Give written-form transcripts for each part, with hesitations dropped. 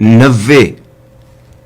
90,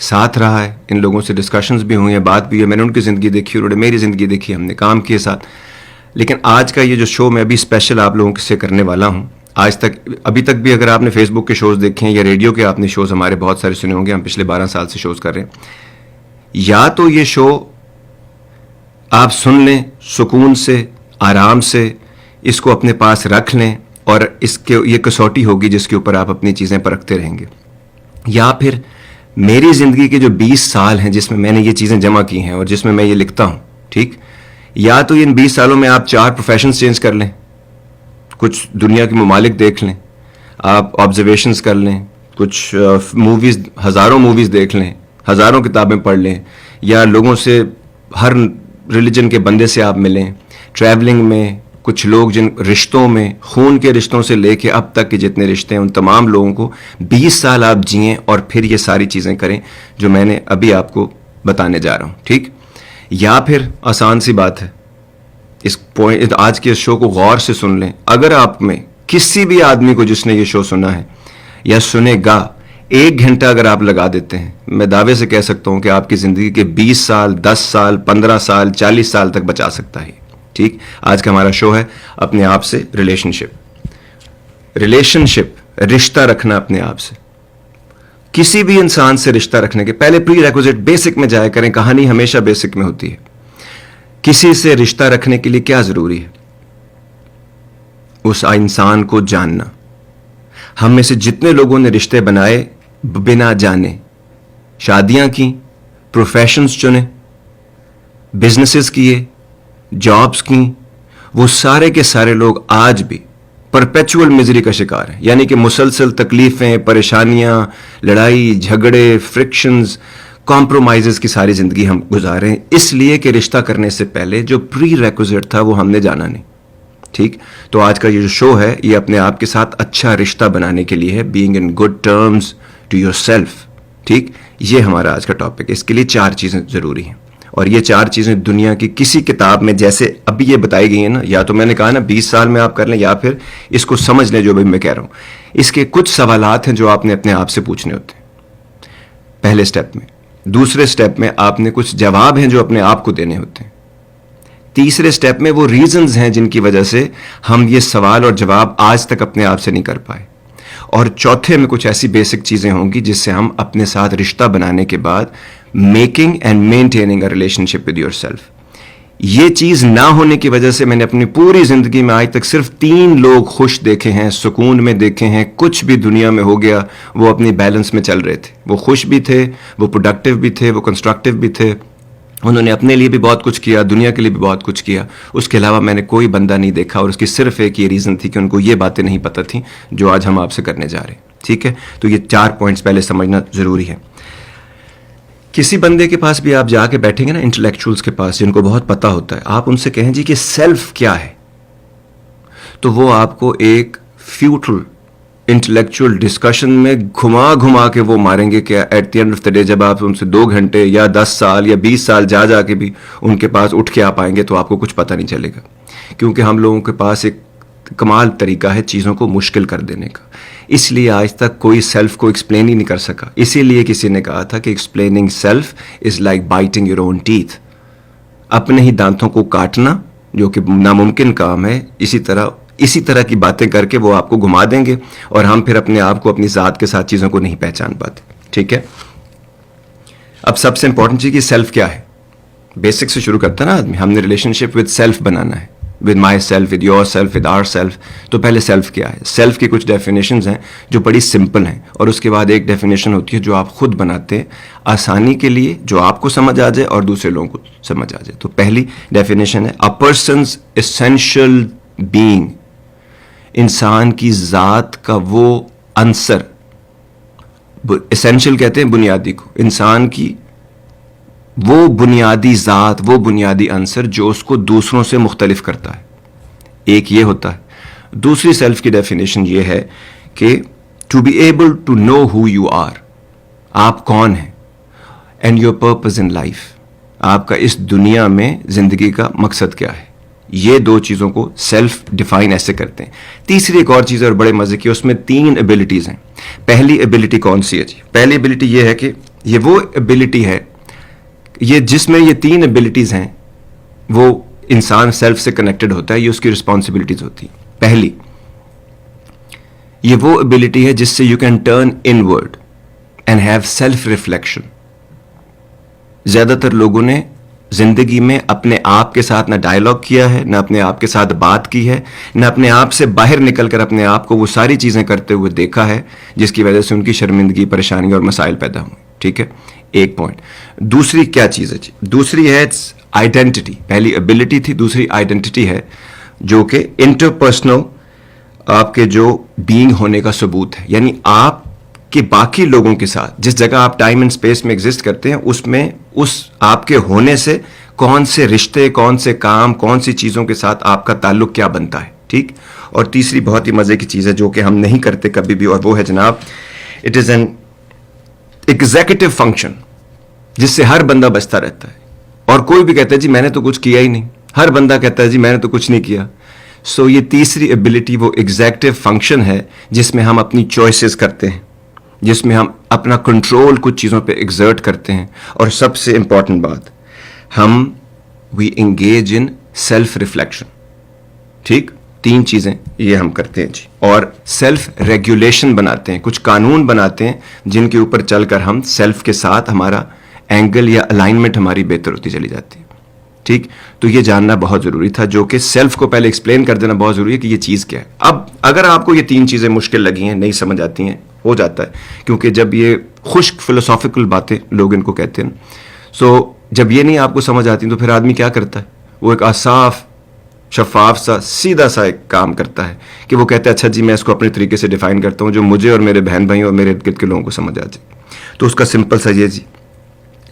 ساتھ رہا ہے, ان لوگوں سے ڈسکشنز بھی ہوئی ہیں, بات بھی ہے, میں نے ان کی زندگی دیکھی, انہوں نے میری زندگی دیکھی, ہم نے کام کیے ساتھ. لیکن آج کا یہ جو شو میں ابھی اسپیشل آپ لوگوں سے کرنے والا ہوں, آج تک ابھی تک بھی اگر آپ نے فیس بک کے شوز دیکھے ہیں یا ریڈیو کے آپ نے شوز ہمارے بہت سارے سنے ہوں گے, ہم پچھلے 12 سال سے شوز کر رہے ہیں, یا تو یہ شو آپ سن لیں سکون سے, آرام سے, اس کو اپنے پاس رکھ لیں اور اس کے یہ کسوٹی ہوگی جس کے اوپر آپ اپنی چیزیں پرکھتے رہیں گے, یا پھر میری زندگی کے جو 20 سال ہیں جس میں میں نے یہ چیزیں جمع کی ہیں اور جس میں یہ لکھتا ہوں, ٹھیک, یا تو ان 20 سالوں میں آپ 4 پروفیشنز چینج کر لیں, کچھ دنیا کے ممالک دیکھ لیں, آپ آبزرویشنز کر لیں, کچھ موویز, ہزاروں موویز دیکھ لیں, ہزاروں کتابیں پڑھ لیں, یا لوگوں سے, ہر ریلیجن کے بندے سے آپ ملیں, ٹریولنگ میں کچھ لوگ جن رشتوں میں, خون کے رشتوں سے لے کے اب تک کے جتنے رشتے ہیں ان تمام لوگوں کو 20 سال آپ جئیں اور پھر یہ ساری چیزیں کریں جو میں نے ابھی آپ کو بتانے جا رہا ہوں, ٹھیک. یا پھر آسان سی بات ہے, اس پوائنٹ آج کے شو کو غور سے سن لیں. اگر آپ میں کسی بھی آدمی کو جس نے یہ شو سنا ہے یا سنے گا 1 گھنٹہ اگر آپ لگا دیتے ہیں, میں دعوے سے کہہ سکتا ہوں کہ آپ کی زندگی کے 20 سال, 10 سال, 15 سال, 40 سال تک بچا سکتا ہے, ٹھیک. آج کا ہمارا شو ہے اپنے آپ سے ریلیشن شپ, رشتہ رکھنا اپنے آپ سے. کسی بھی انسان سے رشتہ رکھنے کے پہلے پری ریکوزٹ بیسک میں جایا کریں, کہانی ہمیشہ بیسک میں ہوتی ہے. کسی سے رشتہ رکھنے کے لیے کیا ضروری ہے؟ اس انسان کو جاننا. ہم میں سے جتنے لوگوں نے رشتے بنائے بنا جانے, شادیاں کی, پروفیشنز چنے, بزنسز کیے, جابز کی, وہ سارے کے سارے لوگ آج بھی پرپیچول مزری کا شکار ہیں. یعنی کہ مسلسل تکلیفیں, پریشانیاں, لڑائی جھگڑے, فرکشنز, کمپرومائزز کی ساری زندگی ہم گزاریں, اس لیے کہ رشتہ کرنے سے پہلے جو پری ریکوزٹ تھا وہ ہم نے جانا نہیں, ٹھیک. تو آج کا یہ جو شو ہے یہ اپنے آپ کے ساتھ اچھا رشتہ بنانے کے لیے ہے, being in good terms to yourself, ٹھیک. یہ ہمارا آج کا ٹاپک ہے. اس کے لیے 4 چیزیں ضروری ہیں, اور یہ 4 چیزیں دنیا کی کسی کتاب میں جیسے ابھی یہ بتائی گئی ہیں نا, یا تو میں نے کہا نا 20 سال میں آپ کر لیں, یا پھر اس کو سمجھ لیں جو بھی میں کہہ رہا ہوں. اس کے کچھ سوالات ہیں جو آپ نے اپنے آپ سے پوچھنے ہوتے ہیں پہلے سٹیپ میں. دوسرے سٹیپ میں آپ نے کچھ جواب ہیں جو اپنے آپ کو دینے ہوتے ہیں. تیسرے سٹیپ میں وہ ریزنز ہیں جن کی وجہ سے ہم یہ سوال اور جواب آج تک اپنے آپ سے نہیں کر پائے. اور چوتھے میں کچھ ایسی بیسک چیزیں ہوں گی جس سے ہم اپنے ساتھ رشتہ بنانے کے بعد making and maintaining a relation ship with your self. یہ چیز نہ ہونے کی وجہ سے میں نے اپنی پوری زندگی میں آج تک صرف 3 لوگ خوش دیکھے ہیں, سکون میں دیکھے ہیں. کچھ بھی دنیا میں ہو گیا وہ اپنی بیلنس میں چل رہے تھے, وہ خوش بھی تھے, وہ پروڈکٹیو بھی تھے, وہ کنسٹرکٹیو بھی تھے, انہوں نے اپنے لیے بھی بہت کچھ کیا, دنیا کے لیے بھی بہت کچھ کیا. اس کے علاوہ میں نے کوئی بندہ نہیں دیکھا, اور اس کی صرف ایک یہ ریزن تھی کہ ان کو یہ باتیں نہیں پتہ تھیں جو آج ہم آپ سے کرنے جا رہے ہیں, ٹھیک ہے. تو یہ 4 پوائنٹس پہلے سمجھنا ضروری ہے. کسی بندے کے پاس بھی آپ جا کے بیٹھیں گے نا, انٹلیکچوئلس کے پاس جن کو بہت پتہ ہوتا ہے, آپ ان سے کہیں جی کہ سیلف کیا ہے, تو وہ آپ کو ایک فیوٹل انٹلیکچوئل ڈسکشن میں گھما کے وہ ماریں گے کہ at the end of the day جب آپ ان سے 2 گھنٹے یا 10 سال یا 20 سال جا کے بھی ان کے پاس اٹھ کے آپ آئیں گے تو آپ کو کچھ پتہ نہیں چلے گا. کیونکہ ہم لوگوں کے پاس ایک کمال طریقہ ہے چیزوں کو مشکل کر دینے کا. اس لیے آج تک کوئی سیلف کو ایکسپلین ہی نہیں کر سکا. اسی لیے کسی نے کہا تھا کہ explaining self is like biting your own teeth. اپنے ہی دانتوں کو کاٹنا جو کہ ناممکن کام ہے, اسی طرح کی باتیں کر کے وہ آپ کو گھما دیں گے, اور ہم پھر اپنے آپ کو اپنی ذات کے ساتھ چیزوں کو نہیں پہچان پاتے, ٹھیک ہے. اب سب سے امپورٹنٹ چیز کہ سیلف کیا ہے. بیسک سے شروع کرتا ہے نا آدمی, ہم نے ریلیشن شپ ود سیلف بنانا ہے, with my self, with your self, with our self. تو پہلے سیلف کیا ہے. سیلف کی کچھ ڈیفینیشنز ہیں جو بڑی سمپل ہیں, اور اس کے بعد ایک ڈیفینیشن ہوتی ہے جو آپ خود بناتے ہیں آسانی کے لیے, جو آپ کو سمجھ آ جائے اور دوسرے لوگوں کو سمجھ آ جائے. تو پہلی ڈیفینیشن ہے اے پرسنز ایسینشیل بینگ. انسان کی ذات کا وہ عنصر, ایسینشیل کہتے ہیں بنیادی کو, انسان کی وہ بنیادی ذات, وہ بنیادی عنصر جو اس کو دوسروں سے مختلف کرتا ہے. ایک یہ ہوتا ہے. دوسری سیلف کی ڈیفینیشن یہ ہے کہ to be able to know who you are, آپ کون ہیں, and your purpose in life, آپ کا اس دنیا میں زندگی کا مقصد کیا ہے. یہ 2 چیزوں کو سیلف ڈیفائن ایسے کرتے ہیں. تیسری ایک اور چیز ہے اور بڑے مزے کی, اس میں 3 ایبلٹیز ہیں. پہلی ایبلٹی کون سی ہے جی؟ پہلی ایبلٹی یہ ہے کہ یہ وہ ایبلٹی ہے، یہ جس میں یہ 3 ایبلٹیز ہیں وہ انسان سیلف سے کنیکٹڈ ہوتا ہے، یہ اس کی رسپانسبلٹیز ہوتی ہیں. پہلی یہ وہ ایبلٹی ہے جس سے you can turn in word and have self reflection. زیادہ تر لوگوں نے زندگی میں اپنے آپ کے ساتھ نہ ڈائلاگ کیا ہے، نہ اپنے آپ کے ساتھ بات کی ہے، نہ اپنے آپ سے باہر نکل کر اپنے آپ کو وہ ساری چیزیں کرتے ہوئے دیکھا ہے جس کی وجہ سے ان کی شرمندگی، پریشانی اور مسائل پیدا ہوئے. ٹھیک ہے، ایک پوائنٹ. دوسری کیا چیز ہے جی؟ دوسری ہے آئیڈینٹی. پہلی ایبلٹی تھی، دوسری آئیڈینٹی ہے جو کہ انٹرپرسنل آپ کے جو بینگ ہونے کا ثبوت ہے. یعنی آپ کہ باقی لوگوں کے ساتھ جس جگہ آپ ٹائم اینڈ اسپیس میں ایگزسٹ کرتے ہیں اس میں اس آپ کے ہونے سے کون سے رشتے، کون سے کام، کون سی چیزوں کے ساتھ آپ کا تعلق کیا بنتا ہے. ٹھیک. اور تیسری بہت ہی مزے کی چیز ہے جو کہ ہم نہیں کرتے کبھی بھی، اور وہ ہے جناب it is an executive function جس سے ہر بندہ بچتا رہتا ہے. اور کوئی بھی کہتا ہے جی میں نے تو کچھ کیا ہی نہیں، ہر بندہ کہتا ہے جی میں نے تو کچھ نہیں کیا. سو یہ تیسری ایبلٹی وہ ایگزیکٹو فنکشن ہے جس میں ہم اپنی چوائسیز کرتے ہیں، جس میں ہم اپنا کنٹرول کچھ چیزوں پہ ایگزرٹ کرتے ہیں. اور سب سے امپورٹنٹ بات، ہم we engage in self reflection. ٹھیک، 3 چیزیں یہ ہم کرتے ہیں جی. اور سیلف ریگولیشن بناتے ہیں، کچھ قانون بناتے ہیں جن کے اوپر چل کر ہم سیلف کے ساتھ ہمارا اینگل یا الائنمنٹ ہماری بہتر ہوتی چلی جاتی ہے. ٹھیک. تو یہ جاننا بہت ضروری تھا، جو کہ سیلف کو پہلے ایکسپلین کر دینا بہت ضروری ہے کہ یہ چیز کیا ہے. اب اگر آپ کو یہ 3 چیزیں مشکل لگی ہیں، نہیں سمجھ آتی ہیں، ہو جاتا ہے کیونکہ جب یہ خشک فلسافیکل باتیں لوگ ان کو کہتے ہیں، سو جب یہ نہیں آپ کو سمجھ آتی تو پھر آدمی کیا کرتا ہے؟ وہ ایک صاف شفاف سا سیدھا سا ایک کام کرتا ہے کہ وہ کہتا ہے اچھا جی میں اس کو اپنے طریقے سے ڈیفائن کرتا ہوں جو مجھے اور میرے بہن بھائیوں اور میرے ارد گرد کے لوگوں کو سمجھ آ جائے. تو اس کا سمپل سا یہ جی،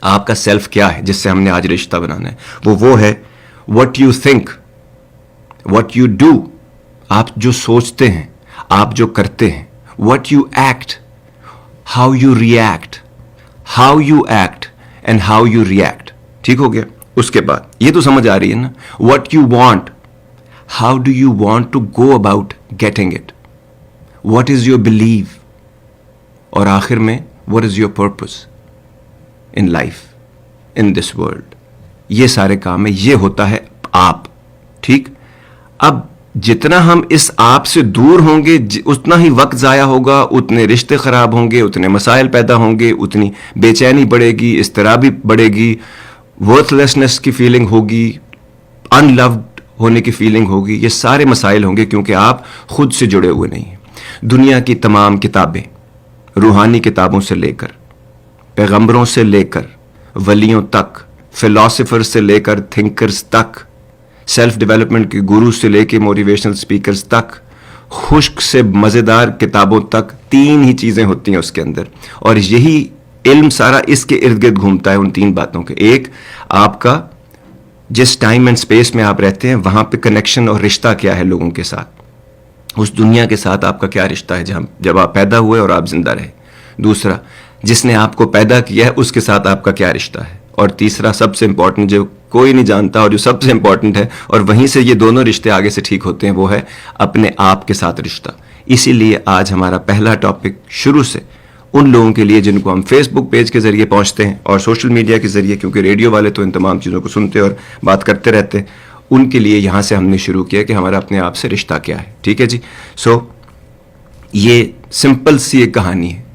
آپ کا سیلف کیا ہے جس سے ہم نے آج رشتہ بنانا ہے؟ وہ ہے what you think, what you do. آپ جو سوچتے ہیں، آپ جو کرتے ہیں. what you act, how you react, how you act and how you react. ٹھیک ہو گیا؟ اس کے بعد یہ تو سمجھ آ رہی ہے نا. what you want, how do you want to go about getting it, what is your belief, اور آخر میں what is your purpose in life, in this world. یہ سارے کام ہے، یہ ہوتا ہے آپ. ٹھیک. اب جتنا ہم اس آپ سے دور ہوں گے اتنا ہی وقت ضائع ہوگا، اتنے رشتے خراب ہوں گے، اتنے مسائل پیدا ہوں گے، اتنی بے چینی بڑھے گی، اضطرابی بڑھے گی، ورتھ لیسنس کی فیلنگ ہوگی، ان لوڈ ہونے کی فیلنگ ہوگی. یہ سارے مسائل ہوں گے کیونکہ آپ خود سے جڑے ہوئے نہیں ہیں. دنیا کی تمام کتابیں، روحانی کتابوں سے لے کر، پیغمبروں سے لے کر، ولیوں تک، فلاسفر سے لے کر تھنکرز تک، سیلف ڈیولپمنٹ کے گرو سے لے کے موٹیویشنل سپیکرز تک، خشک سے مزیدار کتابوں تک، 3 ہی چیزیں ہوتی ہیں اس کے اندر. اور یہی علم سارا اس کے ارد گرد گھومتا ہے، ان 3 باتوں کے. ایک، آپ کا جس ٹائم اینڈ اسپیس میں آپ رہتے ہیں وہاں پہ کنیکشن اور رشتہ کیا ہے لوگوں کے ساتھ، اس دنیا کے ساتھ آپ کا کیا رشتہ ہے جب آپ پیدا ہوئے اور آپ زندہ رہے. دوسرا، جس نے آپ کو پیدا کیا ہے اس کے ساتھ آپ کا کیا رشتہ ہے. اور تیسرا سب سے امپورٹنٹ جو کوئی نہیں جانتا اور جو سب سے امپورٹنٹ ہے، اور وہیں سے یہ دونوں رشتے آگے سے ٹھیک ہوتے ہیں، وہ ہے اپنے آپ کے ساتھ رشتہ. اسی لیے آج ہمارا پہلا ٹاپک شروع سے ان لوگوں کے لیے جن کو ہم فیس بک پیج کے ذریعے پہنچتے ہیں اور سوشل میڈیا کے ذریعے، کیونکہ ریڈیو والے تو ان تمام چیزوں کو سنتے اور بات کرتے رہتے ہیں، ان کے لیے یہاں سے ہم نے شروع کیا کہ ہمارا اپنے آپ سے رشتہ کیا ہے. ٹھیک ہے جی. سو یہ سمپل سی ایک کہانی ہے،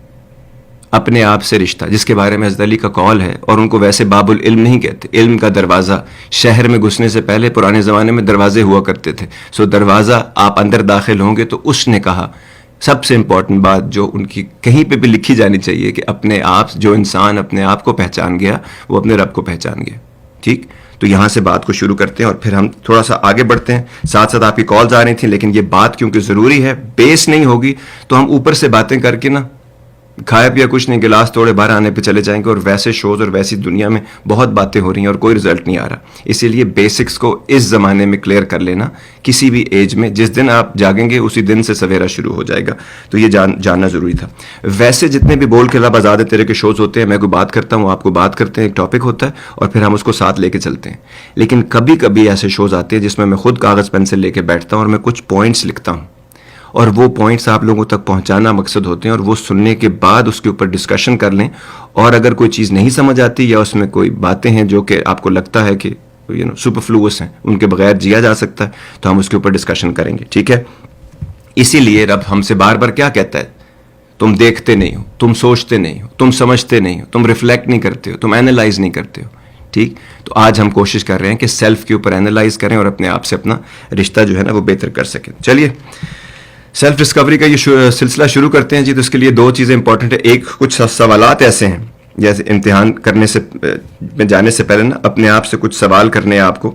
اپنے آپ سے رشتہ، جس کے بارے میں حضرت علی کا قول ہے. اور ان کو ویسے باب العلم نہیں کہتے، علم کا دروازہ. شہر میں گھسنے سے پہلے پرانے زمانے میں دروازے ہوا کرتے تھے. سو دروازہ آپ اندر داخل ہوں گے تو اس نے کہا سب سے امپورٹنٹ بات جو ان کی کہیں پہ بھی لکھی جانی چاہیے کہ اپنے آپ، جو انسان اپنے آپ کو پہچان گیا وہ اپنے رب کو پہچان گیا. ٹھیک. تو یہاں سے بات کو شروع کرتے ہیں اور پھر ہم تھوڑا سا آگے بڑھتے ہیں. ساتھ ساتھ آپ کی کالز آ رہی تھیں، لیکن یہ بات کیونکہ ضروری ہے، بیس نہیں ہوگی تو ہم اوپر سے باتیں کر کے نا کھایا پیا کچھ نہیں، گلاس توڑے باہر آنے پہ چلے جائیں گے. اور ویسے شوز اور ویسی دنیا میں بہت باتیں ہو رہی ہیں اور کوئی رزلٹ نہیں آ رہا. اسی لیے بیسکس کو اس زمانے میں کلیئر کر لینا کسی بھی ایج میں، جس دن آپ جاگیں گے اسی دن سے سویرا شروع ہو جائے گا. تو یہ جاننا ضروری تھا. ویسے جتنے بھی بول کے لب آزاد ہے تیرے کے شوز ہوتے ہیں، میں کوئی بات کرتا ہوں، آپ کو بات کرتے ہیں، ایک ٹاپک ہوتا ہے اور پھر ہم اس کو ساتھ لے کے چلتے ہیں. لیکن کبھی کبھی ایسے شوز آتے ہیں جس میں خود کاغذ پین سے لے کے بیٹھتا ہوں اور میں کچھ پوائنٹس لکھتا ہوں اور وہ پوائنٹس آپ لوگوں تک پہنچانا مقصد ہوتے ہیں, اور وہ سننے کے بعد اس کے اوپر ڈسکشن کر لیں, اور اگر کوئی چیز نہیں سمجھ آتی یا اس میں کوئی باتیں ہیں جو کہ آپ کو لگتا ہے کہ سپرفلوس ہیں, ان کے بغیر جیا جا سکتا ہے, تو ہم اس کے اوپر ڈسکشن کریں گے, ٹھیک ہے. اسی لیے رب ہم سے بار بار کیا کہتا ہے, تم دیکھتے نہیں ہو, تم سوچتے نہیں ہو, تم سمجھتے نہیں ہو, تم ریفلیکٹ نہیں کرتے ہو, تم اینالائز نہیں کرتے ہو, ٹھیک. تو آج ہم کوشش کر رہے ہیں کہ سیلف کے اوپر اینالائز کریں اور اپنے آپ سے اپنا رشتہ جو ہے نا وہ بہتر کر سکیں. چلیے سیلف ڈسکوری کا یہ سلسلہ شروع کرتے ہیں جی. تو اس کے لیے دو چیزیں امپورٹنٹ ہیں. ایک, کچھ سوالات ایسے ہیں جیسے امتحان کرنے سے میں جانے سے پہلے نا اپنے آپ سے کچھ سوال کرنے ہیں آپ کو,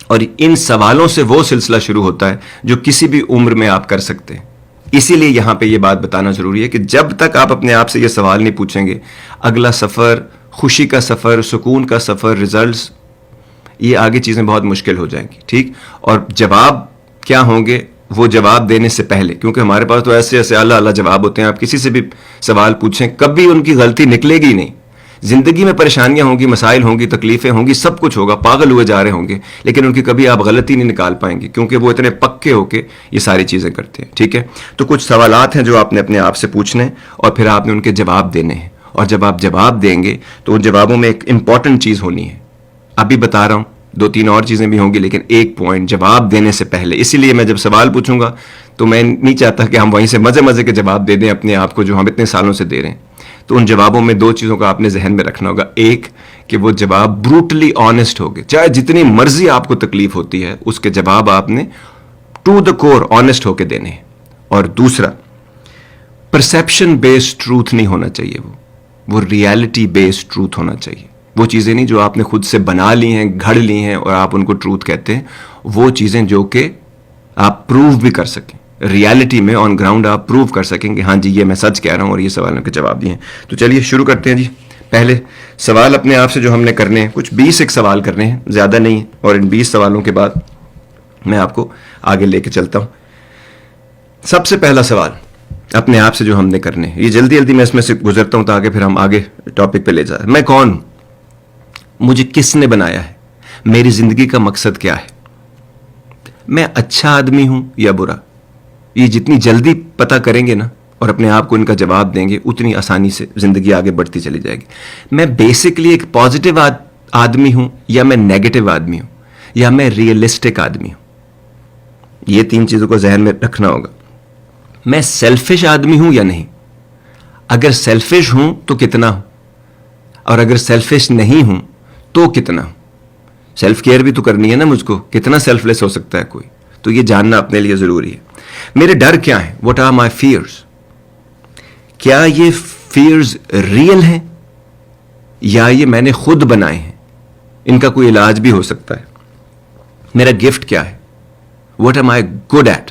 اور ان سوالوں سے وہ سلسلہ شروع ہوتا ہے جو کسی بھی عمر میں آپ کر سکتے ہیں. اسی لیے یہاں پہ یہ بات بتانا ضروری ہے کہ جب تک آپ اپنے آپ سے یہ سوال نہیں پوچھیں گے, اگلا سفر, خوشی کا سفر, سکون کا سفر, ریزلٹس, یہ آگے چیزیں بہت مشکل ہو جائیں گی, ٹھیک. اور جواب کیا ہوں گے وہ جواب دینے سے پہلے, کیونکہ ہمارے پاس تو ایسے ایسے اعلیٰ اعلیٰ جواب ہوتے ہیں. آپ کسی سے بھی سوال پوچھیں, کبھی ان کی غلطی نکلے گی نہیں. زندگی میں پریشانیاں ہوں گی, مسائل ہوں گی, تکلیفیں ہوں گی, سب کچھ ہوگا, پاگل ہوئے جا رہے ہوں گے, لیکن ان کی کبھی آپ غلطی نہیں نکال پائیں گے, کیونکہ وہ اتنے پکے ہو کے یہ ساری چیزیں کرتے ہیں, ٹھیک ہے. تو کچھ سوالات ہیں جو آپ نے اپنے آپ سے پوچھنے ہیں, اور پھر آپ نے ان کے جواب دینے ہیں. اور جب آپ جواب دیں گے تو ان جوابوں میں ایک امپورٹنٹ چیز ہونی ہے. ابھی بتا رہا ہوں, دو تین اور چیزیں بھی ہوں گی, لیکن ایک پوائنٹ جواب دینے سے پہلے. اسی لیے میں جب سوال پوچھوں گا تو میں نہیں چاہتا کہ ہم وہیں سے مزے مزے کے جواب دے دیں اپنے آپ کو, جو ہم اتنے سالوں سے دے رہے ہیں. تو ان جوابوں میں دو چیزوں کا آپ نے ذہن میں رکھنا ہوگا. ایک, کہ وہ جواب بروٹلی آنےسٹ ہوگے, چاہے جتنی مرضی آپ کو تکلیف ہوتی ہے اس کے جواب آپ نے ٹو دا کور آنےسٹ ہو کے دینے ہیں. اور دوسرا, پرسیپشن بیسڈ ٹروتھ نہیں ہونا چاہیے, وہ ریالٹی بیسڈ ٹروتھ ہونا چاہیے. وہ چیزیں نہیں جو آپ نے خود سے بنا لی ہیں, گھڑ لی ہیں, اور آپ ان کو ٹروتھ کہتے ہیں. وہ چیزیں جو کہ آپ پروو بھی کر سکیں, ریالٹی میں آن گراؤنڈ آپ پروو کر سکیں کہ ہاں جی یہ میں سچ کہہ رہا ہوں اور یہ سوالوں کے جواب دیے ہیں. تو چلیے شروع کرتے ہیں جی. پہلے سوال اپنے آپ سے جو ہم نے کرنے ہیں, کچھ 20 ایک سوال کرنے ہیں, زیادہ نہیں ہیں. اور ان 20 سوالوں کے بعد میں آپ کو آگے لے کے چلتا ہوں. سب سے پہلا سوال اپنے آپ سے جو ہم نے کرنے ہیں, یہ جلدی جلدی میں اس میں سے گزرتا ہوں تاکہ پھر ہم آگے ٹاپک پہ لے جائیں. میں کون ہوں, مجھے کس نے بنایا ہے, میری زندگی کا مقصد کیا ہے, میں اچھا آدمی ہوں یا برا. یہ جتنی جلدی پتہ کریں گے نا اور اپنے آپ کو ان کا جواب دیں گے, اتنی آسانی سے زندگی آگے بڑھتی چلی جائے گی. میں بیسکلی ایک پازیٹیو آدمی ہوں یا میں نیگیٹو آدمی ہوں, یا میں ریئلسٹک آدمی ہوں. یہ تین چیزوں کو ذہن میں رکھنا ہوگا. میں سیلفش آدمی ہوں یا نہیں, اگر سیلفش ہوں تو کتنا ہوں, اور اگر سیلفش نہیں ہوں تو کتنا ہوں. سیلف کیئر بھی تو کرنی ہے نا مجھ کو, کتنا سیلف لیس ہو سکتا ہے کوئی, تو یہ جاننا اپنے لیے ضروری ہے. میرے ڈر کیا ہیں, واٹ آر مائی فیئرز, کیا یہ فیئرز ریئل ہیں یا یہ میں نے خود بنائے ہیں, ان کا کوئی علاج بھی ہو سکتا ہے. میرا گفٹ کیا ہے, what am I good at,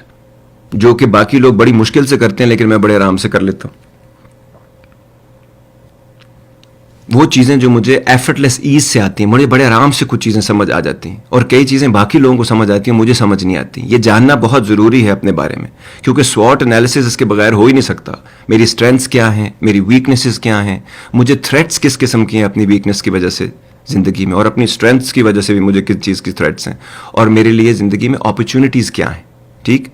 جو کہ باقی لوگ بڑی مشکل سے کرتے ہیں لیکن میں بڑے آرام سے کر لیتا ہوں. وہ چیزیں جو مجھے ایفرٹ لیس ایز سے آتی ہیں, مجھے بڑے آرام سے کچھ چیزیں سمجھ آ جاتی ہیں, اور کئی چیزیں باقی لوگوں کو سمجھ آتی ہیں, مجھے سمجھ نہیں آتی. یہ جاننا بہت ضروری ہے اپنے بارے میں, کیونکہ SWOT انالیسس اس کے بغیر ہو ہی نہیں سکتا. میری اسٹرینتھس کیا ہیں, میری ویکنیسز کیا ہیں, مجھے تھریٹس کس قسم کی ہیں اپنی ویکنیس کی وجہ سے زندگی میں, اور اپنی اسٹرینتھس کی وجہ سے بھی مجھے کس چیز کی تھریٹس ہیں, اور میرے لیے زندگی میں اپرچونیٹیز کیا ہیں, ٹھیک.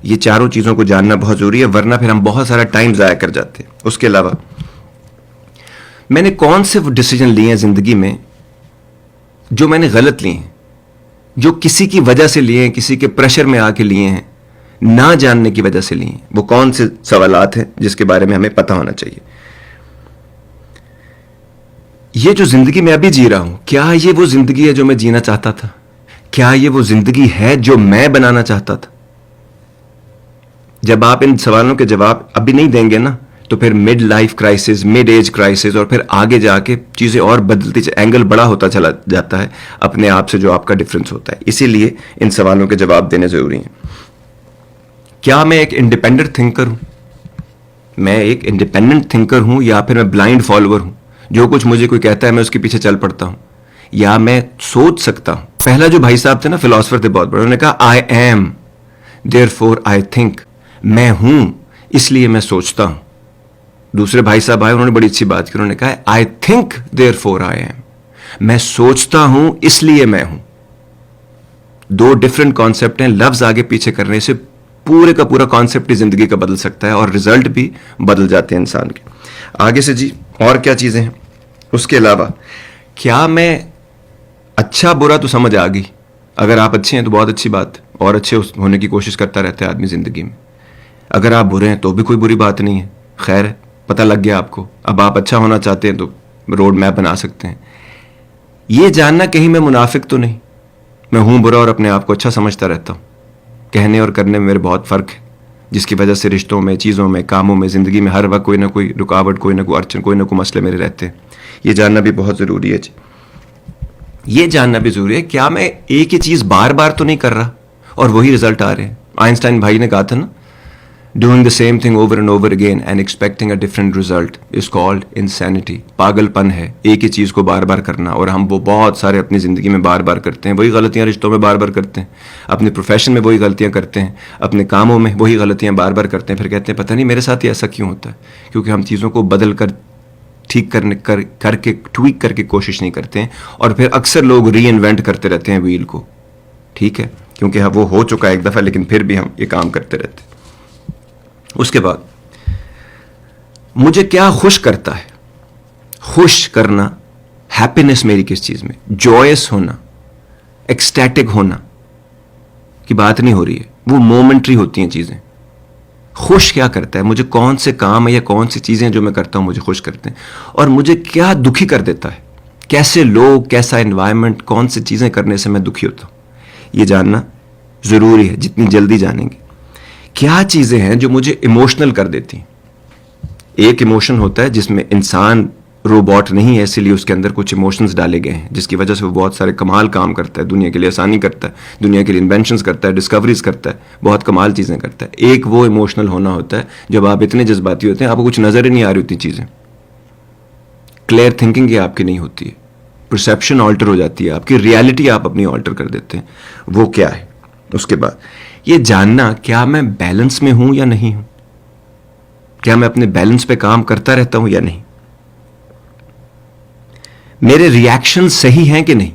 یہ چاروں چیزوں کو جاننا بہت ضروری ہے, ورنہ پھر ہم بہت سارا ٹائم ضائع کر جاتے ہیں. اس کے علاوہ میں نے کون سے ڈیسیجن لیے ہیں زندگی میں جو میں نے غلط لیے ہیں, جو کسی کی وجہ سے لیے ہیں, کسی کے پریشر میں آ کے لیے ہیں, نہ جاننے کی وجہ سے لیے ہیں. وہ کون سے سوالات ہیں جس کے بارے میں ہمیں پتہ ہونا چاہیے. یہ جو زندگی میں ابھی جی رہا ہوں, کیا یہ وہ زندگی ہے جو میں جینا چاہتا تھا, کیا یہ وہ زندگی ہے جو میں بنانا چاہتا تھا. جب آپ ان سوالوں کے جواب ابھی نہیں دیں گے نا, تو پھر mid life crisis, mid age crisis, اور پھر آگے جا کے چیزیں اور بدلتی, اینگل بڑا ہوتا چلا جاتا ہے اپنے آپ سے جو آپ کا ڈفرینس ہوتا ہے. اسی لیے ان سوالوں کے جواب دینے ضروری ہیں. کیا میں ایک انڈیپینڈنٹ تھنکر ہوں, میں ایک انڈیپینڈنٹ تھنکر ہوں, یا پھر میں بلائنڈ فالوور ہوں, جو کچھ مجھے کوئی کہتا ہے میں اس کے پیچھے چل پڑتا ہوں, یا میں سوچ سکتا ہوں. پہلا جو بھائی صاحب تھے نا, فلاسفر تھے بہت بڑے, انہوں نے کہا I am therefore I think, میں ہوں اس لیے میں سوچتا ہوں. دوسرے بھائی صاحب آئے, انہوں نے بڑی اچھی بات کی, انہوں نے کہا I think therefore I am, میں سوچتا ہوں اس لیے میں ہوں. دو ڈفرنٹ کانسیپٹ ہیں, لفظ آگے پیچھے کرنے سے پورے کا پورا کانسیپٹ ہی زندگی کا بدل سکتا ہے اور رزلٹ بھی بدل جاتے ہیں انسان کے. آگے سے جی اور کیا چیزیں ہیں اس کے علاوہ؟ کیا میں اچھا برا تو سمجھ آ گئی, اگر آپ اچھے ہیں تو بہت اچھی بات, اور اچھے ہونے کی کوشش کرتا رہتا ہے آدمی زندگی میں. اگر آپ برے ہیں تو بھی کوئی بری بات نہیں ہے, خیر ہے, پتہ لگ گیا آپ کو. اب آپ اچھا ہونا چاہتے ہیں تو روڈ میپ بنا سکتے ہیں. یہ جاننا کہیں میں منافق تو نہیں, میں ہوں برا اور اپنے آپ کو اچھا سمجھتا رہتا ہوں. کہنے اور کرنے میں میرے بہت فرق ہے, جس کی وجہ سے رشتوں میں, چیزوں میں, کاموں میں, زندگی میں ہر وقت کوئی نہ کوئی رکاوٹ, کوئی نہ کوئی اڑچن, کوئی نہ کوئی مسئلے میرے رہتے ہیں. یہ جاننا بھی بہت ضروری ہے جی. یہ جاننا بھی ضروری ہے کیا میں ایک ہی چیز بار بار تو نہیں کر رہا اور وہی رزلٹ آ رہے ہیں. آئنسٹائن بھائی نے کہا تھا نا, doing the same thing over and over again and expecting a different result is called insanity. پاگل پن ہے ایک ہی چیز کو بار بار کرنا, اور ہم وہ بہت سارے اپنی زندگی میں بار بار کرتے ہیں. وہی غلطیاں رشتوں میں بار بار کرتے ہیں, اپنے پروفیشن میں وہی غلطیاں کرتے ہیں, اپنے کاموں میں وہی غلطیاں بار بار کرتے ہیں. پھر کہتے ہیں پتہ نہیں میرے ساتھ یہ ایسا کیوں ہوتا ہے, کیونکہ ہم چیزوں کو بدل کر ٹھیک کرنے کر کے ٹویک کر کے کوشش نہیں کرتے ہیں. اور پھر اکثر لوگ ری انوینٹ کرتے رہتے ہیں ویل کو, ٹھیک ہے, کیونکہ وہ ہو چکا ہے ایک دفعہ, لیکن پھر بھی ہم یہ کام کرتے رہتے ہیں. اس کے بعد مجھے کیا خوش کرتا ہے؟ خوش کرنا, ہیپینس میری کس چیز میں, جوائس ہونا, ایکسٹیٹک ہونا کی بات نہیں ہو رہی ہے, وہ مومنٹری ہوتی ہیں چیزیں. خوش کیا کرتا ہے مجھے, کون سے کام یا کون سی چیزیں جو میں کرتا ہوں مجھے خوش کرتے ہیں, اور مجھے کیا دکھی کر دیتا ہے, کیسے لوگ, کیسا انوائرمنٹ, کون سی چیزیں کرنے سے میں دکھی ہوتا ہوں. یہ جاننا ضروری ہے, جتنی جلدی جانیں گے. کیا چیزیں ہیں جو مجھے ایموشنل کر دیتی ہیں؟ ایک ایموشن ہوتا ہے جس میں انسان روبوٹ نہیں ہے, اسی لیے اس کے اندر کچھ ایموشنز ڈالے گئے ہیں, جس کی وجہ سے وہ بہت سارے کمال کام کرتا ہے, دنیا کے لیے آسانی کرتا ہے, دنیا کے لیے انوینشنز کرتا ہے, ڈسکوریز کرتا ہے, بہت کمال چیزیں کرتا ہے. ایک وہ ایموشنل ہونا ہوتا ہے جب آپ اتنے جذباتی ہوتے ہیں آپ کو کچھ نظر ہی نہیں آ رہی ہوتی چیزیں, کلیئر تھنکنگ یہ آپ کی نہیں ہوتی ہے, پرسیپشن آلٹر ہو جاتی ہے, آپ کی ریالٹی آپ اپنی آلٹر کر دیتے ہیں. وہ کیا ہے؟ اس کے بعد یہ جاننا کیا میں بیلنس میں ہوں یا نہیں ہوں, کیا میں اپنے بیلنس پہ کام کرتا رہتا ہوں یا نہیں, میرے ریاکشن صحیح ہیں کہ نہیں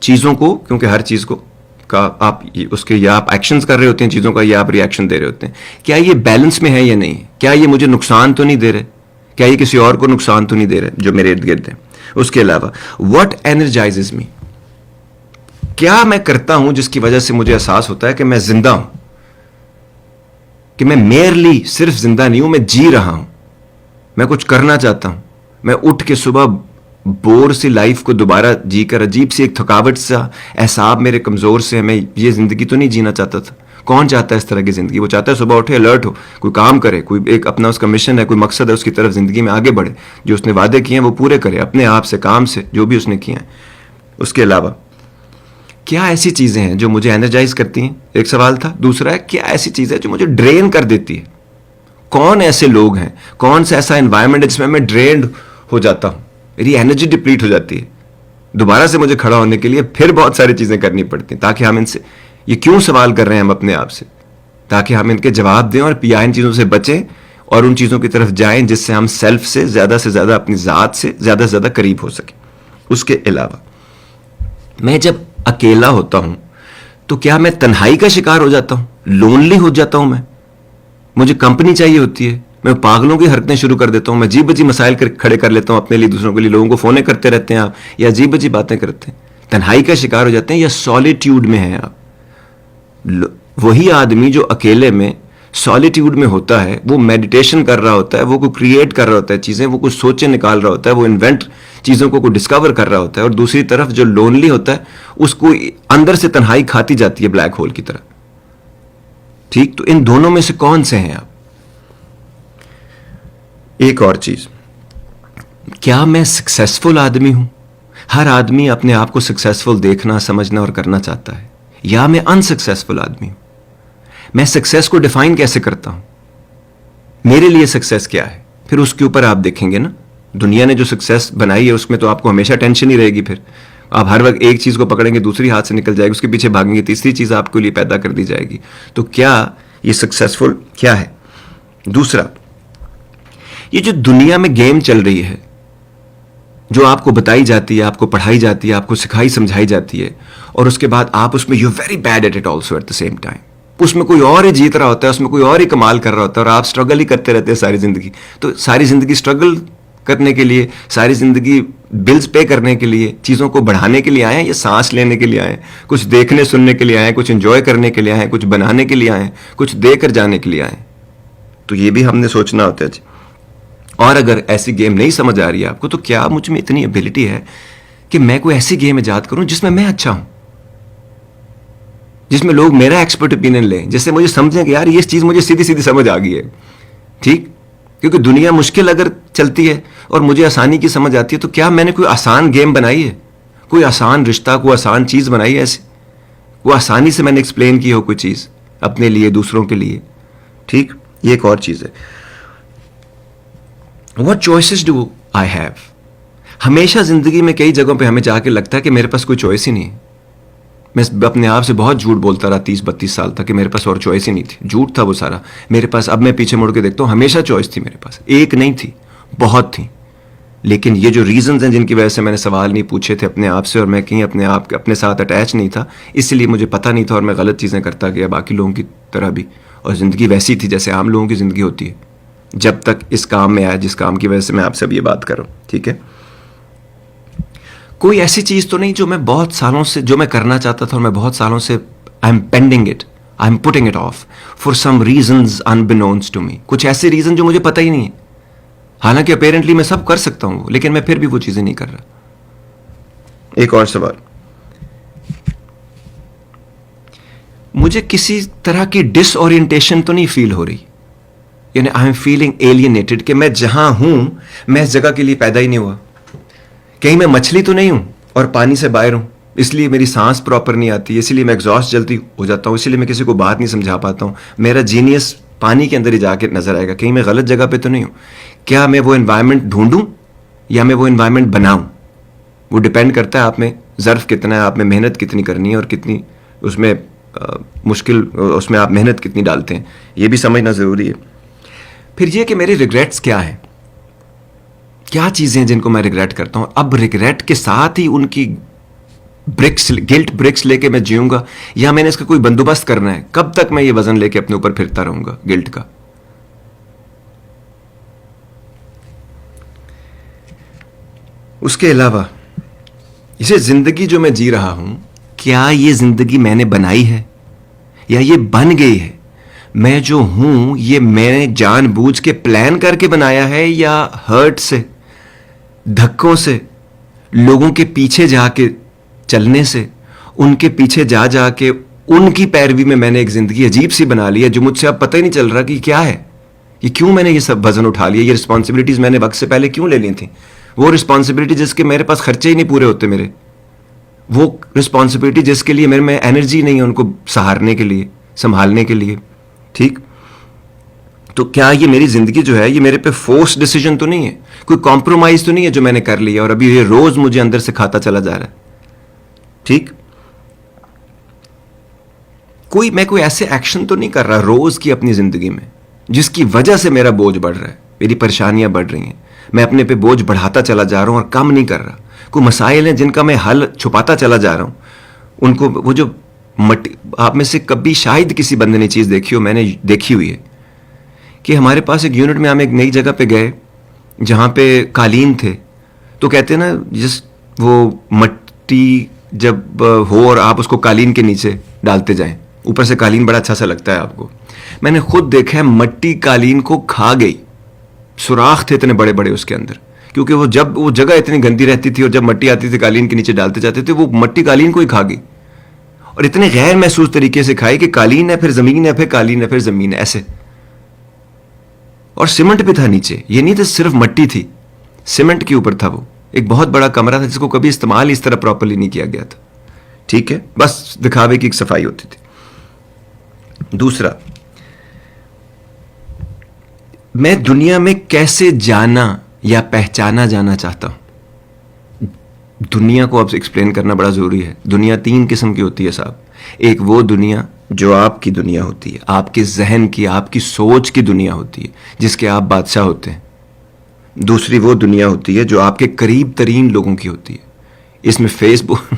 چیزوں کو, کیونکہ ہر چیز کو کا آپ اس کے یا آپ ایکشنز کر رہے ہوتے ہیں چیزوں کا, یا آپ ریاکشن دے رہے ہوتے ہیں. کیا یہ بیلنس میں ہے یا نہیں, کیا یہ مجھے نقصان تو نہیں دے رہے, کیا یہ کسی اور کو نقصان تو نہیں دے رہے جو میرے ارد گرد ہیں. اس کے علاوہ واٹ انرجائزز می, کیا میں کرتا ہوں جس کی وجہ سے مجھے احساس ہوتا ہے کہ میں زندہ ہوں, کہ میں میرلی صرف زندہ نہیں ہوں, میں جی رہا ہوں, میں کچھ کرنا چاہتا ہوں, میں اٹھ کے صبح بور سی لائف کو دوبارہ جی کر, عجیب سی ایک تھکاوٹ سا احساب میرے کمزور سے, میں یہ زندگی تو نہیں جینا چاہتا تھا. کون چاہتا ہے اس طرح کی زندگی؟ وہ چاہتا ہے صبح اٹھے, الرٹ ہو, کوئی کام کرے, کوئی ایک اپنا اس کا مشن ہے, کوئی مقصد ہے, اس کی طرف زندگی میں آگے بڑھے, جو اس نے وعدے کیے ہیں وہ پورے کرے, اپنے آپ سے, کام سے, جو بھی اس نے کیے ہیں. اس کے علاوہ کیا ایسی چیزیں ہیں جو مجھے انرجائز کرتی ہیں, ایک سوال تھا. دوسرا ہے کیا ایسی چیز ہے جو مجھے ڈرین کر دیتی ہے, کون ایسے لوگ ہیں, کون سا ایسا انوائرمنٹ ہے جس میں ڈرینڈ ہو جاتا ہوں, میری انرجی ڈپلیٹ ہو جاتی ہے, دوبارہ سے مجھے کھڑا ہونے کے لیے پھر بہت ساری چیزیں کرنی پڑتی ہیں. تاکہ ہم ان سے یہ کیوں سوال کر رہے ہیں ہم اپنے آپ سے, تاکہ ہم ان کے جواب دیں اور یا ان چیزوں سے بچیں اور ان چیزوں کی طرف جائیں جس سے ہم سیلف سے زیادہ اپنی ذات سے زیادہ قریب ہو سکیں. اس کے علاوہ میں جب اکیلا ہوتا ہوں تو کیا میں تنہائی کا شکار ہو جاتا ہوں, لونلی ہو جاتا ہوں, مجھے کمپنی چاہیے ہوتی ہے, میں پاگلوں کی حرکتیں شروع کر دیتا ہوں, میں عجیب عجیب مسائل کھڑے کر لیتا ہوں اپنے لیے, دوسروں کے لیے, لوگوں کو فونیں کرتے رہتے ہیں آپ, یا عجیب عجیب باتیں کرتے ہیں, تنہائی کا شکار ہو جاتے ہیں, یا سولیٹیوڈ میں ہیں آپ. وہی آدمی جو اکیلے میں سولیٹیوڈ میں ہوتا ہے وہ میڈیٹیشن کر رہا ہوتا ہے, وہ کوئی کریٹ کر رہا ہوتا ہے چیزیں, وہ کچھ سوچے نکال رہا ہوتا ہے, وہ انوینٹ چیزوں کو ڈسکور کر رہا ہوتا ہے. اور دوسری طرف جو لونلی ہوتا ہے اس کو اندر سے تنہائی کھاتی جاتی ہے بلیک ہول کی طرح. ٹھیک, تو ان دونوں میں سے کون سے ہیں آپ؟ ایک اور چیز, کیا میں سکسیسفل آدمی ہوں؟ ہر آدمی اپنے آپ کو سکسیسفل دیکھنا, سمجھنا اور کرنا چاہتا ہے, یا میں انسکسیسفل آدمی ہوں؟ میں سکسیس کو ڈیفائن کیسے کرتا ہوں, میرے لیے سکسیس کیا ہے؟ پھر اس کے اوپر آپ دیکھیں گے نا, دنیا نے جو سکسیس بنائی ہے اس میں تو آپ کو ہمیشہ ٹینشن ہی رہے گی. پھر آپ ہر وقت ایک چیز کو پکڑیں گے, دوسری ہاتھ سے نکل جائے گی, اس کے پیچھے بھاگیں گے, تیسری چیز آپ کے لیے پیدا کر دی جائے گی. تو کیا یہ سکسیسفل کیا ہے؟ دوسرا, یہ جو دنیا میں گیم چل رہی ہے, جو آپ کو بتائی جاتی ہے, آپ کو پڑھائی جاتی ہے, آپ کو سکھائی سمجھائی جاتی ہے, اور اس کے بعد آپ اس میں you very bad at it also at the same time. اس میں کوئی اور ہی جیت رہا ہوتا ہے, اس میں کوئی اور ہی کمال کر رہا ہوتا ہے, اور آپ اسٹرگل ہی کرتے رہتے ہیں ساری زندگی. تو ساری زندگی اسٹرگل کرنے کے لیے, ساری زندگی بلز پے کرنے کے لیے, چیزوں کو بڑھانے کے لیے آئے ہیں یا سانس لینے کے لیے آئے ہیں, کچھ دیکھنے سننے کے لیے آئے ہیں, کچھ انجوائے کرنے کے لیے آئے ہیں, کچھ بنانے کے لیے آئے ہیں, کچھ دے کر جانے کے لیے آئے ہیں. تو یہ بھی ہم نے سوچنا ہوتا ہے جی. اور اگر ایسی گیم نہیں سمجھ آ رہی ہے آپ کو, تو کیا مجھ میں اتنی ایبلٹی ہے کہ میں کوئی ایسی گیم ایجاد کروں جس میں اچھا ہوں, جس میں لوگ میرا ایکسپرٹ اوپینین لیں, جس سے مجھے سمجھیں کہ یار یہ چیز مجھے سیدھی سیدھی سمجھ آ گئی ہے. ٹھیک, کیونکہ دنیا مشکل اگر چلتی ہے اور مجھے آسانی کی سمجھ آتی ہے, تو کیا میں نے کوئی آسان گیم بنائی ہے, کوئی آسان رشتہ, کوئی آسان چیز بنائی ہے ایسی, وہ آسانی سے میں نے ایکسپلین کی ہو کوئی چیز اپنے لیے, دوسروں کے لیے. ٹھیک, یہ ایک اور چیز ہے. What choices do I have? ہمیشہ زندگی میں کئی جگہوں پہ ہمیں جا کے لگتا ہے کہ میرے پاس کوئی چوائس ہی نہیں ہے. میں اپنے آپ سے بہت جھوٹ بولتا رہا 30-32 سال تک کہ میرے پاس اور چوائس ہی نہیں تھی. جھوٹ تھا وہ سارا میرے پاس. اب میں پیچھے مڑ کے دیکھتا ہوں, ہمیشہ چوائس تھی میرے پاس, ایک نہیں تھی, بہت تھیں. لیکن یہ جو ریزنز ہیں جن کی وجہ سے میں نے سوال نہیں پوچھے تھے اپنے آپ سے, اور میں کہیں اپنے ساتھ اٹیچ نہیں تھا, اس لیے مجھے پتہ نہیں تھا اور میں غلط چیزیں کرتا گیا باقی لوگوں کی طرح بھی. اور زندگی ویسی تھی جیسے عام لوگوں کی زندگی ہوتی ہے, جب تک اس کام میں آیا جس کام کی وجہ سے میں آپ سے اب یہ بات کر رہا ہوں. ٹھیک ہے, کوئی ایسی چیز تو نہیں جو میں بہت سالوں سے, جو میں کرنا چاہتا تھا اور میں بہت سالوں سے I am pending it, I am putting it off for some reasons unbeknownst to me. کچھ ایسے ریزن جو مجھے پتہ ہی نہیں ہے, حالانکہ اپیرنٹلی میں سب کر سکتا ہوں, لیکن میں پھر بھی وہ چیزیں نہیں کر رہا. ایک اور سوال, مجھے کسی طرح کی ڈس اورینٹیشن تو نہیں فیل ہو رہی, یعنی آئی ایم فیلنگ ایلینیٹڈ کہ میں جہاں ہوں میں اس جگہ کے لیے پیدا ہی نہیں ہوا. کہیں میں مچھلی تو نہیں ہوں اور پانی سے باہر ہوں, اس لیے میری سانس پراپر نہیں آتی, اسی لیے میں ایگزاسٹ جلدی ہو جاتا ہوں, اسی لیے میں کسی کو بات نہیں سمجھا پاتا ہوں. میرا جینیس پانی کے اندر ہی جا کے نظر آئے گا. کہیں میں غلط جگہ پہ تو نہیں ہوں. کیا میں وہ انوائرمنٹ ڈھونڈوں یا میں وہ انوائرمنٹ بناؤں؟ وہ ڈپینڈ کرتا ہے آپ میں ظرف کتنا ہے, آپ میں محنت کتنی کرنی ہے, اور کتنی اس میں مشکل, اس میں آپ محنت کتنی ڈالتے ہیں, یہ بھی سمجھنا ضروری ہے. پھر یہ کہ میرے ریگریٹس کیا ہیں, کیا چیزیں جن کو میں ریگریٹ کرتا ہوں. اب ریگریٹ کے ساتھ ہی ان کی برکس, گلٹ برکس لے کے میں جیوں گا, یا میں نے اس کا کوئی بندوبست کرنا ہے؟ کب تک میں یہ وزن لے کے اپنے اوپر پھرتا رہوں گا گلٹ کا؟ اس کے علاوہ اسے زندگی جو میں جی رہا ہوں, کیا یہ زندگی میں نے بنائی ہے یا یہ بن گئی ہے؟ میں جو ہوں یہ میں نے جان بوجھ کے پلان کر کے بنایا ہے, یا ہرٹ سے, دھکوں سے, لوگوں کے پیچھے جا کے چلنے سے, ان کے پیچھے جا جا کے ان کی پیروی میں نے ایک زندگی عجیب سی بنا لی ہے جو مجھ سے اب پتہ ہی نہیں چل رہا کہ یہ کیا ہے, یہ کیوں میں نے یہ سب وزن اٹھا لیا, یہ رسپانسبلٹیز میں نے وقت سے پہلے کیوں لے لی تھیں, وہ رسپانسبلٹی جس کے میرے پاس خرچے ہی نہیں پورے ہوتے میرے, وہ رسپانسبلٹی جس کے لیے میرے میں انرجی نہیں ہے ان کو سہارنے کے لیے, سنبھالنے کے لیے. ٹھیک, تو کیا یہ میری زندگی جو ہے یہ میرے پہ فورس ڈیسیجن تو نہیں ہے, کوئی کمپرومائز تو نہیں ہے جو میں نے کر لیا اور ابھی یہ روز مجھے اندر سے کھاتا چلا جا رہا ہے. ٹھیک, میں کوئی ایسے ایکشن تو نہیں کر رہا روز کی اپنی زندگی میں جس کی وجہ سے میرا بوجھ بڑھ رہا ہے, میری پریشانیاں بڑھ رہی ہیں, میں اپنے پہ بوجھ بڑھاتا چلا جا رہا ہوں اور کم نہیں کر رہا. کوئی مسائل ہیں جن کا میں حل چھپاتا چلا جا رہا ہوں, ان کو وہ جو آپ میں سے کبھی شاید کسی بندے نے چیز دیکھی ہو, میں نے دیکھی ہوئی ہے کہ ہمارے پاس ایک یونٹ میں ہم ایک نئی جگہ پہ گئے جہاں پہ قالین تھے, تو کہتے ہیں نا جس وہ مٹی جب ہو اور آپ اس کو قالین کے نیچے ڈالتے جائیں, اوپر سے قالین بڑا اچھا سا لگتا ہے آپ کو. میں نے خود دیکھا ہے مٹی قالین کو کھا گئی, سوراخ تھے اتنے بڑے بڑے اس کے اندر, کیونکہ وہ جب وہ جگہ اتنی گندی رہتی تھی اور جب مٹی آتی تھی قالین کے نیچے ڈالتے جاتے تھے, وہ مٹی قالین کو ہی کھا گئی, اور اتنے غیر محسوس طریقے سے کھائی کہ قالین ہے پھر زمین ہے, پھر قالین ہے پھر زمین ہے, ایسے. اور سیمنٹ بھی تھا نیچے, یہ نہیں تھا صرف مٹی تھی, سیمنٹ کے اوپر تھا. وہ ایک بہت بڑا کمرہ تھا جس کو کبھی استعمال اس طرح پراپرلی نہیں کیا گیا تھا. ٹھیک ہے, بس دکھاوے کی ایک صفائی ہوتی تھی. دوسرا, میں دنیا میں کیسے جانا یا پہچانا جانا چاہتا ہوں. دنیا کو اب ایکسپلین کرنا بڑا ضروری ہے. دنیا 3 قسم کی ہوتی ہے صاحب. ایک وہ دنیا جو آپ کی دنیا ہوتی ہے, آپ کے ذہن کی, آپ کی سوچ کی دنیا ہوتی ہے جس کے آپ بادشاہ ہوتے ہیں. دوسری وہ دنیا ہوتی ہے جو آپ کے قریب ترین لوگوں کی ہوتی ہے. اس میں فیس بک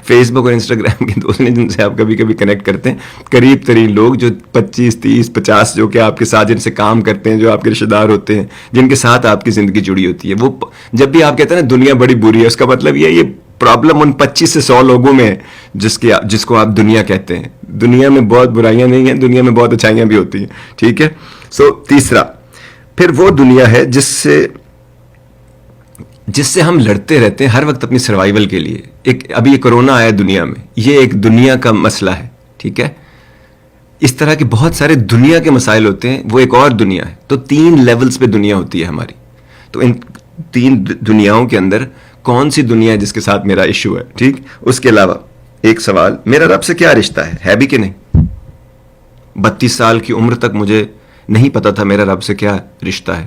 فیس بک اور انسٹاگرام کے دوست نے جن سے آپ کبھی کبھی کنیکٹ کرتے ہیں, قریب ترین لوگ جو 25, 30, 50 جو کہ آپ کے ساتھ جن سے کام کرتے ہیں, جو آپ کے رشتے دار ہوتے ہیں, جن کے ساتھ آپ کی زندگی جڑی ہوتی ہے, وہ جب بھی آپ کہتے ہیں نا دنیا بڑی بری ہے, اس کا مطلب یہ پرابلم ان 25 سے 100 لوگوں میں ہے جس کو آپ دنیا کہتے ہیں. دنیا میں بہت برائیاں نہیں ہیں, دنیا میں بہت اچھائیاں بھی ہوتی ہیں, ٹھیک ہے. سو تیسرا پھر وہ دنیا ہے جس سے ہم لڑتے رہتے ہیں ہر وقت اپنی سروائیول کے لیے. ابھی یہ کرونا آیا دنیا میں, یہ ایک دنیا کا مسئلہ ہے, ٹھیک ہے. اس طرح کے بہت سارے دنیا کے مسائل ہوتے ہیں, وہ ایک اور دنیا ہے. تو 3 لیولز پہ دنیا ہوتی ہے ہماری. تو ان 3 دنیاؤں کے اندر کون سی دنیا ہے جس کے ساتھ میرا ایشو ہے, ٹھیک. اس کے علاوہ ایک سوال, میرا رب سے کیا رشتہ ہے بھی کہ نہیں. 32 سال کی عمر تک مجھے نہیں پتا تھا میرا رب سے کیا رشتہ ہے,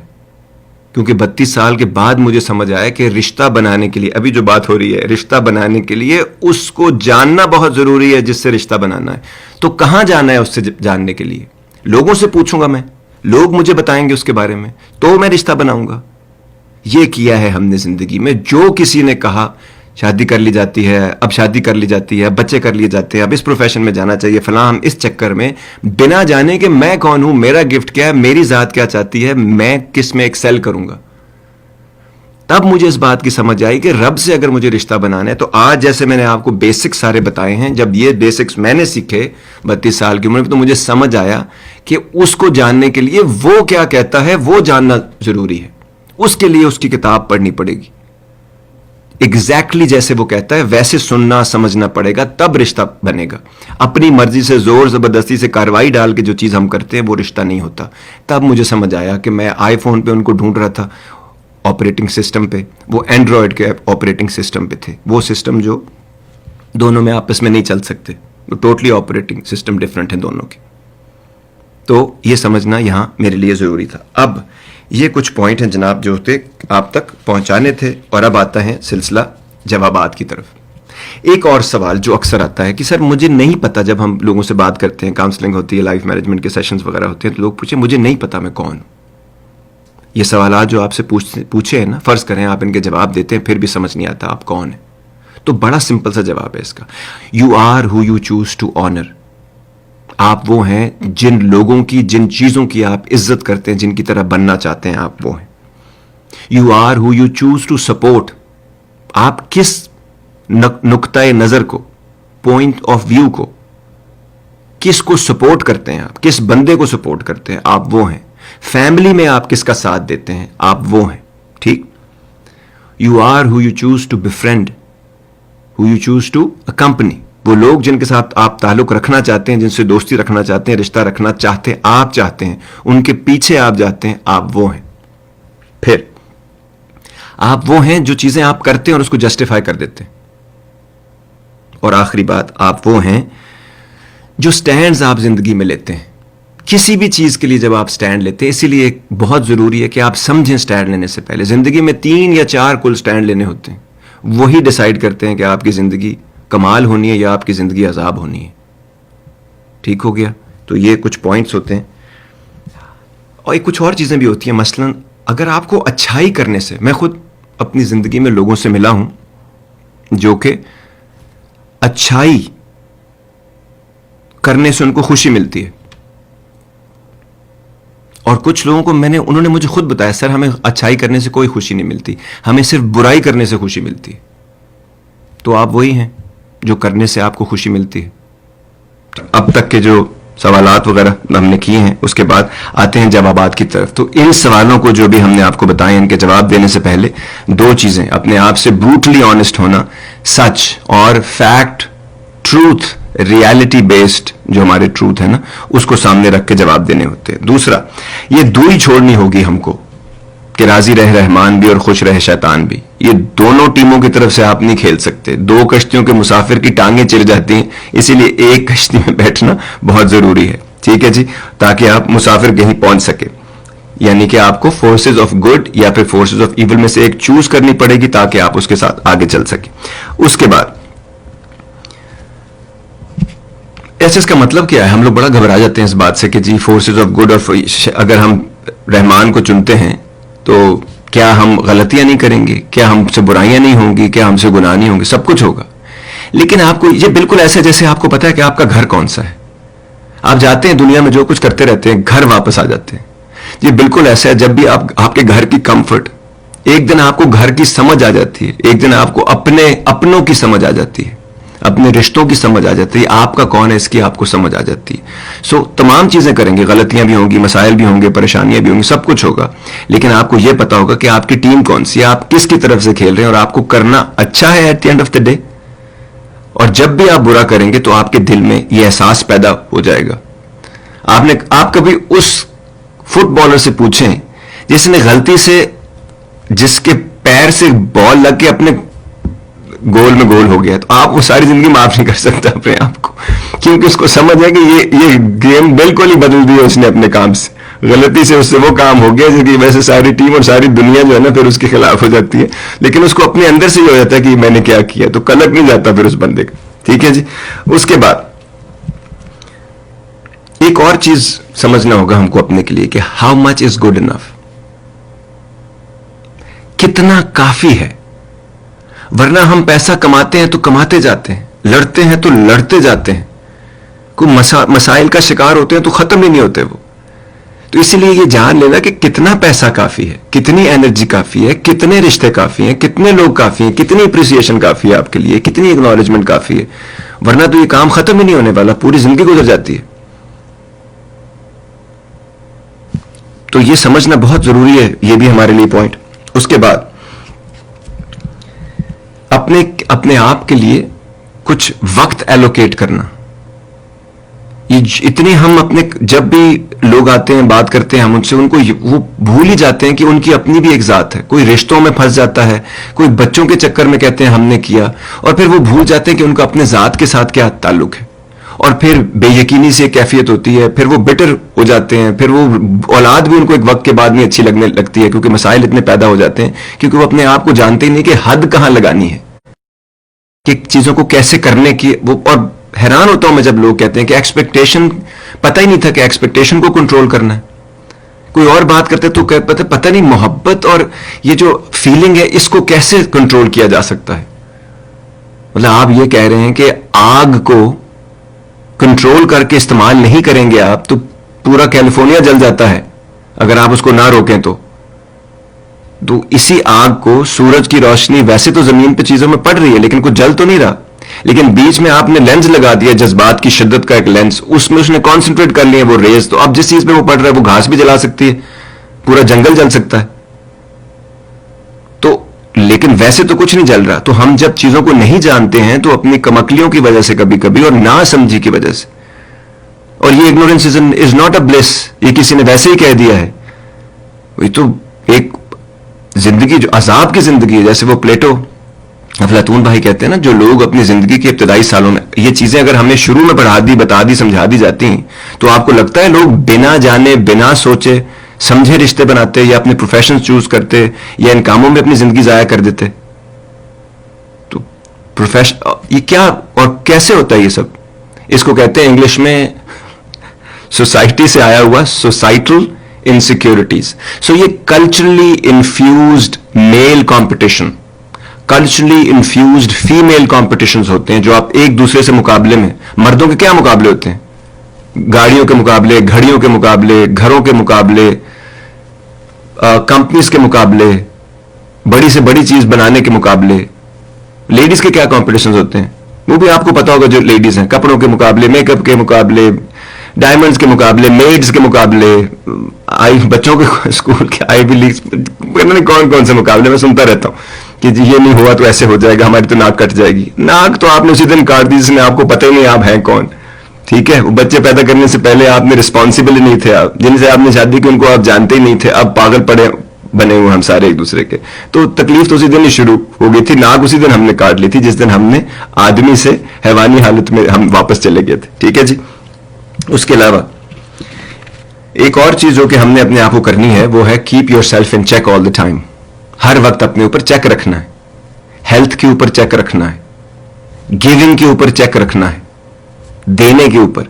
کیونکہ 32 سال کے بعد مجھے سمجھ آیا کہ رشتہ بنانے کے لیے, ابھی جو بات ہو رہی ہے, رشتہ بنانے کے لیے اس کو جاننا بہت ضروری ہے جس سے رشتہ بنانا ہے. تو کہاں جانا ہے اس سے جاننے کے لیے؟ لوگوں سے پوچھوں گا میں, لوگ مجھے بتائیں گے اس کے بارے میں, تو میں رشتہ بناؤں گا. یہ کیا ہے ہم نے زندگی میں. جو کسی نے کہا شادی کر لی جاتی ہے, اب شادی کر لی جاتی ہے, بچے کر لیے جاتے ہیں, اب اس پروفیشن میں جانا چاہیے فلاں, ہم اس چکر میں بنا جانے کہ میں کون ہوں, میرا گفٹ کیا ہے, میری ذات کیا چاہتی ہے, میں کس میں ایکسل کروں گا. تب مجھے اس بات کی سمجھ آئی کہ رب سے اگر مجھے رشتہ بنانا ہے تو آج جیسے میں نے آپ کو بیسکس سارے بتائے ہیں, جب یہ بیسکس میں نے سیکھے 32 سال کی عمر میں, تو مجھے سمجھ آیا کہ اس کو جاننے کے لیے وہ کیا کہتا ہے وہ جاننا ضروری ہے. اس کے لیے اس کی کتاب پڑھنی پڑے گی, ایگزیکٹلی جیسے وہ کہتا ہے ویسے سننا سمجھنا پڑے گا, تب رشتہ بنے گا. اپنی مرضی سے زور زبردستی سے کاروائی ڈال کے جو چیز ہم کرتے ہیں وہ رشتہ نہیں ہوتا. تب مجھے سمجھ آیا کہ میں آئی فون پہ ان کو ڈھونڈ رہا تھا آپریٹنگ سسٹم پہ, وہ اینڈرائڈ کے آپریٹنگ سسٹم پہ تھے, وہ سسٹم جو دونوں میں آپس میں نہیں چل سکتے, وہ ٹوٹلی آپریٹنگ سسٹم ڈفرینٹ ہیں دونوں کے. تو یہ سمجھنا یہاں میرے لیے ضروری تھا. اب یہ کچھ پوائنٹ ہیں جناب جو ہوتے آپ تک پہنچانے تھے, اور اب آتا ہے سلسلہ جوابات کی طرف. ایک اور سوال جو اکثر آتا ہے کہ سر مجھے نہیں پتا, جب ہم لوگوں سے بات کرتے ہیں, کاؤنسلنگ ہوتی ہے, لائف مینجمنٹ کے سیشنز وغیرہ ہوتے ہیں, تو لوگ پوچھیں مجھے نہیں پتا میں کون ہوں. یہ سوالات جو آپ سے پوچھے ہیں نا, فرض کریں آپ ان کے جواب دیتے ہیں, پھر بھی سمجھ نہیں آتا آپ کون ہیں, تو بڑا سمپل سا جواب ہے اس کا. You are who you choose to honour. آپ وہ ہیں جن لوگوں کی, جن چیزوں کی آپ عزت کرتے ہیں, جن کی طرح بننا چاہتے ہیں, آپ وہ ہیں. You are who you choose to support. آپ کس نقطۂ نظر کو, پوائنٹ آف ویو کو, کس کو سپورٹ کرتے ہیں, آپ کس بندے کو سپورٹ کرتے ہیں, آپ وہ ہیں. فیملی میں آپ کس کا ساتھ دیتے ہیں, آپ وہ ہیں, ٹھیک. You are who you choose to befriend, who you choose to accompany. وہ لوگ جن کے ساتھ آپ تعلق رکھنا چاہتے ہیں, جن سے دوستی رکھنا چاہتے ہیں, رشتہ رکھنا چاہتے ہیں, آپ چاہتے ہیں, ان کے پیچھے آپ جاتے ہیں, آپ وہ ہیں. پھر آپ وہ ہیں جو چیزیں آپ کرتے ہیں اور اس کو جسٹیفائی کر دیتے ہیں. اور آخری بات, آپ وہ ہیں جو سٹینڈز آپ زندگی میں لیتے ہیں. کسی بھی چیز کے لیے جب آپ سٹینڈ لیتے ہیں, اسی لیے بہت ضروری ہے کہ آپ سمجھیں سٹینڈ لینے سے پہلے. زندگی میں 3 یا 4 کل سٹینڈ لینے ہوتے ہیں, وہی ڈیسائیڈ کرتے ہیں کہ آپ کی زندگی کمال ہونی ہے یا آپ کی زندگی عذاب ہونی ہے. ٹھیک ہو گیا. تو یہ کچھ پوائنٹس ہوتے ہیں, اور ایک کچھ اور چیزیں بھی ہوتی ہیں. مثلا اگر آپ کو اچھائی کرنے سے, میں خود اپنی زندگی میں لوگوں سے ملا ہوں جو کہ اچھائی کرنے سے ان کو خوشی ملتی ہے, اور کچھ لوگوں کو انہوں نے مجھے خود بتایا سر ہمیں اچھائی کرنے سے کوئی خوشی نہیں ملتی, ہمیں صرف برائی کرنے سے خوشی ملتی ہے. تو آپ وہی ہیں جو کرنے سے آپ کو خوشی ملتی ہے. اب تک کے جو سوالات وغیرہ ہم نے کیے ہیں, اس کے بعد آتے ہیں جوابات کی طرف. تو ان سوالوں کو جو بھی ہم نے آپ کو بتائے, ان کے جواب دینے سے پہلے 2 چیزیں, اپنے آپ سے بروٹلی آنےسٹ ہونا, سچ اور فیکٹ, ٹروتھ, ریالٹی بیسڈ جو ہمارے ٹروتھ ہے نا, اس کو سامنے رکھ کے جواب دینے ہوتے ہیں. دوسرا, یہ دوری چھوڑنی ہوگی ہم کو کہ راضی رہ رحمان بھی اور خوش رہ شیطان بھی. یہ دونوں ٹیموں کی طرف سے آپ نہیں کھیل سکتے. 2 کشتیوں کے مسافر کی ٹانگیں چر جاتی ہیں, اسی لیے ایک کشتی میں بیٹھنا بہت ضروری ہے, ٹھیک ہے جی, تاکہ آپ مسافر کہیں پہنچ سکے. یعنی کہ آپ کو فورسز آف گڈ یا پھر فورسز آف ایول میں سے ایک چوز کرنی پڑے گی تاکہ آپ اس کے ساتھ آگے چل سکیں. اس کے بعد ایسے اس کا مطلب کیا ہے؟ ہم لوگ بڑا گھبرا جاتے ہیں اس بات سے کہ جی فورسز آف گڈ, اور اگر ہم رحمان کو چنتے ہیں تو کیا ہم غلطیاں نہیں کریں گے, کیا ہم سے برائیاں نہیں ہوں گی, کیا ہم سے گناہ نہیں ہوں گے, سب کچھ ہوگا. لیکن آپ کو یہ بالکل ایسا جیسے آپ کو پتا ہے کہ آپ کا گھر کون سا ہے. آپ جاتے ہیں دنیا میں جو کچھ کرتے رہتے ہیں, گھر واپس آ جاتے ہیں. یہ بالکل ایسا ہے جب بھی آپ کے گھر کی کمفرٹ, ایک دن آپ کو گھر کی سمجھ آ جاتی ہے, ایک دن آپ کو اپنوں کی سمجھ آ جاتی ہے, اپنے رشتوں کی سمجھ آ جاتی ہے, آپ کا کون ہے اس کی آپ کو سمجھ آ جاتی ہے. سو تمام چیزیں کریں گے, غلطیاں بھی ہوں گی, مسائل بھی ہوں گے, پریشانیاں بھی ہوں گی, سب کچھ ہوگا, لیکن آپ کو یہ پتا ہوگا کہ آپ کی ٹیم کون سی ہے, آپ کس کی طرف سے کھیل رہے ہیں, اور آپ کو کرنا اچھا ہے at the end of the day. اور جب بھی آپ برا کریں گے تو آپ کے دل میں یہ احساس پیدا ہو جائے گا. آپ کبھی اس فٹ بالر سے پوچھیں جس نے غلطی سے, جس کے پیر سے بال لگ کے اپنے گول میں گول ہو گیا, تو آپ وہ ساری زندگی معاف نہیں کر سکتا اپنے آپ کو, کیونکہ اس کو سمجھ ہے کہ یہ گیم بالکل ہی بدل دی ہے اس نے اپنے کام سے. غلطی سے اس سے وہ کام ہو گیا جس کی وجہ سے ساری ٹیم اور ساری دنیا جو ہے نا پھر اس کے خلاف ہو جاتی ہے, لیکن اس کو اپنے اندر سے یہ ہو جاتا ہے کہ میں نے کیا کیا, تو کلک نہیں جاتا پھر اس بندے کا. ٹھیک ہے جی. اس کے بعد ایک اور چیز سمجھنا ہوگا ہم کو اپنے کے لیے کہ how much is good enough, کتنا کافی ہے. ورنہ ہم پیسہ کماتے ہیں تو کماتے جاتے ہیں, لڑتے ہیں تو لڑتے جاتے ہیں, کوئی مسائل کا شکار ہوتے ہیں تو ختم ہی نہیں ہوتے وہ. تو اسی لیے یہ جان لینا کہ کتنا پیسہ کافی ہے, کتنی انرجی کافی ہے, کتنے رشتے کافی ہیں, کتنے لوگ کافی ہیں, کتنی اپریسیشن کافی ہے آپ کے لیے, کتنی اکنالجمنٹ کافی ہے. ورنہ تو یہ کام ختم ہی نہیں ہونے والا, پوری زندگی گزر جاتی ہے. تو یہ سمجھنا بہت ضروری ہے, یہ بھی ہمارے لیے پوائنٹ. اس کے بعد اپنے آپ کے لیے کچھ وقت ایلوکیٹ کرنا. اتنے ہم اپنے, جب بھی لوگ آتے ہیں بات کرتے ہیں ہم ان سے, ان کو وہ بھول ہی جاتے ہیں کہ ان کی اپنی بھی ایک ذات ہے. کوئی رشتوں میں پھنس جاتا ہے, کوئی بچوں کے چکر میں کہتے ہیں ہم نے کیا, اور پھر وہ بھول جاتے ہیں کہ ان کا اپنے ذات کے ساتھ کیا تعلق ہے, اور پھر بے یقینی سے کیفیت ہوتی ہے, پھر وہ بٹر ہو جاتے ہیں, پھر وہ اولاد بھی ان کو ایک وقت کے بعد نہیں اچھی لگنے لگتی ہے, کیونکہ مسائل اتنے پیدا ہو جاتے ہیں, کیونکہ وہ اپنے آپ کو جانتے ہی نہیں کہ حد کہاں لگانی ہے, کہ چیزوں کو کیسے کرنے کی. وہ اور حیران ہوتا ہوں میں جب لوگ کہتے ہیں کہ ایکسپیکٹیشن, پتہ ہی نہیں تھا کہ ایکسپیکٹیشن کو کنٹرول کرنا ہے. کوئی اور بات کرتے تو پتہ نہیں محبت اور یہ جو فیلنگ ہے اس کو کیسے کنٹرول کیا جا سکتا ہے. مطلب آپ یہ کہہ رہے ہیں کہ آگ کو کنٹرول کر کے استعمال نہیں کریں گے آپ تو پورا کیلیفورنیا جل جاتا ہے اگر آپ اس کو نہ روکیں تو اسی آگ کو سورج کی روشنی ویسے تو زمین پہ چیزوں میں پڑ رہی ہے لیکن کچھ جل تو نہیں رہا, لیکن بیچ میں آپ نے لینز لگا دیا, جذبات کی شدت کا ایک لینز, اس میں اس نے کانسنٹریٹ کر لیا وہ ریز, تو اب جس چیز پہ وہ پڑ رہا ہے وہ گھاس بھی جلا سکتی ہے, پورا جنگل جل سکتا ہے. تو لیکن ویسے تو کچھ نہیں جل رہا. تو ہم جب چیزوں کو نہیں جانتے ہیں تو اپنی کمکلیوں کی وجہ سے کبھی کبھی اور نہ سمجھی کی وجہ سے, اور یہ ignorance is not a bliss, یہ کسی نے ویسے ہی کہہ دیا ہے, وہی تو ایک زندگی جو عذاب کی زندگی ہے, جیسے وہ پلیٹو افلاطون بھائی کہتے ہیں نا, جو لوگ اپنی زندگی کے ابتدائی سالوں میں یہ چیزیں اگر ہمیں شروع میں پڑھا دی, بتا دی, سمجھا دی جاتی ہیں تو آپ کو لگتا ہے لوگ بنا جانے بنا سوچے سمجھے رشتے بناتے, یا اپنے پروفیشن چوز کرتے, یا ان کاموں میں اپنی زندگی ضائع کر دیتے. تو یہ کیا اور کیسے ہوتا ہے یہ سب؟ اس کو کہتے ہیں انگلش میں سوسائٹی سے آیا ہوا سوسائٹل انسیکیورٹیز. سو یہ culturally infused male competition, culturally infused female competitions ہوتے ہیں جو آپ ایک دوسرے سے مقابلے میں, مردوں کے کیا مقابلے ہوتے ہیں؟ گاڑیوں کے مقابلے, گھڑیوں کے مقابلے, گھروں کے مقابلے, کمپنیز کے مقابلے, بڑی سے بڑی چیز بنانے کے مقابلے. لیڈیز کے کیا کمپٹیشنز ہوتے ہیں وہ بھی آپ کو پتا ہوگا, جو لیڈیز ہیں کپڑوں کے مقابلے, میک اپ کے مقابلے, ڈائمنڈز کے مقابلے, میڈز کے مقابلے, بچوں کے اسکول کے آئی وی لیگز, کون کون سے مقابلے میں سنتا رہتا ہوں کہ جی یہ نہیں ہوا تو ایسے ہو جائے گا, ہماری تو ناک کٹ جائے گی. ناک تو آپ نے اسی دن کاٹ دی جس نے آپ کو پتہ ہی نہیں آپ ہیں کون. ٹھیک ہے, وہ بچے پیدا کرنے سے پہلے آپ نے رسپانسبل ہی نہیں تھے, آپ جن سے آپ نے شادی کی ان کو آپ جانتے ہی نہیں تھے, اب پاگل پڑے بنے ہوئے ہم سارے ایک دوسرے کے. تو تکلیف تو اسی دن ہی شروع ہو گئی تھی, ناک اسی دن ہم نے کاٹ لی تھی جس دن ہم نے آدمی سے حیوانی حالت میں ہم واپس چلے گئے تھے. ٹھیک ہے جی. اس کے علاوہ ایک اور چیز جو کہ ہم نے اپنے آپ کو کرنی ہے وہ ہے keep your self in check all the time. ہر وقت اپنے اوپر چیک رکھنا ہے, ہیلتھ کے اوپر چیک رکھنا ہے, گیونگ کے اوپر چیک رکھنا ہے, دینے کے اوپر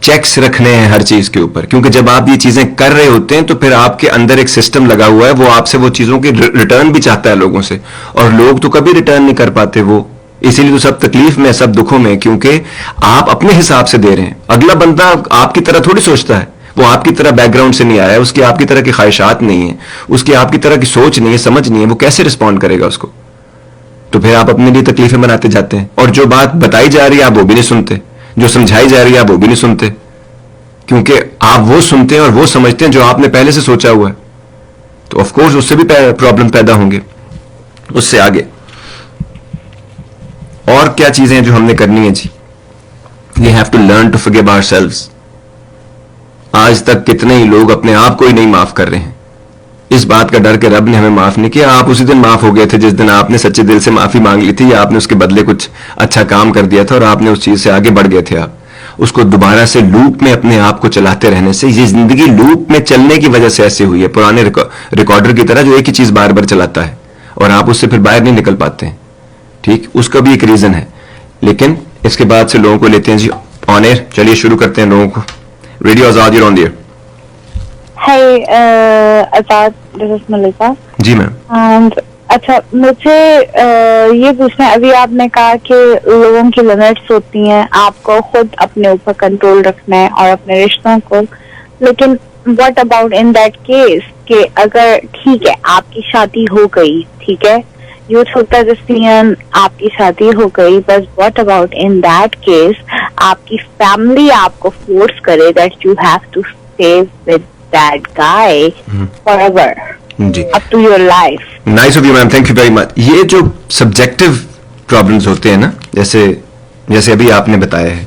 چیکس رکھنے ہیں ہر چیز کے اوپر. کیونکہ جب آپ یہ چیزیں کر رہے ہوتے ہیں تو پھر آپ کے اندر ایک سسٹم لگا ہوا ہے, وہ آپ سے وہ چیزوں کی ریٹرن بھی چاہتا ہے لوگوں سے, اور لوگ تو کبھی ریٹرن نہیں کر پاتے وہ اسی لیے تو سب تکلیف میں, سب دکھوں میں, کیونکہ آپ اپنے حساب سے دے رہے ہیں. اگلا بندہ آپ کی طرح تھوڑی سوچتا ہے, وہ آپ کی طرح بیک گراؤنڈ سے نہیں آیا ہے, اس کی آپ کی طرح کی خواہشات نہیں ہیں, اس کی آپ کی طرح کی سوچ نہیں ہے, سمجھ نہیں ہے, وہ کیسے رسپونڈ کرے گا اس کو؟ تو پھر آپ اپنے لیے تکلیفیں بناتے جاتے ہیں, اور جو بات بتائی جا رہی ہے آپ وہ بھی نہیں سنتے, جو سمجھائی جا رہی ہے آپ وہ بھی نہیں سنتے, کیونکہ آپ وہ سنتے ہیں اور وہ سمجھتے ہیں جو آپ نے پہلے سے سوچا ہوا ہے. تو آف کورس اس سے بھی پرابلم پیدا ہوں گے. اس سے آگے اور کیا چیزیں ہیں جو ہم نے کرنی ہیں جی؟ We have to learn to forgive our selves. آج تک کتنے ہی لوگ اپنے آپ کو ہی نہیں معاف کر رہے ہیں, اس بات کا ڈر کہ رب نے ہمیں معاف نہیں کیا. آپ اسی دن معاف ہو گئے تھے جس دن آپ نے سچے دل سے معافی مانگ لی تھی, یا آپ نے اس کے بدلے کچھ اچھا کام کر دیا تھا اور آپ نے اس چیز سے آگے بڑھ گئے تھے. آپ اس کو دوبارہ سے لوپ میں اپنے آپ کو چلاتے رہنے سے, یہ زندگی لوپ میں چلنے کی وجہ سے ایسے ہوئی ہے, پرانے ریکارڈر کی طرح جو ایک ہی چیز بار بار چلاتا ہے اور آپ اس سے پھر باہر نہیں نکل پاتے ہیں. ٹھیک, اس کا بھی ایک ریزن ہے. لیکن اس کے بعد سے لوگوں کو لیتے ہیں جی آن ایئر. چلیے شروع کرتے ہیں لوگوں کو. Radio Azad, your on the air. Hi, Azad, this is Malika. جی میم. And اچھا, مجھے یہ پوچھنا ہے, ابھی آپ نے کہا کہ لوگوں کی لمٹس ہوتی ہیں, آپ کو خود اپنے اوپر کنٹرول رکھنا ہے اور اپنے رشتوں کو, لیکن what about in that case کہ اگر ٹھیک ہے آپ کی شادی ہو گئی, ٹھیک ہے, یو ٹوک دا ڈیسیژن, آپ کی شادی ہو گئی, بس what about in that case آپ کی فیملی آپ کو فورس کرے that you have to stay with that guy forever, جی, up to your life. Nice of you ma'am, thank you very much. یہ جو سبجیکٹو پرابلمز ہوتے ہیں نا, جیسے ابھی آپ نے بتایا ہے,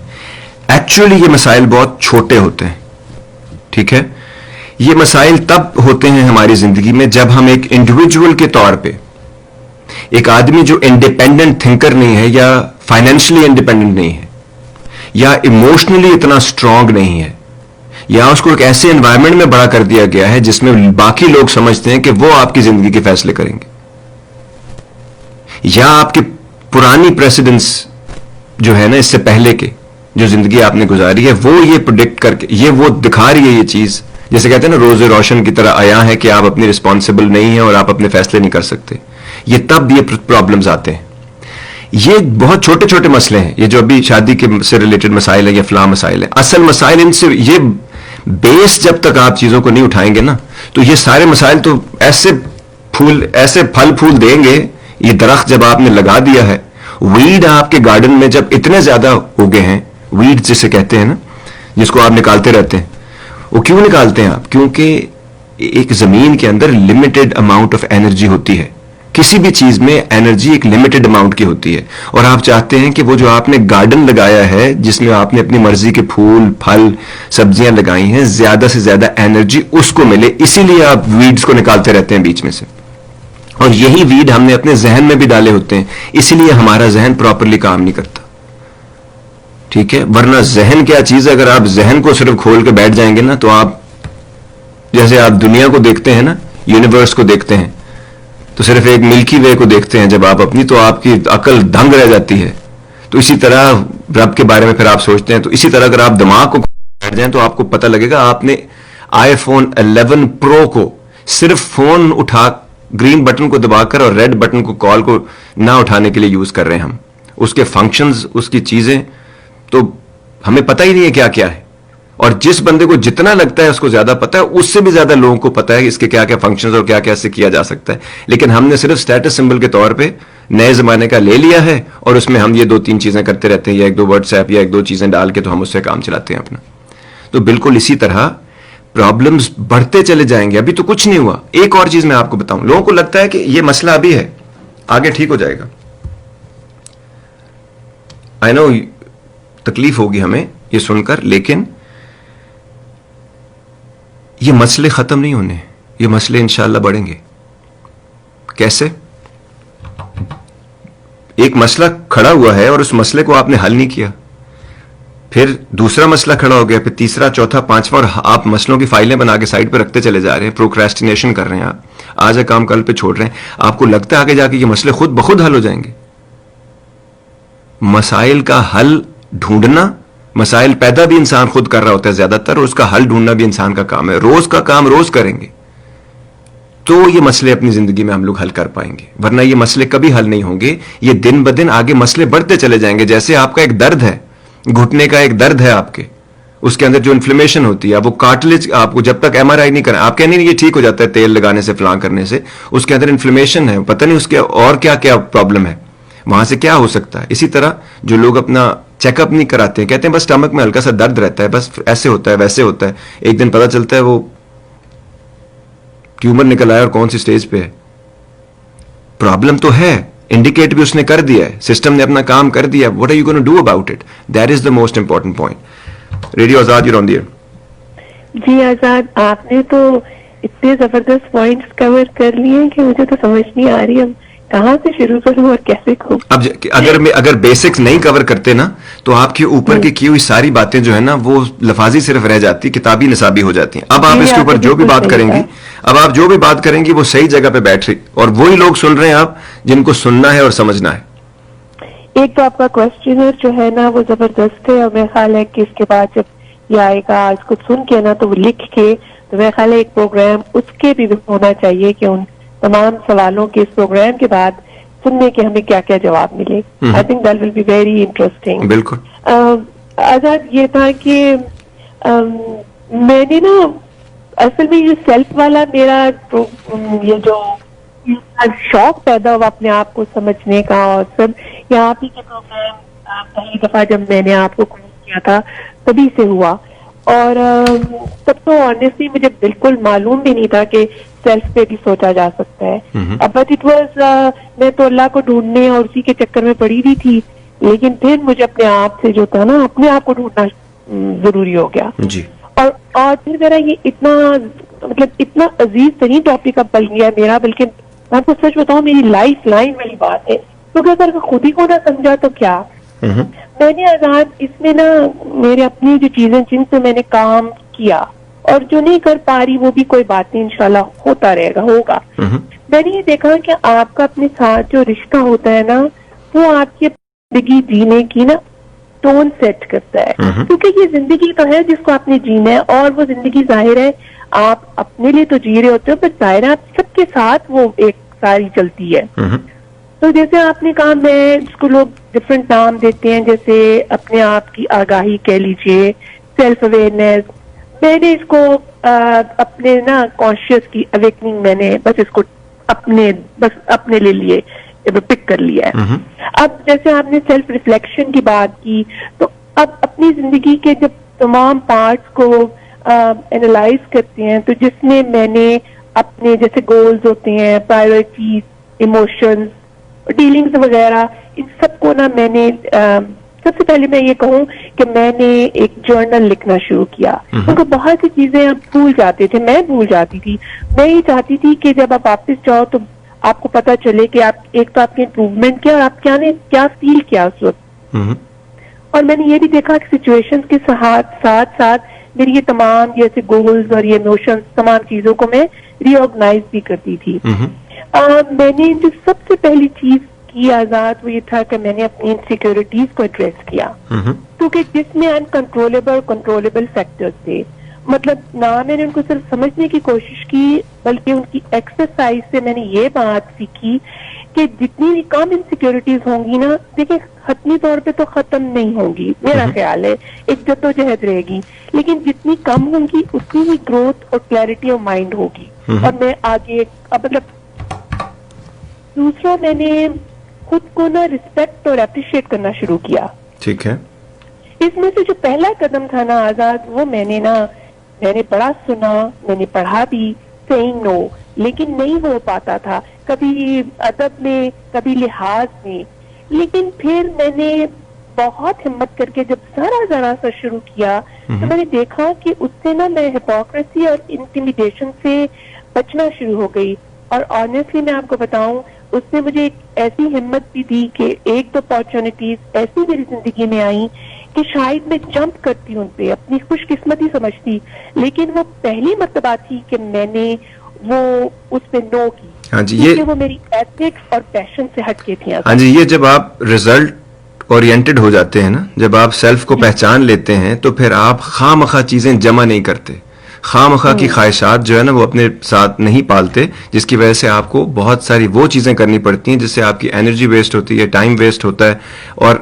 ایکچولی یہ مسائل بہت چھوٹے ہوتے ہیں. ٹھیک ہے, یہ مسائل تب ہوتے ہیں ہماری زندگی میں جب ہم ایک انڈیویجول کے طور پہ, ایک آدمی جو انڈیپینڈنٹ تھنکر نہیں ہے, یا فائنینشلی انڈیپینڈنٹ نہیں ہے, یا ایموشنلی اتنا اسٹرانگ نہیں ہے, یا اس کو ایک ایسے انوائرمنٹ میں بڑا کر دیا گیا ہے جس میں باقی لوگ سمجھتے ہیں کہ وہ آپ کی زندگی کے فیصلے کریں گے, یا آپ کی پرانی پریسیڈنس جو ہے نا, اس سے پہلے کے جو زندگی آپ نے گزاری ہے, وہ یہ پروڈکٹ کر کے, یہ وہ دکھا رہی ہے یہ چیز, جیسے کہتے ہیں نا روز روشن کی طرح آیا ہے کہ آپ اپنی رسپانسبل نہیں ہیں اور آپ اپنے فیصلے نہیں کر سکتے. یہ تب یہ پرابلمز آتے ہیں. یہ بہت چھوٹے چھوٹے مسئلے ہیں, یہ جو ابھی شادی کے سے ریلیٹڈ مسائل ہیں یا فلاں مسائل ہیں. اصل مسائل ان سے, یہ بیس جب تک آپ چیزوں کو نہیں اٹھائیں گے نا, تو یہ سارے مسائل تو ایسے پھل پھول دیں گے. یہ درخت جب آپ نے لگا دیا ہے, ویڈ آپ کے گارڈن میں جب اتنے زیادہ ہو گئے ہیں, ویڈ جسے کہتے ہیں نا, جس کو آپ نکالتے رہتے ہیں, وہ کیوں نکالتے ہیں آپ؟ کیونکہ ایک زمین کے اندر لمیٹڈ اماؤنٹ آف انرجی ہوتی ہے. کسی بھی چیز میں انرجی ایک لمیٹڈ اماؤنٹ کی ہوتی ہے, اور آپ چاہتے ہیں کہ وہ جو آپ نے گارڈن لگایا ہے جس میں آپ نے اپنی مرضی کے پھول پھل سبزیاں لگائی ہیں, زیادہ سے زیادہ انرجی اس کو ملے, اسی لیے آپ ویڈز کو نکالتے رہتے ہیں بیچ میں سے. اور یہی ویڈ ہم نے اپنے ذہن میں بھی ڈالے ہوتے ہیں, اسی لیے ہمارا ذہن پراپرلی کام نہیں کرتا. ٹھیک ہے, ورنہ ذہن کیا چیز ہے, اگر آپ ذہن کو صرف کھول کے بیٹھ جائیں گے نا, تو آپ جیسے آپ دنیا کو دیکھتے ہیں نا, یونیورس کو دیکھتے ہیں, تو صرف ایک ملکی وے کو دیکھتے ہیں جب آپ اپنی, تو آپ کی عقل دنگ رہ جاتی ہے. تو اسی طرح رب کے بارے میں پھر آپ سوچتے ہیں, تو اسی طرح اگر آپ دماغ کو بیٹھ جائیں تو آپ کو پتہ لگے گا آپ نے آئی فون 11 پرو کو صرف فون اٹھا, گرین بٹن کو دبا کر اور ریڈ بٹن کو کال کو نہ اٹھانے کے لیے یوز کر رہے ہیں ہم. اس کے فنکشنز, اس کی چیزیں تو ہمیں پتہ ہی نہیں ہے کیا کیا ہے. اور جس بندے کو جتنا لگتا ہے اس کو زیادہ پتا ہے, اس سے بھی زیادہ لوگوں کو پتا ہے اس کے کیا کیا فنکشنز اور کیا کیا اس سے کیا جا سکتا ہے. لیکن ہم نے صرف سٹیٹس سمبل کے طور پہ نئے زمانے کا لے لیا ہے, اور اس میں ہم یہ 2-3 چیزیں کرتے رہتے ہیں, یا 1-2 واٹس ایپ یا 1-2 چیزیں ڈال کے تو ہم اس سے کام چلاتے ہیں اپنا. تو بالکل اسی طرح پرابلمز بڑھتے چلے جائیں گے. ابھی تو کچھ نہیں ہوا. ایک اور چیز میں آپ کو بتاؤں, لوگوں کو لگتا ہے کہ یہ مسئلہ ابھی ہے, آگے ٹھیک ہو جائے گا. آئی نو تکلیف ہوگی ہمیں یہ سن کر, لیکن یہ مسئلے ختم نہیں ہونے, یہ مسئلے انشاءاللہ بڑھیں گے. کیسے؟ ایک مسئلہ کھڑا ہوا ہے اور اس مسئلے کو آپ نے حل نہیں کیا, پھر دوسرا مسئلہ کھڑا ہو گیا, پھر تیسرا, چوتھا, پانچواں, اور آپ مسئلوں کی فائلیں بنا کے سائڈ پہ رکھتے چلے جا رہے ہیں, پروکریسٹینیشن کر رہے ہیں, آپ آج کا کام کل پہ چھوڑ رہے ہیں. آپ کو لگتا ہے آگے جا کے یہ مسئلے خود بخود حل ہو جائیں گے. مسائل کا حل ڈھونڈنا, مسائل پیدا بھی انسان خود کر رہا ہوتا ہے زیادہ تر, اور اس کا حل ڈھونڈنا بھی انسان کا کام ہے. روز کا کام روز کریں گے, تو یہ مسئلے اپنی زندگی میں ہم لوگ حل کر پائیں گے, ورنہ یہ مسئلے کبھی حل نہیں ہوں گے. یہ دن بدن آگے مسئلے بڑھتے چلے جائیں گے. جیسے آپ کا ایک درد ہے, گھٹنے کا ایک درد ہے آپ کے, اس کے اندر جو انفلیمیشن ہوتی ہے, وہ کارٹلیج آپ کو جب تک MRI نہیں کریں, آپ کہنے یہ ٹھیک ہو جاتا ہے تیل لگانے سے فلاں کرنے سے, اس کے اندر انفلیمیشن ہے, پتہ نہیں اس کے اور کیا کیا پرابلم ہے, وہاں سے کیا ہو سکتا ہے. اسی طرح جو لوگ اپنا چیک اپ نہیں کراتے ہیں, کہتے ہیں بس اسٹمک میں ہلکا سا درد رہتا ہے, بس ایسے ہوتا ہے ویسے ہوتا ہے, ایک دن پتہ چلتا ہے وہ ٹیومر نکل آیا اور کون سی سٹیج پہ ہے. پرابلم تو ہے, انڈیکیٹ بھی اس نے کر دیا ہے, سسٹم نے اپنا کام کر دیا. What are you gonna do about it? That is the most important point. Radio Azad, you on the air. جی آزاد, آپ نے تو اتنے زبردست پوائنٹس کور کر لیے ہیں کہ مجھے تو سمجھ نہیں آ رہی اب کہاں سے شروع کروں اور کیسے کروں. اب اگر بیسکس نہیں کور کرتے نا تو آپ کے اوپر کی ہوئی ساری باتیں جو ہے نا وہ لفاظی صرف رہ جاتی, کتابی نصابی ہو جاتی ہیں. اب آپ اس کے اوپر جو بھی بات کریں گی, اب آپ جو بھی بات کریں گی وہ صحیح جگہ پہ بیٹھ رہی, اور وہی لوگ سن رہے ہیں آپ جن کو سننا ہے اور سمجھنا ہے. ایک تو آپ کا کوشچنر جو ہے نا وہ زبردست ہے, اور میرا خیال ہے کہ اس کے بعد جب یہ آئے گا اس کو سن کے نا تو وہ لکھ کے, تو میرا خیال ہے ایک پروگرام اس کے بھی ہونا چاہیے کہ ان تمام سوالوں کے اس پروگرام کے بعد سننے کے ہمیں کیا کیا جواب ملے. I think that will be very interesting. بالکل. آزاد, یہ تھا کہ میں نے نا اصل میں یہ سیلف والا میرا یہ جو شوق پیدا ہوا اپنے آپ کو سمجھنے کا, اور سب یہ آپ ہی کے پروگرام پہلی دفعہ جب میں نے آپ کو کال کیا تھا تبھی سے ہوا. اور تب تو آنیسٹلی مجھے بالکل معلوم بھی نہیں تھا کہ سیلف پہ بھی سوچا جا سکتا ہے. بٹ اٹ واز, میں تو اللہ کو ڈھونڈنے اور اسی کے چکر میں پڑی ہوئی تھی, لیکن پھر مجھے اپنے آپ سے جو تھا نا اپنے آپ کو ڈھونڈنا ضروری ہو گیا. جی. اور پھر میرا یہ اتنا عزیز ترین ٹاپک اب بن گیا میرا, بلکہ میں آپ کو سچ بتاؤں میری لائف لائن والی بات ہے, کیونکہ اگر خود ہی کو نہ سمجھا تو کیا. میں نے آزاد اس میں نا میرے اپنی جو چیزیں جن سے میں نے کام کیا اور جو نہیں کر پا رہی وہ بھی کوئی بات نہیں, انشاءاللہ ہوتا رہے گا, ہوگا. میں نے یہ دیکھا کہ آپ کا اپنے ساتھ جو رشتہ ہوتا ہے نا وہ آپ کی زندگی جینے کی نا ٹون سیٹ کرتا ہے, کیونکہ یہ زندگی تو ہے جس کو آپ نے جینا ہے, اور وہ زندگی ظاہر ہے آپ اپنے لیے تو جی رہے ہوتے ہو, پر ظاہر ہے آپ سب کے ساتھ وہ ایک ساری چلتی ہے. تو جیسے آپ نے کہا, میں اس کو لوگ ڈفرینٹ نام دیتے ہیں, جیسے اپنے آپ کی آگاہی کہہ لیجئے, سیلف اویئرنیس. میں نے اس کو اپنے نا کانشیس کی اویکننگ, میں نے بس اس کو اپنے لیے پک کر لیا ہے. اب جیسے آپ نے سیلف ریفلیکشن کی بات کی, تو اب اپنی زندگی کے جب تمام پارٹس کو اینالائز کرتے ہیں, تو جس میں میں نے اپنے جیسے گولز ہوتے ہیں, پرائیورٹیز, ایموشنز, ڈیلنگز وغیرہ, ان سب کو نا میں نے سب سے پہلے میں یہ کہوں کہ میں نے ایک جرنل لکھنا شروع کیا, کیونکہ بہت سی چیزیں آپ بھول جاتے تھے, میں بھول جاتی تھی. میں یہ چاہتی تھی کہ جب آپ واپس جاؤ تو آپ کو پتا چلے کہ آپ ایک تو آپ کی امپروومنٹ کیا, اور آپ کیا فیل کیا اس وقت. اور میں نے یہ بھی دیکھا کہ سچویشنز کے ساتھ میری یہ تمام جیسے گولز اور یہ نوشنز, تمام چیزوں کو میں ری آرگنائز بھی کرتی تھی. میں نے جو سب سے پہلی چیز کی آزاد وہ یہ تھا کہ میں نے اپنی انسیکیورٹیز کو ایڈریس کیا, کیونکہ جس میں انکنٹرولبل کنٹرولبل فیکٹرز تھے. مطلب نہ میں نے ان کو صرف سمجھنے کی کوشش کی, بلکہ ان کی ایکسرسائز سے میں نے یہ بات سیکھی کہ جتنی بھی کم انسیکیورٹیز ہوں گی نا, دیکھیں حتمی طور پہ تو ختم نہیں ہوں گی, میرا خیال ہے ایک جدوجہد رہے گی, لیکن جتنی کم ہوں گی اتنی ہی گروتھ اور کلیئرٹی آف مائنڈ ہوگی. اور میں آگے مطلب دوسرا میں نے خود کو نا ریسپیکٹ اور اپریشیٹ کرنا شروع کیا. ٹھیک ہے. اس میں سے جو پہلا قدم تھا نا آزاد, وہ میں نے بڑا سنا, میں نے پڑھا بھی, سیئنگ نو, لیکن نہیں ہو پاتا تھا, کبھی ادب میں کبھی لحاظ میں. لیکن پھر میں نے بہت ہمت کر کے جب ذرا سا شروع کیا تو میں نے دیکھا کہ اس سے نا میں ہپوکریسی اور انٹیمیڈیشن سے بچنا شروع ہو گئی. اور آنیسٹلی میں آپ کو بتاؤں, اس نے مجھے ایک ایسی ہمت بھی دی کہ ایک دو اپارچونیٹیز ایسی میری زندگی میں آئیں کہ شاید میں جمپ کرتی ان پہ, اپنی خوش قسمتی سمجھتی, لیکن وہ پہلی مرتبہ تھی کہ میں نے وہ اس پہ نو کی. ہاں جی, یہ وہ میری ایتھکس اور پیشن سے ہٹ کے تھی. ہاں جی, یہ جب آپ ریزلٹ اورینٹڈ ہو جاتے ہیں نا, جب آپ سیلف کو پہچان لیتے ہیں, تو پھر آپ خواہ مخواہ چیزیں جمع نہیں کرتے. خواہ کی خواہشات جو ہے نا وہ اپنے ساتھ نہیں پالتے, جس کی وجہ سے آپ کو بہت ساری وہ چیزیں کرنی پڑتی ہیں جس سے آپ کی انرجی ویسٹ ہوتی ہے, ٹائم ویسٹ ہوتا ہے, اور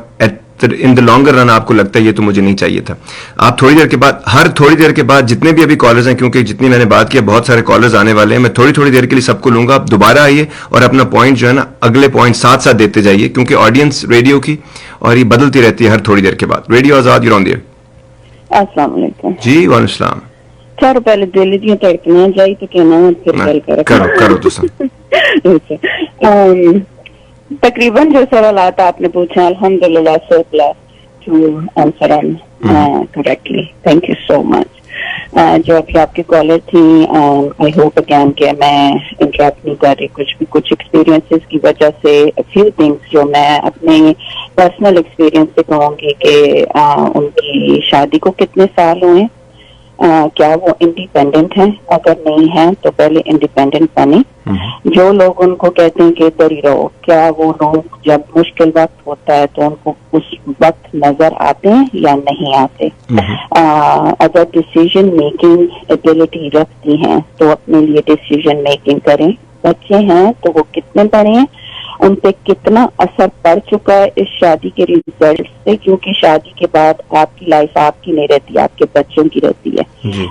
ان دا لانگر رن آپ کو لگتا ہے یہ تو مجھے نہیں چاہیے تھا. آپ تھوڑی دیر کے بعد, ہر تھوڑی دیر کے بعد جتنے بھی ابھی کالرز ہیں, کیونکہ جتنی میں نے بات کیا بہت سارے کالرز آنے والے ہیں, میں تھوڑی دیر کے لیے سب کو لوں گا. آپ دوبارہ آئیے اور اپنا پوائنٹ جو ہے نا اگلے پوائنٹ ساتھ ساتھ دیتے جائیے, کیونکہ آڈینس ریڈیو کی اور یہ بدلتی رہتی ہے ہر تھوڑی دیر کے بعد. Radio Azad, your on the air. السلام علیکم جی وعلیکم السلام. چارو پہلے دل دیاں تڑکنا جائی تو کہنا پھر گل کرو تو سب. تقریباً جو سوالات آپ نے پوچھا الحمدللہ so plus two answer correctly, thank you so much. جو ابھی آپ کی کالر تھی, آئی ہوپ اگین کہ میں انٹریکٹ نہیں کر رہی, کچھ ایکسپیرینسز کی وجہ سے فیو تھنگس جو میں اپنے پرسنل ایکسپیرینس سے کہوں گی کہ ان کی شادی کو کتنے سال ہوئے, کیا وہ انڈیپینڈنٹ ہیں, اگر نہیں ہیں تو پہلے انڈیپینڈنٹ بنے. جو لوگ ان کو کہتے ہیں کہ ادھر ہی رہو, کیا وہ لوگ جب مشکل وقت ہوتا ہے تو ان کو اس وقت نظر آتے ہیں یا نہیں آتے. اگر ڈسیزن میکنگ ایبلٹی رکھتی ہیں تو اپنے لیے ڈسیزن میکنگ کریں. بچے ہیں تو وہ کتنے بڑے ہیں, ان پہ کتنا اثر پڑ چکا ہے اس شادی کے ریزلٹ سے, کیونکہ شادی کے بعد آپ کی لائف آپ کی نہیں رہتی, آپ کے بچوں کی رہتی ہے.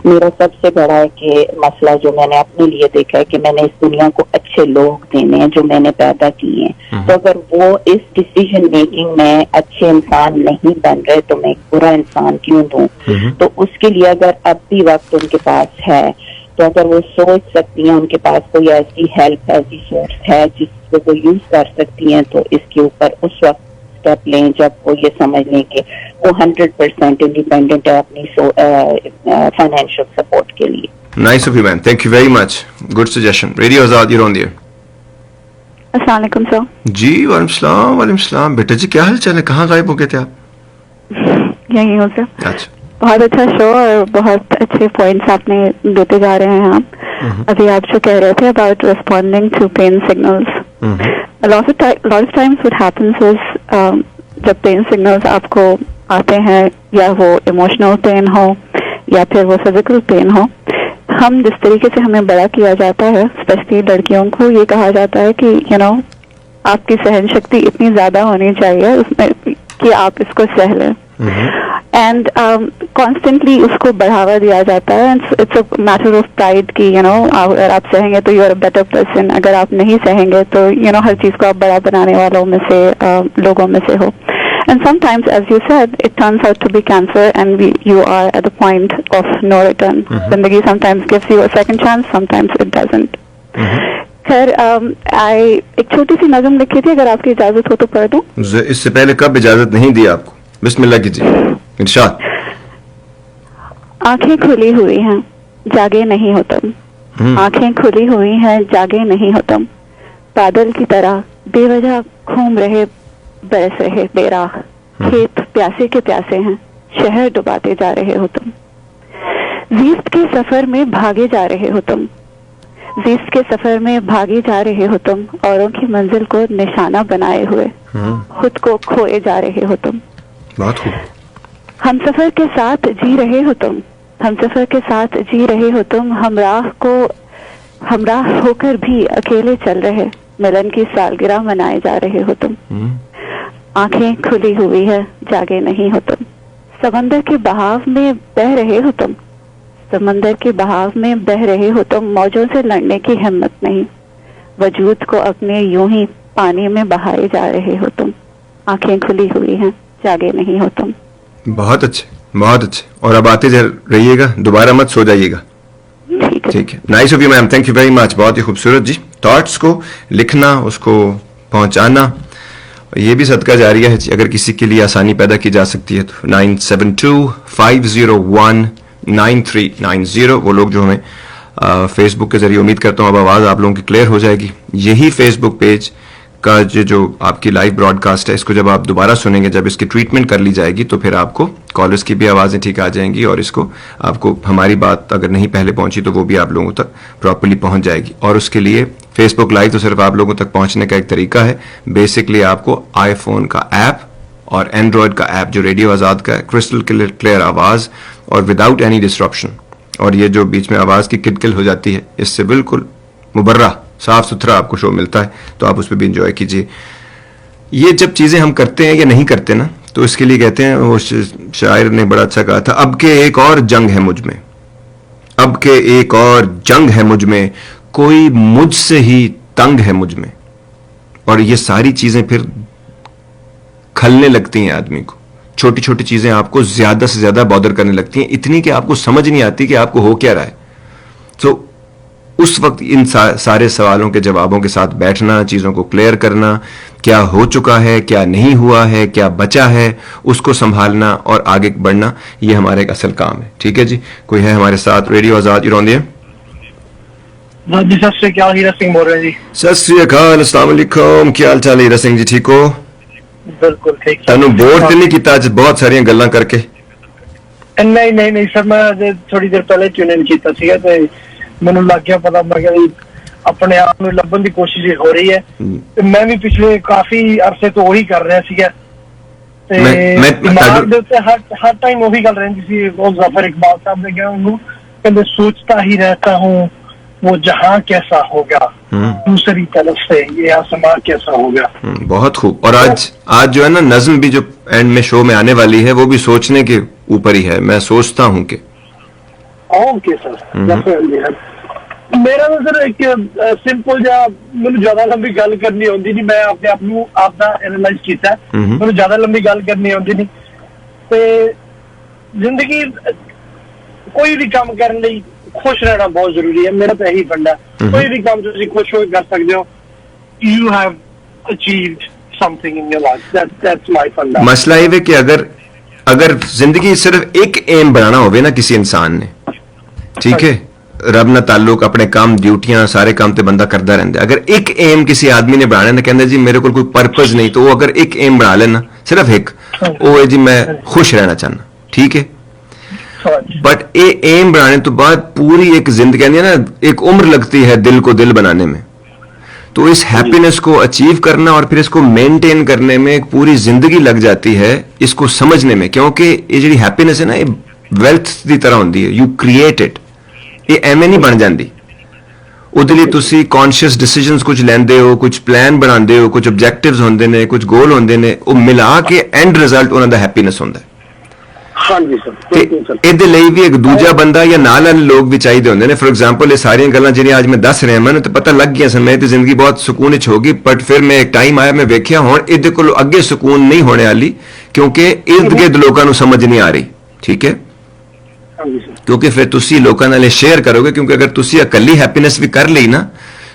میرا سب سے بڑا ہے کہ مسئلہ جو میں نے اپنے لیے دیکھا ہے کہ میں نے اس دنیا کو اچھے لوگ دینے ہیں جو میں نے پیدا کیے ہیں, تو اگر وہ اس ڈیسیژن میکنگ میں اچھے انسان نہیں بن رہے تو میں ایک برا انسان کیوں دوں. تو اس کے لیے اگر اب بھی وقت ان کے پاس ہے تو اگر وہ سوچ سکتی ہیں, ان کے پاس کوئی ایسی ہیلپ, ایسی سورس ہے جس کو وہ یوز کر سکتی ہیں, تو اس کے اوپر اس وقت اسٹیپ لیں جب وہ یہ سمجھ لیں کہ وہ 100% انڈیپینڈنٹ ہے اپنی فائنینشیل سپورٹ کے لیے. Nice of you ma'am, thank you very much, good suggestion. Radio Azad, your on the air. السلام علیکم سر. جی وعلیکم السلام. وعلیکم السلام. بیٹا جی کیا حال چال ہے, کہاں غائب ہو گئے تھے آپ؟ یہی ہوں سر. اچھا, بہت اچھا شو اور بہت اچھے پوائنٹس آپ نے دیتے جا رہے ہیں. آپ ابھی آپ جو کہہ رہے تھے about responding to pain signals, lot of times what happens is جب پین سگنلس آپ کو آتے ہیں, یا وہ ایموشنل پین ہو یا پھر وہ فزیکل پین ہو, ہم جس طریقے سے ہمیں بڑا کیا جاتا ہے اسپیشلی لڑکیوں کو, یہ کہا جاتا ہے کہ آپ کی سہن شکتی اتنی زیادہ ہونی چاہیے اس میں کہ آپ اس کو سہ لیں, اینڈ کانسٹنٹلی اس کو بڑھاوا دیا جاتا ہے. It's a matter of pride کہ اگر آپ سہیں گے تو you are a better person, اگر آپ نہیں سہیں گے تو ہر چیز کو آپ بڑا بنانے والوں میں سے لوگوں میں سے ہو. And sometimes, as you said, it turns out to be cancer and you are at the point of no return. Zindagi sometimes gives you a second chance, sometimes it doesn't. خیر, ایک چھوٹی سی نظم لکھی تھی, اگر آپ کی اجازت ہو تو پڑھ دوں. اس سے پہلے کب اجازت نہیں دی آپ کو؟ بسم اللہ کیجیے, ارشاد. آنکھیں کھلی ہوئی ہیں جاگے نہیں ہو تم, آنکھیں کھلی ہوئی ہیں جاگے نہیں ہو تم, بادل کی طرح بے وجہ گھوم رہے برس رہے بے راہ, کھیت پیاسے کے پیاسے ہیں شہر ڈباتے جا رہے ہو تم, زیست کے سفر میں بھاگے جا رہے ہو تم, زیست کے سفر میں بھاگے جا رہے ہو تم, اوروں کی منزل کو نشانہ بنائے ہوئے خود کو کھوئے جا رہے ہو تم. بہت خوب. ہم سفر کے ساتھ جی رہے ہو تم, ہم سفر کے ساتھ جی رہے ہو تم, ہمراہ ہو کر بھی اکیلے چل رہے, ملن کی سالگرہ منائے جا رہے ہو تم. آنکھیں کھلی ہوئی ہے جاگے نہیں ہو تم, سمندر کے بہاؤ میں بہ رہے ہو تم, سمندر کے بہاؤ میں بہ رہے ہو تم, موجوں سے لڑنے کی ہمت نہیں, وجود کو اپنے یوں ہی پانی میں بہائے جا رہے ہو تم, آنکھیں کھلی ہوئی ہیں جاگے نہیں ہو تم. بہت اچھے, بہت اچھے. اور اب آتے رہیے گا, دوبارہ مت سو جائیے گا. ٹھیک ہے. Nice of you ma'am, thank you very مچ, بہت ہی خوبصورت. جی, تھاٹس کو لکھنا, اس کو پہنچانا, یہ بھی صدقہ جاریہ ہے. اگر کسی کے لیے آسانی پیدا کی جا سکتی ہے تو 972-501-9390. وہ لوگ جو ہمیں فیس بک کے ذریعے, امید کرتا ہوں اب آواز آپ لوگوں کی کلیئر ہو جائے گی. یہی فیس بک پیج کا جو آپ کی لائیو براڈ کاسٹ ہے, اس کو جب آپ دوبارہ سنیں گے, جب اس کی ٹریٹمنٹ کر لی جائے گی تو پھر آپ کو کالرز کی بھی آوازیں ٹھیک آ جائیں گی, اور اس کو آپ کو ہماری بات اگر نہیں پہلے پہنچی تو وہ بھی آپ لوگوں تک پراپرلی پہنچ جائے گی. اور اس کے لیے فیس بک لائیو تو صرف آپ لوگوں تک پہنچنے کا ایک طریقہ ہے. بیسکلی آپ کو آئی فون کا ایپ اور اینڈرائڈ کا ایپ جو ریڈیو آزاد کا ہے, کرسٹل کلیئر آواز اور وداؤٹ اینی ڈسرپشن, اور یہ جو بیچ میں آواز کی کلکل ہو جاتی ہے اس سے بالکل مبرہ صاف ستھرا آپ کو شو ملتا ہے, تو آپ اس پہ بھی انجوائے کیجیے. یہ جب چیزیں ہم کرتے ہیں یا نہیں کرتے نا, تو اس کے لیے کہتے ہیں, وہ شاعر نے بڑا اچھا کہا تھا, اب کہ ایک اور جنگ ہے مجھ میں, اب کہ ایک اور جنگ ہے مجھ میں, کوئی مجھ سے ہی تنگ ہے مجھ میں. اور یہ ساری چیزیں پھر کھلنے لگتی ہیں آدمی کو, چھوٹی چھوٹی چیزیں آپ کو زیادہ سے زیادہ بادر کرنے لگتی ہیں, اتنی کہ آپ کو سمجھ نہیں آتی کہ آپ کو ہو کیا رہا ہے. تو اس وقت ان سارے سوالوں کے جوابوں کے ساتھ بیٹھنا, چیزوں کو کلیئر کرنا, کیا ہو چکا ہے, کیا نہیں ہوا ہے, کیا بچا ہے, اس کو سنبھالنا اور آگے بڑھنا, یہ ہمارا ایک اصل کام ہے. ٹھیک ہے جی, کوئی ہے ہمارے ساتھ؟ ریڈیو آزاد ایران. جی سر سے کیا ہیرا سنگھ بول رہے ہیں جی. ست سری اکال, السلام علیکم, کیا حال چال ہے ہیرا سنگھ جی, ٹھیک ہو؟ بالکل ٹھیک. تینوں بور تو نہیں کیتا بہت ساری گلاں کر کے؟ نہیں سر, میں تھوڑی دیر پہلے ٹیون ان کیتا سیگا تے مینوں لگ گیا پتا, میں کہ اپنے آپ نوں لبن دی کوشش ہو رہی ہے. میں بھی پچھلے کافی عرصے تو وہی کر رہا سیگا تے دماغ دے تے ہر ٹائم وہی گل رہندی سی. وہ ظفر اقبال صاحب نے کہا انہوں کہ سوچتا ہی رہتا ہوں وہ جہاں کیسا ہوگا, دوسری طرف سے یہ آسمان کیسا ہوگا. بہت خوب. اور آج جو ہے نا نظم بھی جو اینڈ میں شو میں آنے والی ہے وہ بھی سوچنے کے اوپر ہی ہے. میں سوچتا ہوں کہ اوکے سر, میرا تو سر ایک سمپل جا, مجھے زیادہ لمبی گل کرنی ہوتی نہیں, میں اپنے آپ کو آپ کا اینالائز کیتا ہے, مجھے زیادہ لمبی گل کرنی ہوتی نہیں. تے زندگی کوئی بھی کام کرنے لئی خوش رہنا بہت ضروری ہے. میرا تو یہی فنڈا ہے, کوئی بھی کام تسی خوش ہو کے کر سکتے ہو. You have achieved something in your life. That's my funda. مسئلہ یہ ہے کہ اگر زندگی صرف ایک ایم بنانا ہوئے نا کسی انسان نے, ٹھیک ہے, رب نہ تعلق, اپنے کام, ڈیوٹیاں, سارے کام تے بندہ کرتا رہتا ہے. اگر ایک ایم کسی آدمی نے بنانا نا, کہنا جی میرے کو کوئی پرپز نہیں, تو وہ اگر ایک ایم بنا لینا صرف ایک, وہ ہے جی میں خوش رہنا چاہنا, ٹھیک ہے. بٹ ایم بنانے تو بعد پوری ایک زندگی نا ایک عمر لگتی ہے دل کو دل بنانے میں. تو اس ہیپینس کو اچیو کرنا اور پھر اس کو مینٹین کرنے میں ایک پوری زندگی لگ جاتی ہے, اس کو سمجھنے میں. کیونکہ یہ جی ہیپینس ہے نا, یہ ویلتھ کی طرح ہوتی ہے, یو کریٹ اٹ. یہ ایویں نہیں بن جاتی. ਉਹਦੇ ਲਈ ਤੁਸੀਂ ਕੌਨਸ਼ੀਅਸ ਡਿਸੀਜਨਸ ਕੁਝ ਲੈਂਦੇ ਹੋ, ਕੁਝ ਪਲਾਨ ਬਣਾਉਂਦੇ ਹੋ, ਕੁਝ ਆਬਜੈਕਟਿਵਸ ਹੁੰਦੇ ਨੇ, ਕੁਝ ਗੋਲ ਹੁੰਦੇ ਨੇ, ਉਹ ਮਿਲਾ ਕੇ ਐਂਡ ਰਿਜ਼ਲਟ ਉਹਨਾਂ ਦਾ ਹੈਪੀਨੈਸ ਹੁੰਦਾ ਹੈ. ਹਾਂਜੀ ਸਰ, ਬਿਲਕੁਲ ਸਰ. ਇਹਦੇ ਲਈ ਵੀ ਇੱਕ ਦੂਜਾ ਬੰਦਾ ਜਾਂ ਨਾਲ ਵਾਲੇ ਲੋਕ ਵੀ ਚਾਹੀਦੇ ਹੁੰਦੇ ਨੇ. ਫੋਰ ਐਗਜ਼ਾਮਪਲ ਇਹ ਸਾਰੀਆਂ ਗੱਲਾਂ ਜਿਹੜੀਆਂ ਅੱਜ ਮੈਂ ਦੱਸ ਰਿਹਾ, ਮੈਨੂੰ ਤਾਂ ਪਤਾ ਲੱਗ ਗਿਆ ਸੀ ਮੈਂ ਤੇ ਜ਼ਿੰਦਗੀ ਬਹੁਤ ਸਕੂਨ ਵਿੱਚ ਹੋਗੀ. ਬਟ ਫਿਰ ਮੈਂ ਇੱਕ ਟਾਈਮ ਆਇਆ, ਮੈਂ ਵੇਖਿਆ ਹੁਣ ਇਹਦੇ ਕੋਲ ਅੱਗੇ ਸਕੂਨ ਨਹੀਂ ਹੋਣੇ ਵਾਲੀ, ਕਿਉਂਕਿ ਇਰਦ ਗਿਰਦ ਲੋਕਾਂ ਨੂੰ ਸਮਝ ਨਹੀਂ ਆ ਰਹੀ. ਠੀਕ ਹੈ, ਕਿਉਂਕਿ ਫਿਰ ਤੁਸੀਂ ਲੋਕਾਂ ਨਾਲ ਸ਼ੇਅਰ ਕਰੋਗੇ. ਕਿਉਂਕਿ ਅਗਰ ਤੁਸੀਂ ਇਕੱਲੀ ਹੈਪੀਨੈਸ ਵੀ ਕਰ ਲਈ ਨਾ,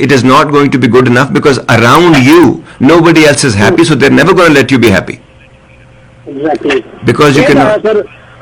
it is not going to be good enough because around you nobody else is happy, so they're never going to let you be happy. Exactly. Because you can sir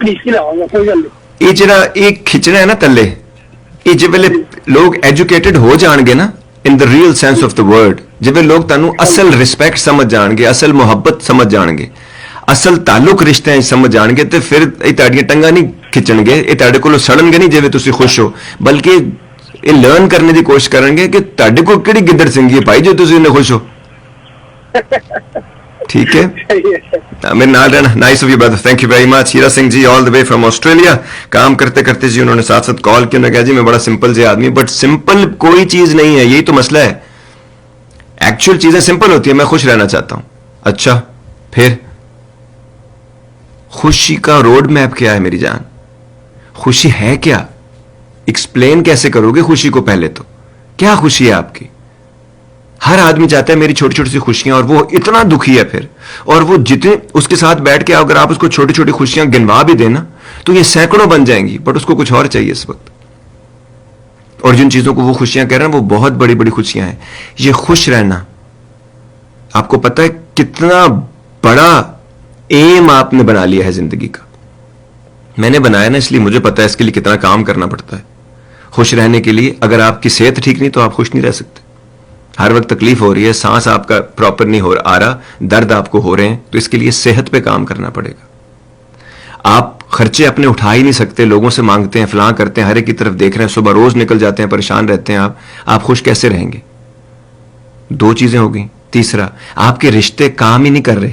please ਕੇ ਲਾਵਾਂਗਾ, ਕੋਈ ਗੱਲ ਨਹੀਂ. ਇਹ ਜਿਹੜਾ ਇਹ ਖਿੱਚਣਾ ਹੈ ਨਾ ਥੱਲੇ, ਇਹ ਜਿਵੇਂ ਲੋਕ ਐਜੂਕੇਟਿਡ ਹੋ ਜਾਣਗੇ ਨਾ in the real sense of the word, ਜਿਵੇਂ ਲੋਕ ਤੁਹਾਨੂੰ ਅਸਲ ਰਿਸਪੈਕਟ ਸਮਝ ਜਾਣਗੇ, ਅਸਲ ਮੁਹੱਬਤ ਸਮਝ ਜਾਣਗੇ, ਅਸਲ ਤਾਲੁਕ ਰਿਸ਼ਤਿਆਂ 'ਚ ਸਮਝ ਜਾਣਗੇ, ਤੇ ਫਿਰ ਇਹ ਤੁਹਾਡੀਆਂ ਟੰਗਾਂ ਨਹੀਂ ਖਿੱਚਣਗੇ, ਇਹ ਤੁਹਾਡੇ ਕੋਲੋਂ ਸੜਨਗੇ ਨਹੀਂ ਜਿਵੇਂ ਤੁਸੀਂ ਖੁਸ਼ ਹੋ, ਬਲਕਿ ਇਹ ਲਰਨ ਕਰਨੇ ਦੀ ਕੋਸ਼ਿਸ਼ ਕਰਨਗੇ ਕਿ ਤੁਹਾਡੇ ਕੋਲ ਕਿਹੜੀ ਗਿੱਦੜ ਸਿੰਗੀ ਹੈ ਭਾਈ ਜੋ ਤੁਸੀਂ ਇੰਨੇ ਖੁਸ਼ ਹੋ. ٹھیک ہے, میرے نال رہنا. Nice of you Brother, thank you very مچ. ہیرا سنگھ جی آل دا وے فرام آسٹریلیا. کام کرتے کرتے جی انہوں نے ساتھ ساتھ کال کیا, انہوں نے کہا جی میں بڑا سمپل جی آدمی, بٹ سمپل کوئی چیز نہیں ہے, یہی تو مسئلہ ہے. ایکچوئل چیزیں سمپل ہوتی ہیں, میں خوش رہنا چاہتا ہوں. اچھا پھر خوشی کا روڈ میپ کیا ہے میری جان؟ خوشی ہے کیا؟ ایکسپلین کیسے کرو گے خوشی کو؟ پہلے تو کیا خوشی ہے آپ کی؟ ہر آدمی چاہتا ہے میری چھوٹی چھوٹی سی خوشیاں, اور وہ اتنا دکھی ہے پھر, اور وہ جتنے اس کے ساتھ بیٹھ کے اگر آپ اس کو چھوٹی چھوٹی خوشیاں گنوا بھی دینا تو یہ سینکڑوں بن جائیں گی, بٹ اس کو کچھ اور چاہیے اس وقت. اور جن چیزوں کو وہ خوشیاں کہہ رہے ہیں وہ بہت بڑی بڑی خوشیاں ہیں. یہ خوش رہنا, آپ کو پتہ ہے کتنا بڑا ایم آپ نے بنا لیا ہے زندگی کا. میں نے بنایا نا, اس لیے مجھے پتا ہے اس کے لیے کتنا کام کرنا پڑتا ہے خوش رہنے کے لیے. اگر آپ کی صحت ٹھیک نہیں تو آپ خوش نہیں رہ سکتے. ہر وقت تکلیف ہو رہی ہے, سانس آپ کا پراپر نہیں آ رہا, درد آپ کو ہو رہے ہیں, تو اس کے لیے صحت پہ کام کرنا پڑے گا. آپ خرچے اپنے اٹھا ہی نہیں سکتے, لوگوں سے مانگتے ہیں, فلاں کرتے ہیں, ہر ایک کی طرف دیکھ رہے ہیں, صبح روز نکل جاتے ہیں, پریشان رہتے ہیں. آپ خوش کیسے رہیں گے؟ دو چیزیں ہو گئیں. تیسرا, آپ کے رشتے کام ہی نہیں کر رہے,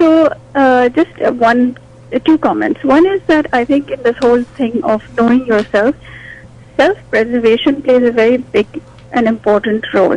so just two comments. One is that I think in this whole thing of knowing yourself, self-preservation plays a very big and important role.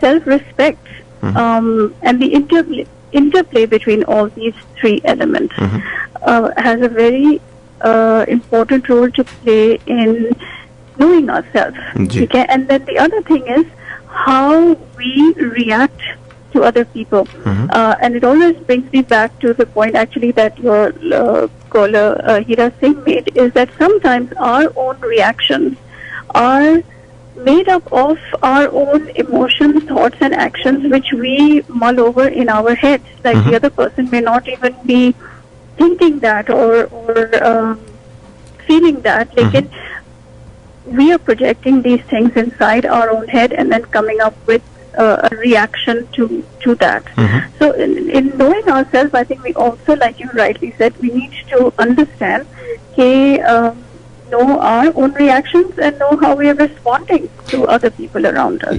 self-respect and the interplay between all these three elements has a very important role to play in knowing ourselves. Okay? And then the other thing is how we react to other people. And it always brings me back to the point actually that your caller Hira Singh made, is that sometimes our own reactions are made up of our own emotions, thoughts and actions which we mull over in our heads. Like the other person may not even be thinking that or feeling that. Lekin we are projecting these things inside our own head and then coming up with a reaction to that. So in knowing ourselves, I think we also, like you rightly said, we need to understand know our own reactions and know how we are responding to other people around us.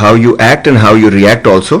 how you act and how you react also.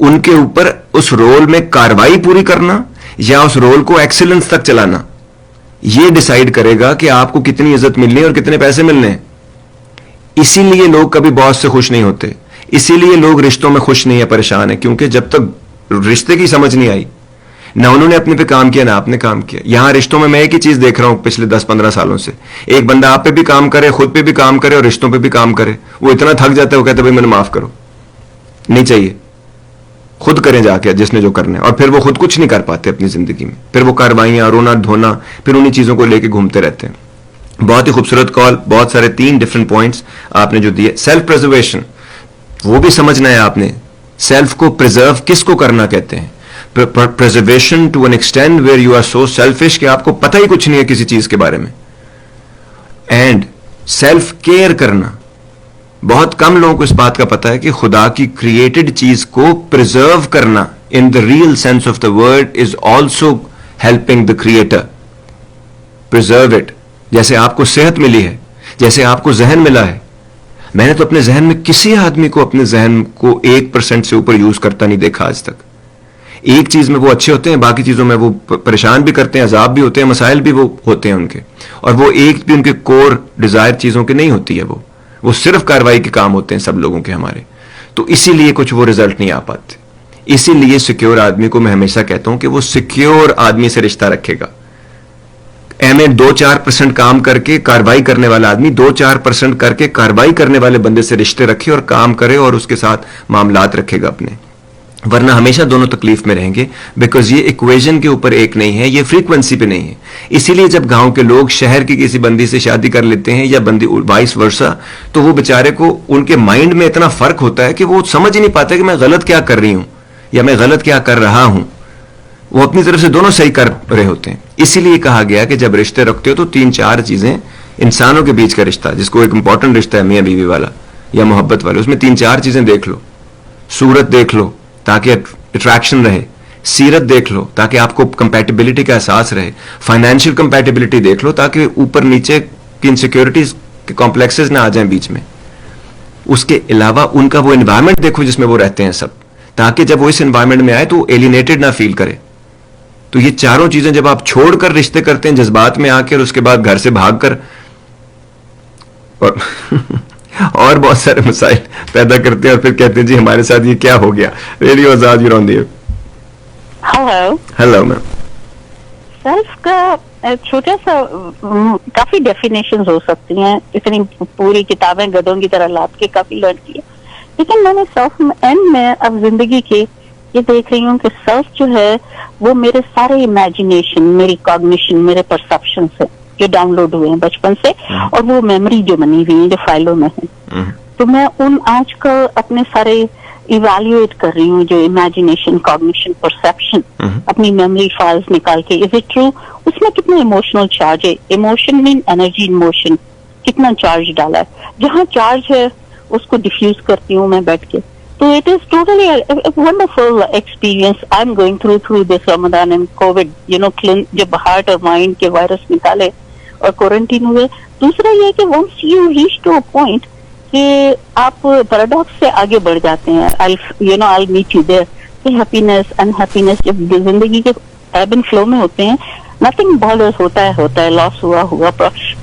ان کے اوپر اس role میں کاروائی پوری کرنا یا اس role کو excellence تک چلانا، یہ ڈیسائیڈ کرے گا کہ آپ کو کتنی عزت ملنی ہے اور کتنے پیسے ملنے ہیں. اسی لیے لوگ کبھی باس سے خوش نہیں ہوتے، اسی لیے لوگ رشتوں میں خوش نہیں ہے، پریشان ہے، کیونکہ جب تک رشتے کی سمجھ نہیں آئی، نہ انہوں نے اپنے پہ کام کیا نہ آپ نے کام کیا. یہاں رشتوں میں ایک ہی چیز دیکھ رہا ہوں پچھلے 10-15 سالوں سے، ایک بندہ آپ پہ بھی کام کرے، خود پہ بھی کام کرے اور رشتوں پہ بھی کام کرے. وہ اتنا تھک جاتا ہے، وہ کہتا ہے بھائی میں نے معاف کرو. نہیں چاہیے، خود کریں جا کے جس نے جو کرنا ہے. اور پھر وہ خود کچھ نہیں کر پاتے اپنی زندگی میں، پھر وہ کاروائیاں، رونا دھونا، پھر انہی چیزوں کو لے کے گھومتے رہتے ہیں. بہت ہی خوبصورت کال، بہت سارے 3 ڈفرنٹ پوائنٹس آپ نے جو دیے. سیلف پرزرویشن وہ بھی سمجھنا ہے آپ نے. سیلف کو پرزرو کس کو کرنا کہتے ہیں؟ Preservation to an extent where you are so selfish کہ آپ کو پتہ ہی کچھ نہیں ہے کسی چیز کے بارے میں. اینڈ سیلف کیئر کرنا، بہت کم لوگوں کو اس بات کا پتہ ہے کہ خدا کی کریٹڈ چیز کو پرزرو کرنا in the real sense of the word is also helping the creator. Preserve it. جیسے آپ کو صحت ملی ہے، جیسے آپ کو ذہن ملا ہے. میں نے تو اپنے ذہن میں کسی آدمی کو اپنے ذہن کو 1% سے اوپر یوز کرتا نہیں دیکھا آج تک. ایک چیز میں وہ اچھے ہوتے ہیں، باقی چیزوں میں وہ پریشان بھی کرتے ہیں، عذاب بھی ہوتے ہیں، مسائل بھی وہ ہوتے ہیں ان کے، اور وہ ایک بھی ان کے کور ڈیزائر چیزوں کی نہیں ہوتی ہے. وہ صرف کاروائی کے کام ہوتے ہیں سب لوگوں کے ہمارے. تو اسی لیے کچھ وہ رزلٹ نہیں آ پاتے. اسی لیے سیکیور آدمی کو میں ہمیشہ کہتا ہوں کہ وہ سیکیور آدمی سے رشتہ رکھے گا. ایم اے 2-4% کام کر کے کاروائی کرنے والا آدمی 2-4% کر کے کاروائی کرنے والے بندے سے رشتے رکھے اور کام کرے اور اس کے ساتھ معاملات رکھے گا اپنے. ورنہ ہمیشہ دونوں تکلیف میں رہیں گے، بیکاز یہ ایکویژن کے اوپر ایک نہیں ہے، یہ فریکوینسی پہ نہیں ہے. اسی لیے جب گاؤں کے لوگ شہر کی کسی بندی سے شادی کر لیتے ہیں یا بندی وائس ورسا، تو وہ بیچارے کو ان کے مائنڈ میں اتنا فرق ہوتا ہے کہ وہ سمجھ ہی نہیں پاتے کہ میں غلط کیا کر رہی ہوں یا میں غلط کیا کر رہا ہوں. وہ اپنی طرف سے دونوں صحیح کر رہے ہوتے ہیں. اسی لیے کہا گیا کہ جب رشتے رکھتے ہو تو 3-4 چیزیں، انسانوں کے بیچ کا رشتہ جس کو ایک امپورٹنٹ رشتہ ہے میاں بیوی والا یا محبت والا، اس میں 3-4 چیزیں دیکھ لو. صورت دیکھ لو تاکہ اٹریکشن رہے، سیرت دیکھ لو تاکہ آپ کو کمپیٹیبلٹی کا احساس رہے، فائنینشیل کمپیٹیبلٹی دیکھ لو تاکہ اوپر نیچے کی انسیکیورٹیز کے کمپلیکسز نہ آ جائیں بیچ میں. اس کے علاوہ ان کا وہ انوائرمنٹ دیکھو جس میں وہ رہتے ہیں سب، تاکہ جب وہ اس انوائرمنٹ میں آئے تو وہ ایلینیٹڈ نہ فیل کرے. تو یہ چاروں چیزیں جب آپ چھوڑ کر رشتے کرتے ہیں جذبات میں آ کے، اور اس کے بعد گھر سے بھاگ کر اور بہت سارے مسائل پیدا کرتے ہیں اور پھر کہتے ہیں جی ہمارے ساتھ یہ کیا ہو گیا. Radio Azad your on the air. Hello ma'am. Self کا چھوٹا سا کافی ڈیفینیشنز ہو سکتی ہیں، اتنی پوری کتابیں گدوں کی طرح لاد کے کافی لرن کی ہے، لیکن میں نے سیلف اینڈ میں اب زندگی کی یہ دیکھ رہی ہوں کہ سیلف جو ہے وہ میرے سارے امیجنیشن، میری کاگنیشن، میرے پرسپشن سے جو ڈاؤن لوڈ ہوئے ہیں بچپن سے، اور وہ میموری جو بنی ہوئی ہیں جو فائلوں میں ہیں. تو میں ان آج کل اپنے سارے ایویلویٹ کر رہی ہوں، جو امیجنیشن، کاگنیشن، پرسپشن، اپنی میموری فائلز نکال کے از اٹ ٹرو، اس میں کتنا ایموشنل چارج ہے. Emotion mean energy in motion, کتنا چارج ڈالا ہے. جہاں چارج ہے اس کو ڈیفیوز کرتی ہوں میں بیٹھ کے. تو it is totally wonderful experience I am going through this Ramzan and covid, جب ہارٹ اور مائنڈ کے وائرس نکالے اور کوارنٹین ہوئے. دوسرا یہ کہ once you reach to a point کہ آپ پیراڈاکس سے آگے بڑھ جاتے ہیں، I'll meet you there، کہ ہیپینس انہیپینس جب زندگی کے ایب اینڈ فلو میں ہوتے ہیں، نتھنگ بارڈرز ہوتا ہے، لاس ہوا،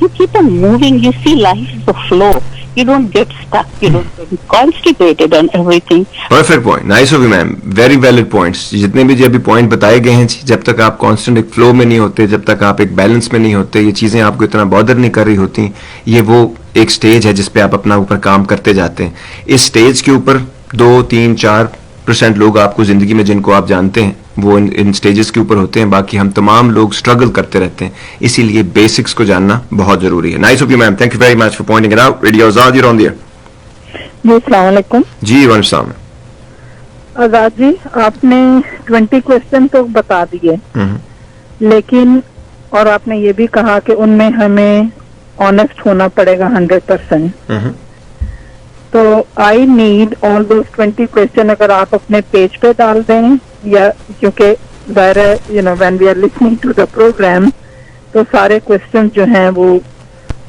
you keep on moving, you see life is a flow, you don't get stuck, you don't get constipated on everything. Perfect point. Nice of you, ma'am. Very valid points. جتنے بھی ابھی point بتائے گئے ہیں، جب تک آپ کانسٹنٹ ایک فلو میں نہیں ہوتے، جب تک آپ ایک بیلنس میں نہیں ہوتے، یہ چیزیں آپ کو اتنا بادر نہیں کر رہی ہوتی. یہ وہ ایک سٹیج ہے جس پہ آپ اپنا اوپر کام کرتے جاتے ہیں. اس سٹیج کے اوپر 2-3-4% لوگ آپ کو زندگی میں جن کو آپ جانتے ہیں وہ ان سٹیجز کے اوپر ہوتے ہیں. باقی ہم تمام لوگ اسٹرگل کرتے رہتے ہیں، اسی لیے بیسکس کو جاننا بہت ضروری ہے. Nice of you ma'am, thank you very much for pointing it out. Radio Azad your on the air. جی السلام علیکم. جی وعلیکم السلام. آزاد جی، آپ نے 20 کوشچن تو بتا دیے، لیکن اور آپ نے یہ بھی کہا کہ ان میں ہمیں آنےسٹ ہونا پڑے گا 100%. تو I need all those 20 question اگر آپ اپنے پیج پہ ڈال دیں، یا کیونکہ ظاہر ہے when we are listening to the program تو سارے کوشچن جو ہیں وہ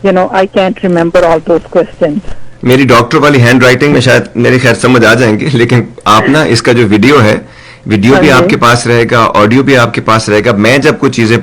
I can't remember all those questions. میری ڈاکٹر والی ہینڈ رائٹنگ میں شاید میری خیر سمجھ آ جائیں گے, لیکن آپ نا اس کا جو ویڈیو ہے, ویڈیو بھی آپ کے پاس رہے گا, آڈیو بھی آپ کے پاس رہے گا. میں جب کوئی چیزیں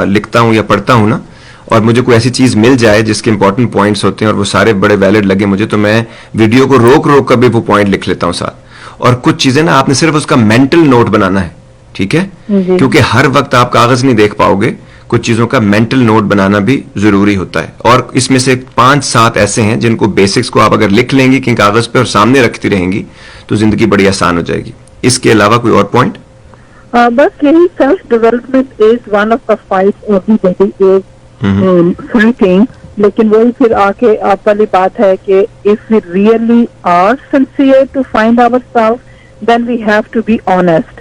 لکھتا ہوں یا پڑھتا ہوں نا, اور مجھے کوئی ایسی چیز مل جائے جس کے امپورٹنٹ پوائنٹس ہوتے ہیں اور وہ سارے بڑے ویلڈ لگے مجھے, تو میں ویڈیو کو روک روک کر بھی وہ پوائنٹ لکھ لیتا ہوں ساتھ. اور کچھ چیزیں نا آپ نے صرف اس کا مینٹل نوٹ بنانا ہے, ٹھیک ہے, کیونکہ ہر وقت آپ کاغذ نہیں دیکھ پاؤ گے, کچھ چیزوں کا مینٹل نوٹ بنانا بھی ضروری ہوتا ہے. اور اس میں سے 5-7 ایسے ہیں جن کو بیسکس کو آپ اگر لکھ لیں گی کہ کاغذ پہ اور سامنے رکھتی رہیں گی تو زندگی بڑی آسان ہو جائے گی. اس کے علاوہ کوئی اور پوائنٹ؟ بس یہی self development is one of the 5 every is fighting. لیکن وہی پھر آ کے آپ والی بات ہے کہ if we really are sincere to find our self then we have to be honest.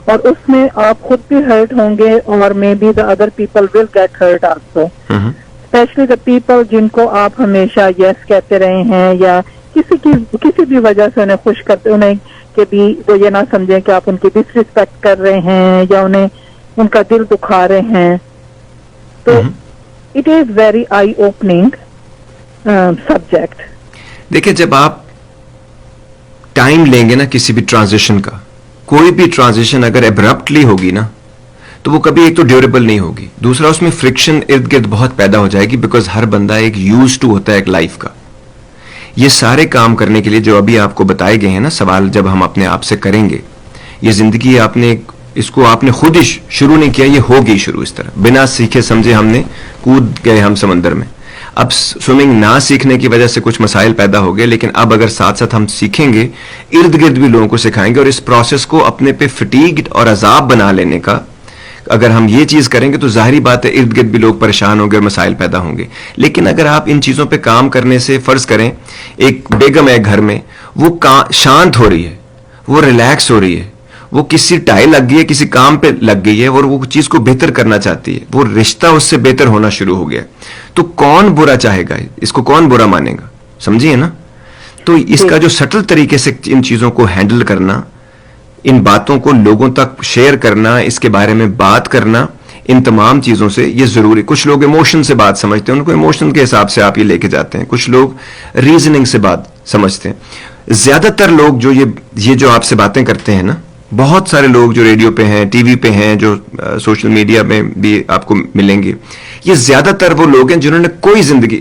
اور اس میں آپ خود بھی ہرٹ ہوں گے اور maybe the other people will get hurt also, especially the people جن کو آپ ہمیشہ یس کہتے رہے ہیں یا کسی بھی وجہ سے انہیں خوش کرتے, انہیں کہ بھی وہ یہ نہ سمجھیں کہ آپ ان کی ڈس ریسپیکٹ کر رہے ہیں یا انہیں ان کا دل دکھا رہے ہیں. تو it is very eye opening subject. دیکھیں, جب آپ ٹائم لیں گے نا کسی بھی ٹرانزیشن کا, کوئی بھی ٹرانزیشن اگر ابرپٹلی ہوگی نا تو وہ کبھی ایک تو ڈیوریبل نہیں ہوگی, دوسرا اس میں فرکشن ارد گرد بہت پیدا ہو جائے گی, بیکاز ہر بندہ ایک یوز ٹو ہوتا ہے ایک لائف کا. یہ سارے کام کرنے کے لیے جو ابھی آپ کو بتائے گئے ہیں نا سوال, جب ہم اپنے آپ سے کریں گے, یہ زندگی آپ نے اس کو آپ نے خود ہی شروع نہیں کیا, یہ ہوگی شروع اس طرح بنا سیکھے سمجھے ہم نے کود گئے ہم سمندر میں. اب سوئمنگ نہ سیکھنے کی وجہ سے کچھ مسائل پیدا ہو گئے, لیکن اب اگر ساتھ ساتھ ہم سیکھیں گے, ارد گرد بھی لوگوں کو سکھائیں گے, اور اس پروسیس کو اپنے پہ فٹیگڈ اور عذاب بنا لینے کا اگر ہم یہ چیز کریں گے تو ظاہری بات ہے ارد گرد بھی لوگ پریشان ہوں گے اور مسائل پیدا ہوں گے. لیکن اگر آپ ان چیزوں پہ کام کرنے سے, فرض کریں ایک بیگم ہے گھر میں, وہ شانت ہو رہی ہے, وہ ریلیکس ہو رہی ہے, وہ کسی ٹائی لگ گئی ہے, کسی کام پہ لگ گئی ہے اور وہ چیز کو بہتر کرنا چاہتی ہے, وہ رشتہ اس سے بہتر ہونا شروع ہو گیا, تو کون برا چاہے گا, اس کو کون برا مانے گا, سمجھیے نا. تو اس کا جو سٹل طریقے سے ان چیزوں کو ہینڈل کرنا, ان باتوں کو لوگوں تک شیئر کرنا, اس کے بارے میں بات کرنا, ان تمام چیزوں سے یہ ضروری. کچھ لوگ ایموشن سے بات سمجھتے ہیں, ان کو ایموشن کے حساب سے آپ یہ لے کے جاتے ہیں, کچھ لوگ ریزننگ سے بات سمجھتے ہیں. زیادہ تر لوگ جو یہ جو آپ سے باتیں کرتے ہیں نا, بہت سارے لوگ جو ریڈیو پہ ہیں, ٹی وی پہ ہیں, جو سوشل میڈیا میں بھی آپ کو ملیں گے, یہ زیادہ تر وہ لوگ ہیں جنہوں نے کوئی زندگی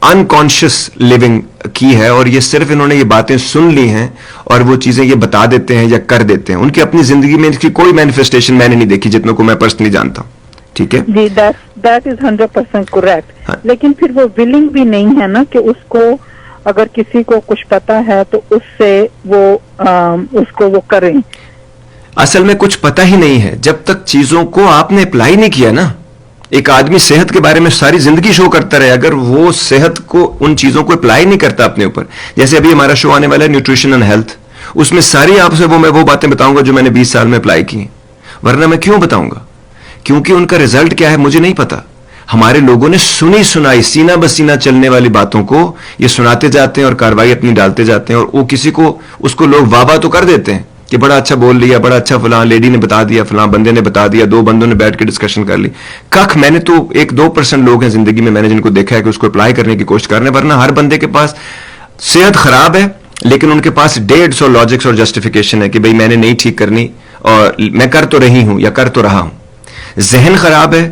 انکانشیس لیونگ کی ہے, اور یہ صرف انہوں نے یہ باتیں سن لی ہیں اور وہ چیزیں یہ بتا دیتے ہیں یا کر دیتے ہیں. ان کی اپنی زندگی میں اس کی کوئی مینیفیسٹیشن میں نے نہیں دیکھی, جتنوں کو میں پرسنلی جانتا ہوں. ٹھیک ہے جی, دیٹ از 100% کریکٹ. لیکن پھر وہ ولنگ بھی نہیں ہے نا کہ اس کو اگر کسی کو کچھ پتا ہے تو اس سے وہ اس کو وہ کریں. اصل میں کچھ پتہ ہی نہیں ہے جب تک چیزوں کو آپ نے اپلائی نہیں کیا نا. ایک آدمی صحت کے بارے میں ساری زندگی شو کرتا رہے, اگر وہ صحت کو ان چیزوں کو اپلائی نہیں کرتا اپنے اوپر, جیسے ابھی ہمارا شو آنے والا ہے نیوٹریشن اینڈ ہیلتھ, اس میں ساری آپ سے میں وہ باتیں بتاؤں گا جو میں نے 20 سال میں اپلائی کی ہیں. ورنہ میں کیوں بتاؤں گا, کیونکہ ان کا رزلٹ کیا ہے مجھے نہیں پتا. ہمارے لوگوں نے سنی سنائی سینہ بسینہ چلنے والی باتوں کو یہ سناتے جاتے ہیں اور کاروائی اپنی ڈالتے جاتے ہیں, اور وہ کسی کو اس کو لوگ واہ واہ تو کر دیتے ہیں کہ بڑا اچھا بول لیا, بڑا اچھا فلاں لیڈی نے بتا دیا, فلاں بندے نے بتا دیا, 2 بندوں نے بیٹھ کے ڈسکشن کر لی. میں نے تو 1-2% لوگ ہیں زندگی میں نے جن کو دیکھا ہے کہ اس کو اپلائی کرنے کی کوشش کر رہے ہیں. ورنہ ہر بندے کے پاس صحت خراب ہے لیکن ان کے پاس 150 لاجکس اور جسٹیفیکیشن ہے کہ بھئی میں نے نہیں ٹھیک کرنی اور میں کر تو رہی ہوں یا کر تو رہا ہوں. ذہن خراب ہے,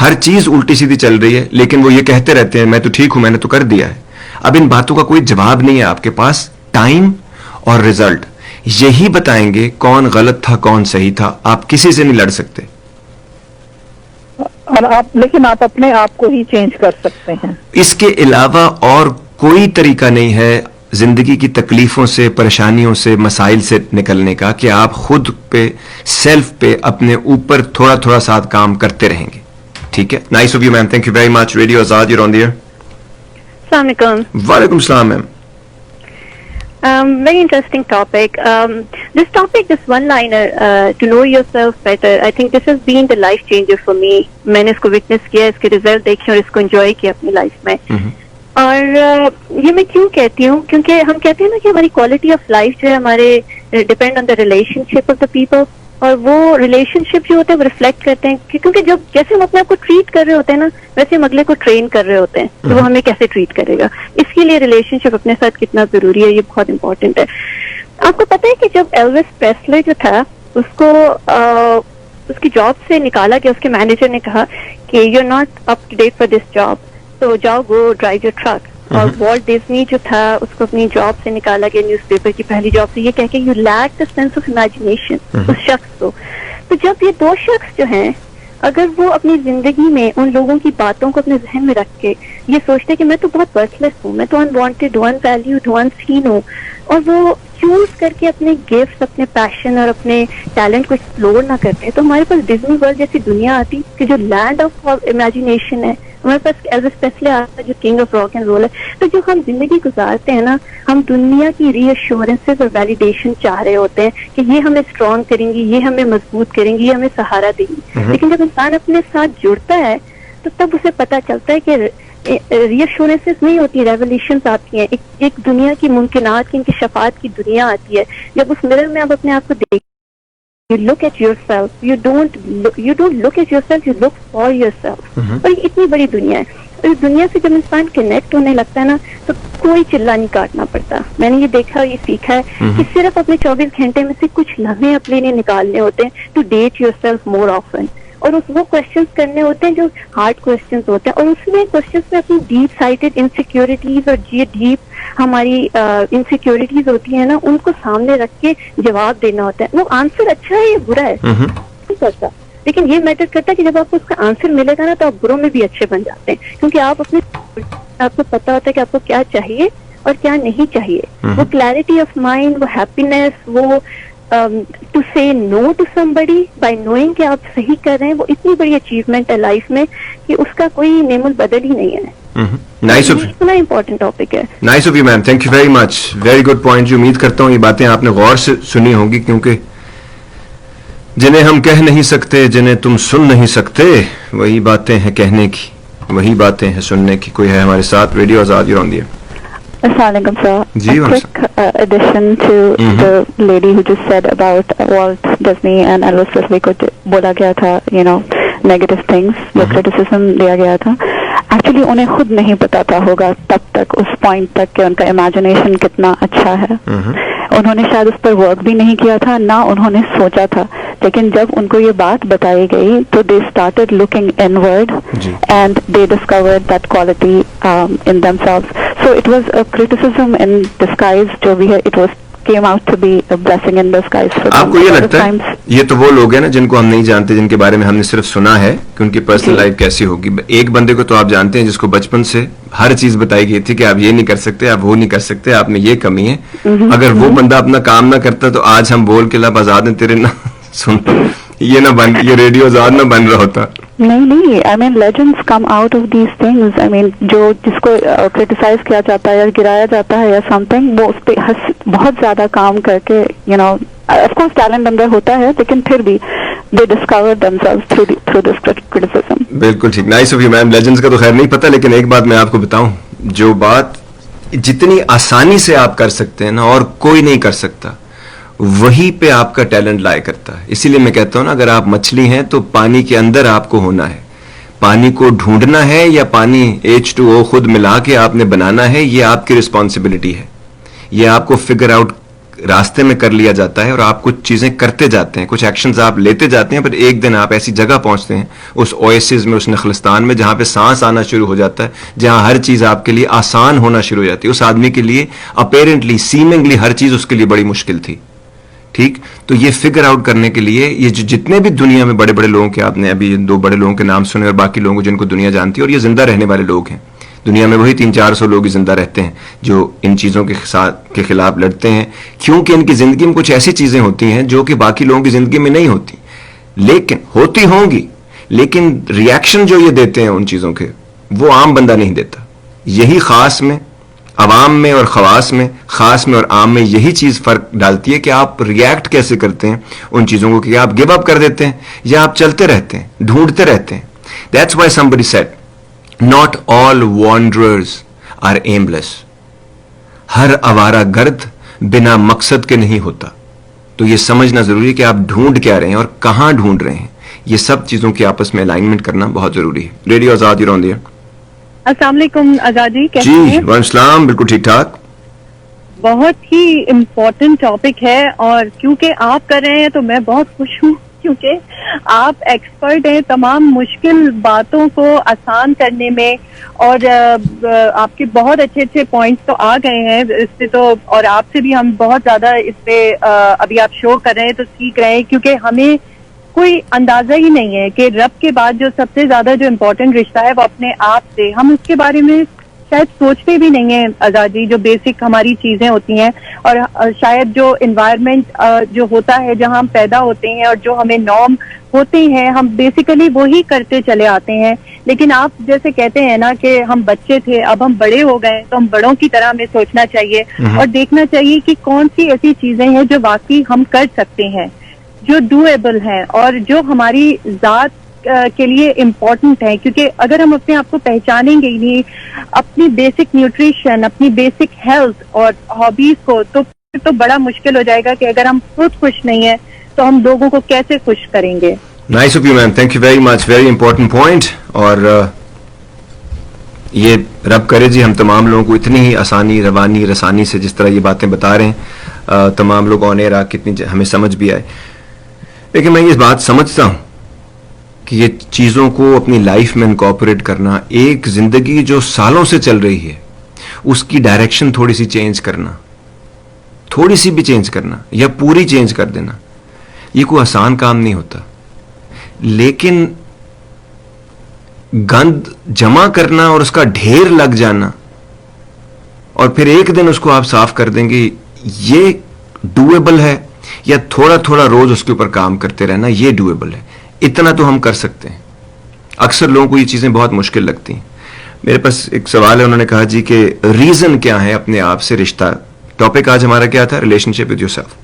ہر چیز الٹی سیدھی چل رہی ہے, لیکن وہ یہ کہتے رہتے ہیں میں تو ٹھیک ہوں, میں نے تو کر دیا ہے. اب ان باتوں کا کوئی جواب نہیں ہے آپ کے پاس. ٹائم اور رزلٹ یہی بتائیں گے کون غلط تھا کون صحیح تھا. آپ کسی سے نہیں لڑ سکتے, اور لیکن آپ اپنے آپ کو ہی چینج کر سکتے ہیں. اس کے علاوہ اور کوئی طریقہ نہیں ہے زندگی کی تکلیفوں سے, پریشانیوں سے, مسائل سے نکلنے کا کہ آپ خود پہ, سیلف پہ, اپنے اوپر تھوڑا تھوڑا ساتھ کام کرتے رہیں گے. ٹھیک ہے, nice of you ma'am, thank you very much. Radio Azad, you on the air. السلام علیکم. وعلیکم السلام میم. Very interesting topic. This topic, this one-liner, to know yourself better, I think this has been the life changer for me. میں نے اس کو witness کیا, اس کے result دیکھے اور اس کو enjoy کیا اپنی life میں. اور یہ میں کیوں کہتی ہوں, کیونکہ ہم کہتے ہیں نا کہ ہماری quality of life جو ہے ہمارے depend on the relationship of the people, اور وہ ریلیشنشپ جو ہوتے ہیں وہ ریفلیکٹ کرتے ہیں کیونکہ جب جیسے ہم اپنے آپ کو ٹریٹ کر رہے ہوتے ہیں نا ویسے ہم اگلے کو ٹرین کر رہے ہوتے ہیں تو وہ ہمیں کیسے ٹریٹ کرے گا. اس کے لیے ریلیشنشپ اپنے ساتھ کتنا ضروری ہے یہ بہت امپورٹنٹ ہے. آپ کو پتہ ہے کہ جب ایلوس پریسلے جو تھا اس کو اس کی جاب سے نکالا گیا, اس کے مینیجر نے کہا کہ you are not up to date for this job, تو جاؤ گو ڈرائیو یور ٹرک. اور والٹ ڈزنی جو تھا اس کو اپنی جاب سے نکالا گیا, نیوز پیپر کی پہلی جاب سے, یہ کہہ کے you lack the sense of imagination اس شخص کو. تو جب یہ دو شخص جو ہیں اگر وہ اپنی زندگی میں ان لوگوں کی باتوں کو اپنے ذہن میں رکھ کے یہ سوچتے کہ میں تو بہت ورتھ لیس ہوں, میں تو انوانٹیڈ ہوں, ان ویلیوڈ ہوں, ان سین ہوں, اور وہ چوز کر کے اپنے گفٹ, اپنے پیشن اور اپنے ٹیلنٹ کو ایکسپلور نہ کرتے تو ہمارے پاس ڈزنی ورلڈ جیسی دنیا آتی کہ جو لینڈ آف امیجنیشن ہے. ہمارے پاس ایلوس پریسلے آتا ہے جو king of rock and roll ہے. تو جو ہم زندگی گزارتے ہیں نا ہم دنیا کی ری ایشورنسز اور ویلیڈیشن چاہ رہے ہوتے ہیں کہ یہ ہمیں اسٹرانگ کریں گی, یہ ہمیں مضبوط کریں گی, یہ ہمیں سہارا دیں گی. لیکن جب انسان اپنے ساتھ جڑتا ہے تو تب اسے پتہ چلتا ہے کہ ری ایشورنسز نہیں ہوتی, ریولیوشنز آتی ہیں, ایک دنیا کی ممکنات کی انکشافات کی دنیا آتی ہے. جب اس مرر میں آپ اپنے آپ کو دیکھ you look at yourself, you don't look at yourself, you look for yourself. اور یہ اتنی بڑی دنیا ہے, اور اس دنیا سے جب انسان کنیکٹ ہونے لگتا ہے نا تو کوئی چلا نہیں کاٹنا پڑتا. میں نے یہ دیکھا اور یہ سیکھا ہے کہ صرف اپنے 24 گھنٹے میں سے کچھ لمحے اپنے لیے نکالنے ہوتے ہیں to date your self more often, اور وہ کوشچنس کرنے ہوتے ہیں جو ہارڈ کوشچنس ہوتے ہیں, اور اس میں کوشچنس میں اپنی ڈیپ سائٹڈ انسیکیورٹیز اور ڈیپ ہماری انسیکیورٹیز ہوتی ہیں نا ان کو سامنے رکھ کے جواب دینا ہوتا ہے. وہ آنسر اچھا ہے یا برا ہے نہیں کرتا, لیکن یہ میٹر کرتا ہے کہ جب آپ کو اس کا آنسر ملے گا نا تو آپ بروں میں بھی اچھے بن جاتے ہیں کیونکہ آپ کو پتا ہوتا ہے کہ آپ کو کیا چاہیے اور کیا نہیں چاہیے. وہ کلیئرٹی آف مائنڈ, وہ ہیپینس, وہ ٹو سے نو ٹو somebody بائی نوئنگ کہ آپ صحیح کر رہے ہیں, وہ اتنی بڑی اچیومنٹ ہے لائف میں کہ اس کا کوئی نیم البدل ہی نہیں ہے. اتنا امپورٹنٹ ٹاپک ہے. Nice of you ma'am, thank you very much, very good point. جو امید کرتا ہوں یہ باتیں آپ نے غور سے سنی ہوں گی کیونکہ جنہیں ہم کہہ نہیں سکتے, جنہیں تم سن نہیں سکتے, وہی باتیں ہیں کہنے کی, وہی باتیں ہیں سننے کی. کوئی ہے ہمارے ساتھ, radio Azad you on the air. السلام علیکم سر. جی quick addition to the lady who just said about Walt Disney and Elvis Presley کو بولا گیا تھا negative things یا criticism دیا گیا تھا. ایکچولی انہیں خود نہیں پتا تھا ہوگا تب تک اس پوائنٹ تک کہ ان کا امیجنیشن کتنا اچھا ہے. انہوں نے شاید اس پر ورک بھی نہیں کیا تھا, نہ انہوں نے سوچا تھا, لیکن جب ان کو یہ بات بتائی گئی تو they started looking inward and they discovered that quality in them selves. So it was a criticism in disguise جو بھی ہے, it was came out to be a blessing in disguise for them. آپ کو یہ لگتا ہے یہ تو وہ لوگ ہیں نا جن کو ہم نہیں جانتے, جن کے بارے میں ہم نے صرف سنا ہے کہ ان کی پرسنل لائف کیسی ہوگی. ایک بندے کو تو آپ جانتے ہیں جس کو بچپن سے ہر چیز بتائی گئی تھی کہ آپ یہ نہیں کر سکتے, آپ وہ نہیں کر سکتے, آپ میں یہ کمی ہے. اگر وہ بندہ اپنا کام نہ کرتا تو آج ہم بول کے لب آزاد ہیں تیرے نہ سنتے, یہ نہ بن, یہ ریڈیو آزاد نہ بن رہا ہوتا. نہیں, I mean legends come out of these things. I mean جو جس کو criticize کیا جاتا ہے یا گرایا جاتا ہے یا something, وہ اس پہ بہت زیادہ کام کر کے of course talent اندر ہوتا ہے, لیکن پھر بھی they discover themselves through this criticism. بالکل ٹھیک, nice of you ma'am. Legends کا تو خیر نہیں پتا, لیکن ایک بات میں آپ کو بتاؤں, جو بات جتنی آسانی سے آپ کر سکتے ہیں نا اور کوئی نہیں کر سکتا, وہی پہ آپ کا ٹیلنٹ لائے کرتا ہے. اسی لیے میں کہتا ہوں نا, اگر آپ مچھلی ہیں تو پانی کے اندر آپ کو ہونا ہے, پانی کو ڈھونڈنا ہے یا پانی H2O خود ملا کے آپ نے بنانا ہے, یہ آپ کی رسپانسبلٹی ہے. یہ آپ کو فگر آؤٹ راستے میں کر لیا جاتا ہے اور آپ کچھ چیزیں کرتے جاتے ہیں, کچھ ایکشنز آپ لیتے جاتے ہیں, پھر ایک دن آپ ایسی جگہ پہنچتے ہیں اس اویسس میں, اس نخلستان میں, جہاں پہ سانس آنا شروع ہو جاتا ہے, جہاں ہر چیز آپ کے لیے آسان ہونا شروع ہو جاتی ہے. اس آدمی کے لیے اپیرنٹلی سیمنگلی ہر چیز اس کے لیے بڑی مشکل تھی. ٹھیک, تو یہ فگر آؤٹ کرنے کے لیے یہ جتنے بھی دنیا میں بڑے بڑے لوگوں کے, آپ نے ابھی 2 بڑے لوگوں کے نام سنے اور باقی لوگوں جن کو دنیا جانتی ہے, اور یہ زندہ رہنے والے لوگ ہیں دنیا میں, وہی 300-400 لوگ ہی زندہ رہتے ہیں جو ان چیزوں کے خلاف لڑتے ہیں, کیونکہ ان کی زندگی میں کچھ ایسی چیزیں ہوتی ہیں جو کہ باقی لوگوں کی زندگی میں نہیں ہوتی, لیکن ہوتی ہوں گی, لیکن ریئیکشن جو یہ دیتے ہیں ان چیزوں کے, وہ عام بندہ نہیں دیتا. یہی خاص میں, عوام میں اور خواص میں, خاص میں اور عام میں یہی چیز فرق ڈالتی ہے کہ آپ ریئیکٹ کیسے کرتے ہیں ان چیزوں کو, کہ آپ گیو اپ کر دیتے ہیں یا آپ چلتے رہتے ہیں, ڈھونڈتے رہتے ہیں. That's why somebody said not all wanderers are aimless. ہر آوارہ گرد بنا مقصد کے نہیں ہوتا. تو یہ سمجھنا ضروری ہے کہ آپ ڈھونڈ کیا رہے ہیں اور کہاں ڈھونڈ رہے ہیں. یہ سب چیزوں کی آپس میں الائنمنٹ کرنا بہت ضروری ہے. ریڈیو آزاد ہی رہی ہے. السلام علیکم آزاد جی, کیسے جی ہیں؟ وعلیکم السلام, بالکل ٹھیک ٹھاک. بہت ہی امپورٹنٹ ٹاپک ہے, اور کیونکہ آپ کر رہے ہیں تو میں بہت خوش ہوں, کیونکہ آپ ایکسپرٹ ہیں تمام مشکل باتوں کو آسان کرنے میں, اور آپ کے بہت اچھے اچھے پوائنٹس تو آ گئے ہیں اس سے تو, اور آپ سے بھی ہم بہت زیادہ اس پہ ابھی آپ شو کر رہے ہیں تو سیکھ رہے ہیں, کیونکہ ہمیں کوئی اندازہ ہی نہیں ہے کہ رب کے بعد جو سب سے زیادہ جو امپورٹنٹ رشتہ ہے وہ اپنے آپ سے, ہم اس کے بارے میں شاید سوچتے بھی نہیں ہیں آزادی. جو بیسک ہماری چیزیں ہوتی ہیں, اور شاید جو انوائرمنٹ جو ہوتا ہے جہاں ہم پیدا ہوتے ہیں اور جو ہمیں نارم ہوتے ہیں, ہم بیسیکلی وہی کرتے چلے آتے ہیں. لیکن آپ جیسے کہتے ہیں نا کہ ہم بچے تھے, اب ہم بڑے ہو گئے, تو ہم بڑوں کی طرح ہمیں سوچنا چاہیے اور دیکھنا چاہیے کہ کون سی ایسی چیزیں ہیں جو واقعی ہم کر سکتے ہیں, جو ڈویبل ہیں اور جو ہماری ذات کے لیے امپورٹنٹ ہے. کیونکہ اگر ہم اپنے آپ کو پہچانیں گے ہی نہیں, اپنی بیسک نیوٹریشن, اپنی بیسک ہیلتھ اور ہابیز کو, تو بڑا مشکل ہو جائے گا کہ اگر ہم خود خوش نہیں ہیں تو ہم لوگوں کو کیسے خوش کریں گے. Nice of you ma'am, thank you very much, very important point. اور یہ رب کرے جی ہم تمام لوگوں کو اتنی ہی آسانی, روانی, رسانی سے جس طرح یہ باتیں بتا رہے ہیں, تمام لوگ آن ایئر آ کے اتنی ہمیں سمجھ بھی آئے. لیکن میں یہ بات سمجھتا ہوں کہ یہ چیزوں کو اپنی لائف میں انکارپوریٹ کرنا, ایک زندگی جو سالوں سے چل رہی ہے اس کی ڈائریکشن تھوڑی سی چینج کرنا, تھوڑی سی بھی چینج کرنا یا پوری چینج کر دینا, یہ کوئی آسان کام نہیں ہوتا. لیکن گند جمع کرنا اور اس کا ڈھیر لگ جانا اور پھر ایک دن اس کو آپ صاف کر دیں گے, یہ ڈویبل ہے. یا تھوڑا تھوڑا روز اس کے اوپر کام کرتے رہنا, یہ ڈویبل ہے. اتنا تو ہم کر سکتے ہیں. اکثر لوگوں کو یہ چیزیں بہت مشکل لگتی ہیں. میرے پاس ایک سوال ہے, انہوں نے کہا جی کہ ریزن کیا ہے اپنے آپ سے رشتہ. ٹاپک آج ہمارا کیا تھا, relationship with your self.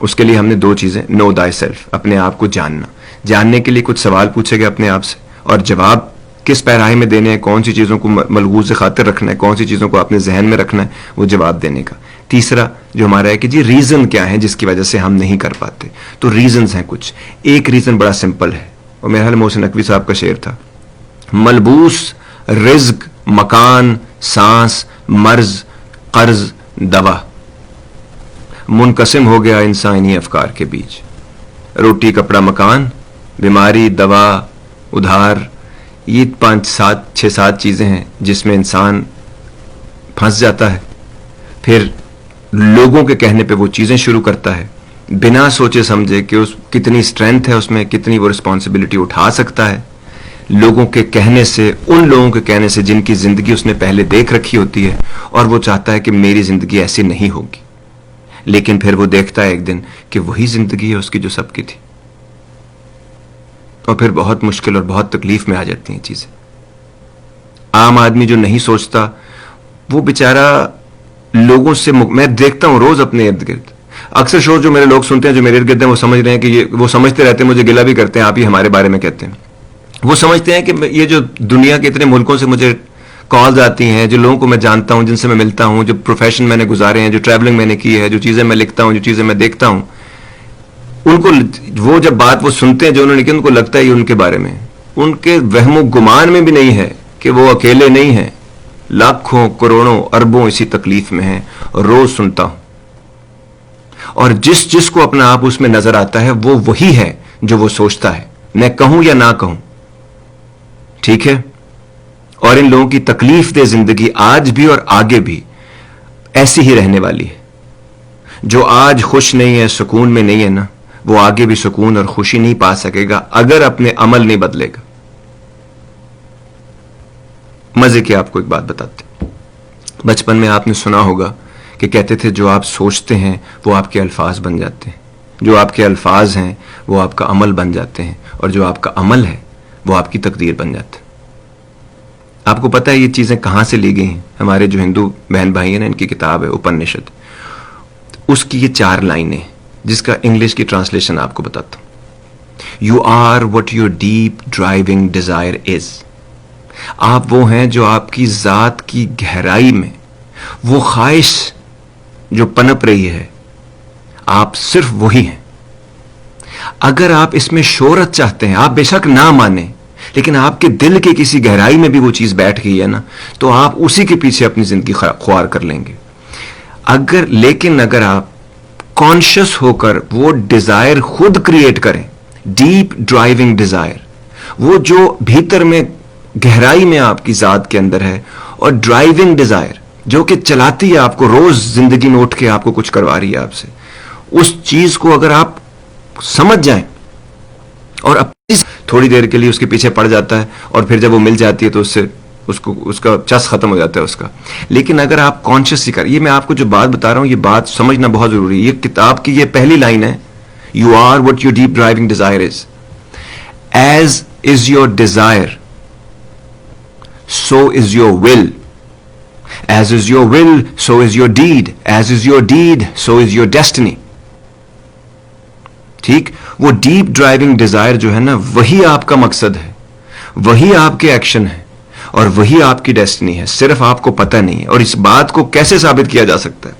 اس کے لیے ہم نے دو چیزیں, نو دائی سیلف, اپنے آپ کو جاننا. جاننے کے لیے کچھ سوال پوچھے گئے اپنے آپ سے, اور جواب کس پیراہے میں دینے ہیں, کون سی چیزوں کو ملحوظ خاطر رکھنا ہے, کون سی چیزوں کو اپنے ذہن میں رکھنا ہے, وہ جواب دینے کا. تیسرا جو ہمارا ہے کہ جی ریزن کیا ہے جس کی وجہ سے ہم نہیں کر پاتے. تو ریزنز ہیں کچھ. ایک ریزن بڑا سمپل ہے, اور میرا خیال محسن نقوی صاحب کا شعر تھا, ملبوس, رزق, مکان, سانس, مرض, قرض, دوا, منقسم ہو گیا انسانی افکار کے بیچ. روٹی, کپڑا, مکان, بیماری, دوا, ادھار, یہ 5-7 چیزیں ہیں جس میں انسان پھنس جاتا ہے. پھر لوگوں کے کہنے پہ وہ چیزیں شروع کرتا ہے بنا سوچے سمجھے کہ اس کتنی اسٹرینتھ ہے اس میں, کتنی وہ رسپانسبلٹی اٹھا سکتا ہے. لوگوں کے کہنے سے, ان لوگوں کے کہنے سے جن کی زندگی اس نے پہلے دیکھ رکھی ہوتی ہے, اور وہ چاہتا ہے کہ میری زندگی ایسی نہیں ہوگی. لیکن پھر وہ دیکھتا ہے ایک دن کہ وہی زندگی ہے اس کی جو سب کی تھی, اور پھر بہت مشکل اور بہت تکلیف میں آ جاتی ہیں چیزیں. عام آدمی جو نہیں سوچتا وہ بیچارہ لوگوں سے, میں دیکھتا ہوں روز اپنے ارد گرد, اکثر شو جو میرے لوگ سنتے ہیں جو میرے ارد گرد ہیں وہ سمجھ رہے ہیں کہ وہ سمجھتے رہتے ہیں, مجھے گلہ بھی کرتے ہیں, آپ ہی ہمارے بارے میں کہتے ہیں. وہ سمجھتے ہیں کہ یہ جو دنیا کے اتنے ملکوں سے مجھے کالز آتی ہیں, جو لوگوں کو میں جانتا ہوں, جن سے میں ملتا ہوں, جو پروفیشن میں نے گزارے ہیں, جو ٹریولنگ میں نے کی ہے, جو چیزیں میں لکھتا ہوں, جو چیزیں میں دیکھتا ہوں, ان کو وہ جب بات وہ سنتے ہیں جو انہوں نے کی, ان کو لگتا ہے یہ ان کے بارے میں, ان کے وہم و گمان میں بھی نہیں ہے کہ وہ اکیلے نہیں ہیں, لاکھوں, کروڑوں, اربوں اسی تکلیف میں ہیں. روز سنتا ہوں, اور جس کو اپنا آپ اس میں نظر آتا ہے وہ وہی ہے جو وہ سوچتا ہے, میں کہوں یا نہ کہوں. ٹھیک ہے. اور ان لوگوں کی تکلیف دہ زندگی آج بھی اور آگے بھی ایسی ہی رہنے والی ہے. جو آج خوش نہیں ہے, سکون میں نہیں ہے نا, وہ آگے بھی سکون اور خوشی نہیں پا سکے گا اگر اپنے عمل نہیں بدلے گا. مزے کی آپ کو ایک بات بتاتے, بچپن میں آپ نے سنا ہوگا کہ کہتے تھے جو آپ سوچتے ہیں وہ آپ کے الفاظ بن جاتے ہیں, جو آپ کے الفاظ ہیں وہ آپ کا عمل بن جاتے ہیں, اور جو آپ کا عمل ہے وہ آپ کی تقدیر بن جاتا ہے. آپ کو پتہ ہے یہ چیزیں کہاں سے لی گئی ہیں؟ ہمارے جو ہندو بہن بھائی ہیں نا, ان کی کتاب ہے اپنشد, اس کی یہ 4 لائنیں جس کا انگلش کی ٹرانسلیشن آپ کو بتاتا ہوں. You are what your deep driving desire is. آپ وہ ہیں جو آپ کی ذات کی گہرائی میں وہ خواہش جو پنپ رہی ہے, آپ صرف وہی ہیں. اگر آپ اس میں شہرت چاہتے ہیں, آپ بے شک نہ مانیں, لیکن آپ کے دل کے کسی گہرائی میں بھی وہ چیز بیٹھ گئی ہے نا, تو آپ اسی کے پیچھے اپنی زندگی خوار کر لیں گے. لیکن اگر آپ کانشیس ہو کر وہ ڈیزائر خود کریٹ کریں, ڈیپ ڈرائیونگ ڈیزائر, وہ جو بھیتر میں گہرائی میں آپ کی ذات کے اندر ہے, اور ڈرائیونگ ڈیزائر جو کہ چلاتی ہے آپ کو, روز زندگی میں اٹھ کے آپ کو کچھ کروا رہی ہے آپ سے, اس چیز کو اگر آپ سمجھ جائیں اور تھوڑی دیر کے لیے اس کے پیچھے پڑ جاتا ہے, اور پھر جب وہ مل جاتی ہے تو اس کا چس ختم ہو جاتا ہے اس کا. لیکن اگر آپ کانشیس ہی یہ میں آپ کو جو بات بتا رہا ہوں, یہ بات سمجھنا بہت ضروری ہے. یہ کتاب کی یہ پہلی لائن ہے, you are what your deep driving desire is. As is your desire so is your will. As is your will so is your deed. As is your deed so is your destiny. ٹھیک, وہ deep driving Dzire جو ہے نا, وہی آپ کا مقصد ہے, وہی آپ کے ایکشن ہے, اور وہی آپ کی ڈیسٹنی ہے. صرف آپ کو پتہ نہیں ہے. اور اس بات کو کیسے ثابت کیا جا سکتا ہے؟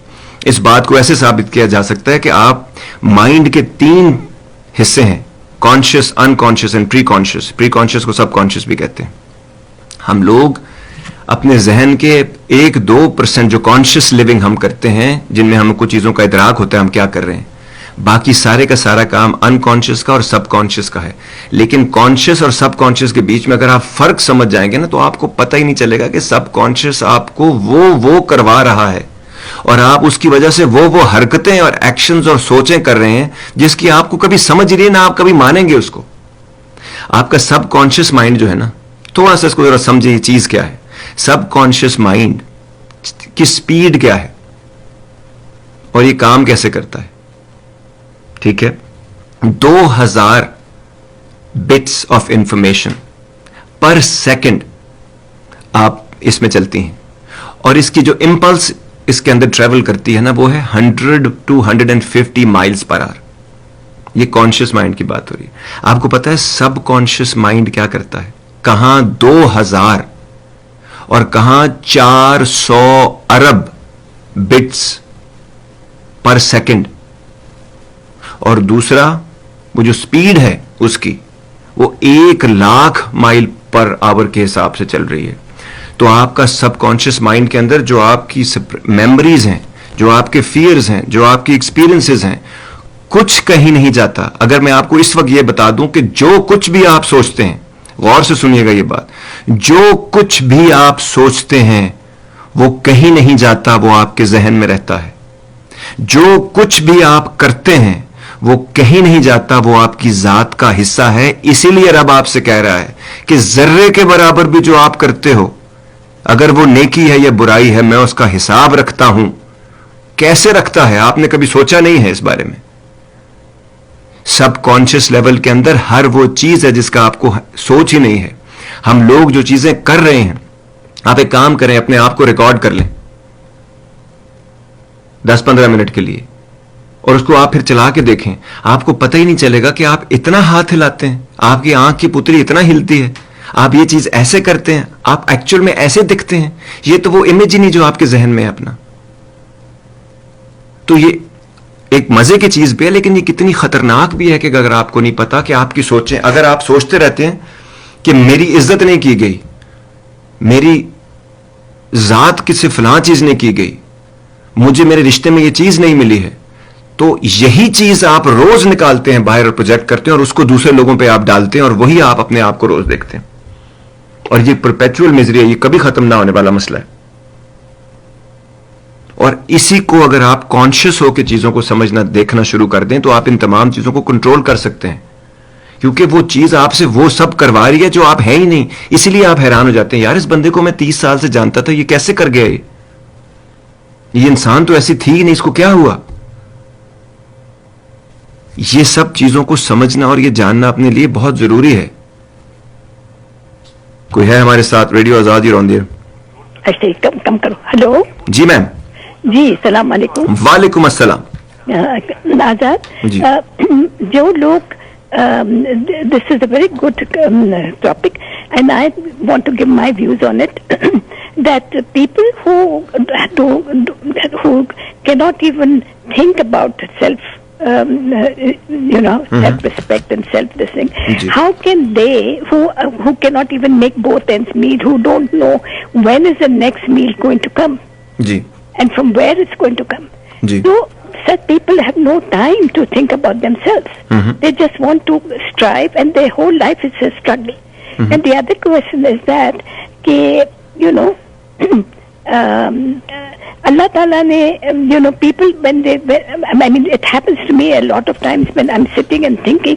اس بات کو ایسے ثابت کیا جا سکتا ہے کہ آپ مائنڈ کے 3 حصے ہیں, conscious, unconscious and preconscious. Preconscious کو سب کانشیس بھی کہتے ہیں. ہم لوگ اپنے ذہن کے 1-2% جو کانشیس لیونگ ہم کرتے ہیں, جن میں ہم کچھ چیزوں کا ادراک ہوتا ہے ہم کیا کر رہے ہیں, باقی سارے کا سارا کام ان کانشیس کا اور سب کانشیس کا ہے. لیکن کانشیس اور سب کانشیس کے بیچ میں اگر آپ فرق سمجھ جائیں گے نا, تو آپ کو پتہ ہی نہیں چلے گا کہ سب کانشیس آپ کو وہ کروا رہا ہے, اور آپ اس کی وجہ سے وہ حرکتیں اور ایکشنز اور سوچیں کر رہے ہیں جس کی آپ کو کبھی سمجھ نہیں, نہ آپ کبھی مانیں گے اس کو. آپ کا سب کانشیس مائنڈ جو ہے نا, تھوڑا سا اس کو ذرا سمجھیں یہ چیز کیا ہے. سب کانشیس مائنڈ کی سپیڈ کیا ہے اور یہ کام کیسے کرتا ہے. ٹھیک ہے, 2000 bits of information per second آپ اس میں چلتی ہیں, اور اس کی جو امپلس اس کے اندر ٹریول کرتی ہے نا, وہ ہے 100 to 150 مائلز پر آور. یہ کانشیس مائنڈ کی بات ہو رہی ہے. آپ کو پتا ہے سب کانشیس مائنڈ کیا کرتا ہے؟ کہاں 2000 اور کہاں 400 ارب بٹس پر سیکنڈ, اور دوسرا وہ جو سپیڈ ہے اس کی وہ 1,00,000 مائل پر آور کے حساب سے چل رہی ہے. تو آپ کا سب کانشیس مائنڈ کے اندر جو آپ کی میموریز ہیں, جو آپ کے فیئرز ہیں, جو آپ کی ایکسپیرینسز ہیں, کچھ کہیں نہیں جاتا. اگر میں آپ کو اس وقت یہ بتا دوں کہ جو کچھ بھی آپ سوچتے ہیں, غور سے سنیے گا یہ بات, جو کچھ بھی آپ سوچتے ہیں وہ کہیں نہیں جاتا, وہ آپ کے ذہن میں رہتا ہے. جو کچھ بھی آپ کرتے ہیں وہ کہیں نہیں جاتا, وہ آپ کی ذات کا حصہ ہے. اسی لیے رب آپ سے کہہ رہا ہے کہ ذرے کے برابر بھی جو آپ کرتے ہو, اگر وہ نیکی ہے یا برائی ہے, میں اس کا حساب رکھتا ہوں. کیسے رکھتا ہے آپ نے کبھی سوچا نہیں ہے اس بارے میں. سب کانشیس لیول کے اندر ہر وہ چیز ہے جس کا آپ کو سوچ ہی نہیں ہے. ہم لوگ جو چیزیں کر رہے ہیں, آپ ایک کام کریں, اپنے آپ کو ریکارڈ کر لیں 10-15 منٹ کے لیے, اور اس کو آپ پھر چلا کے دیکھیں. آپ کو پتہ ہی نہیں چلے گا کہ آپ اتنا ہاتھ ہلاتے ہیں, آپ کی آنکھ کی پتلی اتنا ہلتی ہے, آپ یہ چیز ایسے کرتے ہیں, آپ ایکچوئل میں ایسے دکھتے ہیں. یہ تو وہ امیج ہی نہیں جو آپ کے ذہن میں ہے اپنا. تو یہ ایک مزے کی چیز بھی ہے, لیکن یہ کتنی خطرناک بھی ہے کہ اگر آپ کو نہیں پتا کہ آپ کی سوچیں, اگر آپ سوچتے رہتے ہیں کہ میری عزت نہیں کی گئی, میری ذات کسی فلاں چیز نہیں کی گئی, مجھے میرے رشتے میں یہ چیز نہیں ملی ہے, تو یہی چیز آپ روز نکالتے ہیں باہر اور پروجیکٹ کرتے ہیں, اور اس کو دوسرے لوگوں پہ آپ ڈالتے ہیں, اور وہی آپ اپنے آپ کو روز دیکھتے ہیں. اور یہ پرپیچول میزری ہے, یہ کبھی ختم نہ ہونے والا مسئلہ ہے. اور اسی کو اگر آپ کانشیس ہو کے چیزوں کو سمجھنا دیکھنا شروع کر دیں, تو آپ ان تمام چیزوں کو کنٹرول کر سکتے ہیں, کیونکہ وہ چیز آپ سے وہ سب کروا رہی ہے جو آپ ہیں ہی نہیں. اسی لیے آپ حیران ہو جاتے ہیں, یار اس بندے کو میں 30 سال سے جانتا تھا, یہ کیسے کر گیا, یہ انسان تو ایسی تھی ہی نہیں, اس کو کیا ہوا. یہ سب چیزوں کو سمجھنا اور یہ جاننا اپنے لیے بہت ضروری ہے. کوئی ہے ہمارے ساتھ؟ ریڈیو آزاد ہی رون دیر. اچھا کم کرو. ہلو جی میم. جی السلام علیکم. وعلیکم السلام. آزاد جی. جو لوگ this is a very good topic and I want to give my views on it that people who cannot even think about self self-respect and self-listening. How can they, who cannot even make both ends meet, who don't know when is the next meal going to come, and from where it's going to come? So such people have no time to think about themselves. They just want to strive, and their whole life is a struggle. And the other question is that, Allah Ta'ala ne, people when they, I mean, it happens to me a lot of times when I'm sitting and thinking,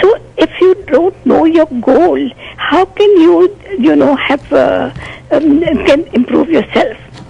So if you don't know your goal, how can you have can improve yourself?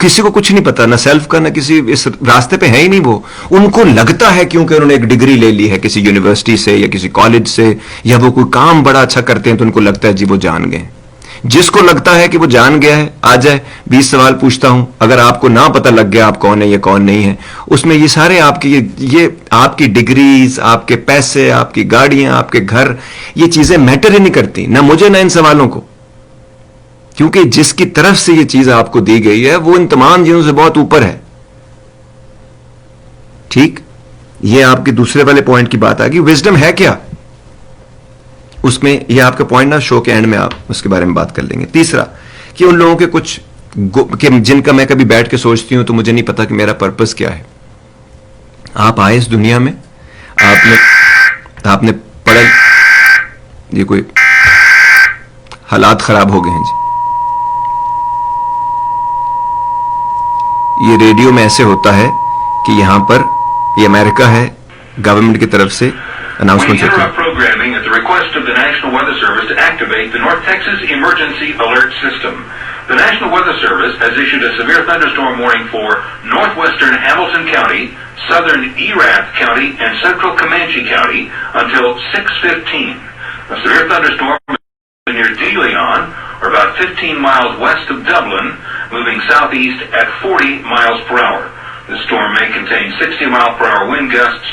کسی کو کچھ نہیں پتا، نہ self کا، نہ کسی اس راستے پہ ہے ہی نہیں وہ. ان کو لگتا ہے کیونکہ انہوں نے ایک ڈگری لے لی ہے کسی یونیورسٹی سے یا کسی کالج سے، یا وہ کوئی کام بڑا اچھا کرتے ہیں تو ان کو لگتا ہے جی وہ جان گئے. جس کو لگتا ہے کہ وہ جان گیا ہے آ جائے. 20 سوال پوچھتا ہوں، اگر آپ کو نہ پتہ لگ گیا آپ کون ہے یا کون نہیں ہے، اس میں یہ سارے آپ کی یہ آپ کی ڈگریز، آپ کے پیسے، آپ کی گاڑیاں، آپ کے گھر، یہ چیزیں میٹر ہی نہیں کرتی، نہ مجھے نہ ان سوالوں کو. کیونکہ جس کی طرف سے یہ چیز آپ کو دی گئی ہے وہ ان تمام چیزوں سے بہت اوپر ہے. ٹھیک، یہ آپ کے دوسرے والے پوائنٹ کی بات آ گئی. وزڈم ہے کیا؟ اس میں یہ آپ کا پوائنٹ نا شو کے اینڈ میں آپ اس کے بارے میں بات کر لیں گے. تیسرا کہ ان لوگوں کے کچھ کہ جن کا میں کبھی بیٹھ کے سوچتی ہوں تو مجھے نہیں پتا کہ میرا پرپس کیا ہے. آپ آئے اس دنیا میں، آپ نے پڑھا، یہ کوئی حالات خراب ہو گئے ہیں جی. یہ ریڈیو میں ایسے ہوتا ہے کہ یہاں پر یہ امریکہ ہے، گورنمنٹ کی طرف سے اناؤنسمنٹ ہوتی ہے. Programming at the request of the National Weather Service to activate the North Texas Emergency Alert System. The National Weather Service has issued a severe thunderstorm warning for northwestern Hamilton County, southern Erath County, and central Comanche County until 6:15. A severe thunderstorm near De Leon, or about 15 miles west of Dublin, moving southeast at 40 miles per hour. The storm may contain 60-mile-per-hour wind gusts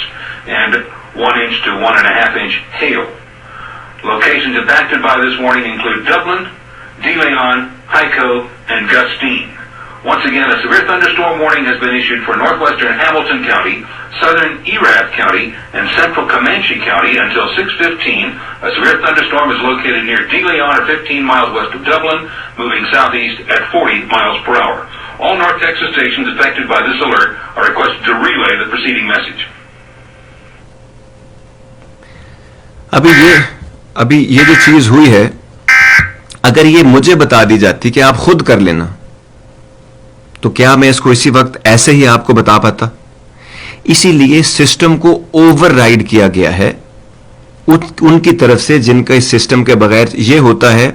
and 1 inch to 1.5 inch hail. Locations impacted by this warning include Dublin, De Leon, Hyco, and Gustine. Once again, a severe thunderstorm warning has been issued for northwestern Hamilton County, southern Erath County, and central Comanche County until 6:15. A severe thunderstorm is located near De Leon, or 15 miles west of Dublin, moving southeast at 40 miles per hour. All North Texas stations affected by this alert are requested to relay the preceding message. ابھی یہ جو چیز ہوئی ہے، اگر یہ مجھے بتا دی جاتی کہ آپ خود کر لینا، تو کیا میں اس کو اسی وقت ایسے ہی آپ کو بتا پاتا؟ اسی لیے سسٹم کو اوور رائڈ کیا گیا ہے ان کی طرف سے جن کا اس سسٹم کے بغیر یہ ہوتا ہے.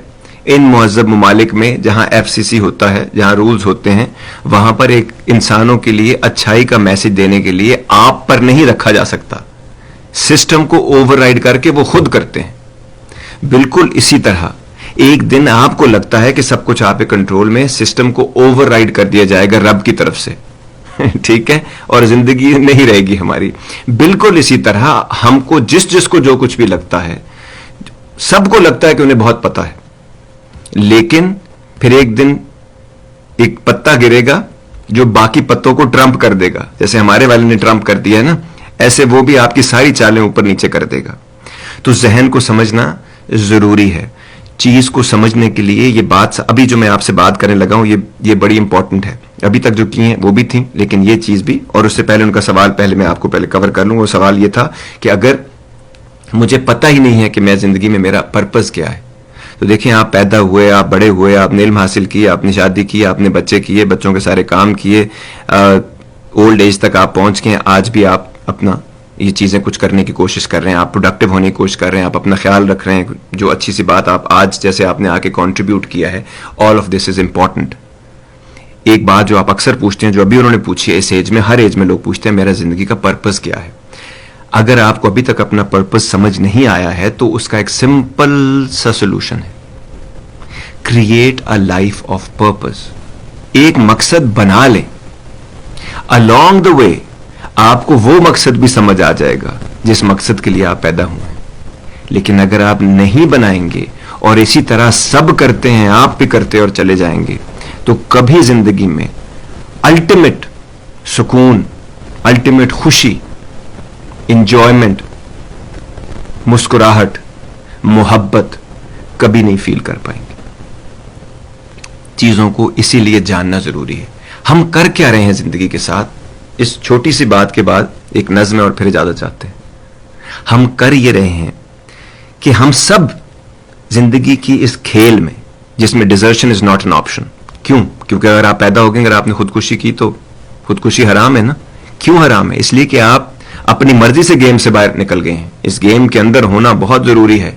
ان مہذب ممالک میں جہاں FCC ہوتا ہے، جہاں رولز ہوتے ہیں، وہاں پر ایک انسانوں کے لیے اچھائی کا میسج دینے کے لیے آپ پر نہیں رکھا جا سکتا. سسٹم کو اوور رائڈ کر کے وہ خود کرتے ہیں. بالکل اسی طرح ایک دن آپ کو لگتا ہے کہ سب کچھ آپ کے کنٹرول میں، سسٹم کو اوور رائڈ کر دیا جائے گا رب کی طرف سے. ٹھیک ہے، اور زندگی نہیں رہے گی ہماری. بالکل اسی طرح ہم کو جس کو جو کچھ بھی لگتا ہے، سب کو لگتا ہے کہ انہیں بہت پتا ہے، لیکن پھر ایک دن ایک پتا گرے گا جو باقی پتوں کو ٹرمپ کر دے گا. جیسے ہمارے والے نے ٹرمپ کر دیا ہے نا، ایسے وہ بھی آپ کی ساری چالیں اوپر نیچے کر دے گا. تو ذہن کو سمجھنا ضروری ہے. چیز کو سمجھنے کے لیے یہ بات ابھی جو میں آپ سے بات کرنے لگا ہوں یہ بڑی امپورٹنٹ ہے. ابھی تک جو کی ہیں وہ بھی تھیں، لیکن یہ چیز بھی. اور اس سے پہلے ان کا سوال پہلے میں آپ کو پہلے کور کر لوں. وہ سوال یہ تھا کہ اگر مجھے پتہ ہی نہیں ہے کہ میں زندگی میں میرا پرپز کیا ہے، تو دیکھیں آپ پیدا ہوئے، آپ بڑے ہوئے، آپ نے علم حاصل کیا، آپ نے شادی کی، آپ نے بچے کیے، بچوں کے سارے کام کیے، اولڈ ایج تک آپ پہنچ گئے. آج بھی آپ اپنا یہ چیزیں کچھ کرنے کی کوشش کر رہے ہیں، آپ پروڈکٹیو ہونے کی کوشش کر رہے ہیں، آپ اپنا خیال رکھ رہے ہیں. جو اچھی سی بات آپ آج جیسے آپ نے آ کے کنٹریبیوٹ کیا ہے، all of this is important. ایک بات جو آپ اکثر پوچھتے ہیں، جو ابھی انہوں نے پوچھی ہے، اس ایج میں ہر ایج میں لوگ پوچھتے ہیں میرا زندگی کا پرپز کیا ہے. اگر آپ کو ابھی تک اپنا پرپز سمجھ نہیں آیا ہے تو اس کا ایک سمپل سا سولوشن ہے، create a life of purpose. ایک مقصد بنا لیں، along the way آپ کو وہ مقصد بھی سمجھ آ جائے گا جس مقصد کے لیے آپ پیدا ہوئے. لیکن اگر آپ نہیں بنائیں گے اور اسی طرح سب کرتے ہیں، آپ بھی کرتے اور چلے جائیں گے، تو کبھی زندگی میں الٹیمیٹ سکون، الٹیمیٹ خوشی، انجوائمنٹ، مسکراہٹ، محبت کبھی نہیں فیل کر پائیں گے. چیزوں کو اسی لیے جاننا ضروری ہے. ہم کر کیا رہے ہیں زندگی کے ساتھ؟ اس چھوٹی سی بات کے بعد ایک نظم ہے اور پھر اجازت چاہتے ہیں. ہم کر یہ رہے ہیں کہ ہم سب زندگی کی اس کھیل میں، جس میں desertion is not an option. کیوں؟ کیونکہ اگر آپ پیدا ہو گئے، اگر آپ نے خودکشی کی تو خودکشی حرام ہے نا. کیوں حرام ہے؟ اس لیے کہ آپ اپنی مرضی سے گیم سے باہر نکل گئے ہیں. اس گیم کے اندر ہونا بہت ضروری ہے.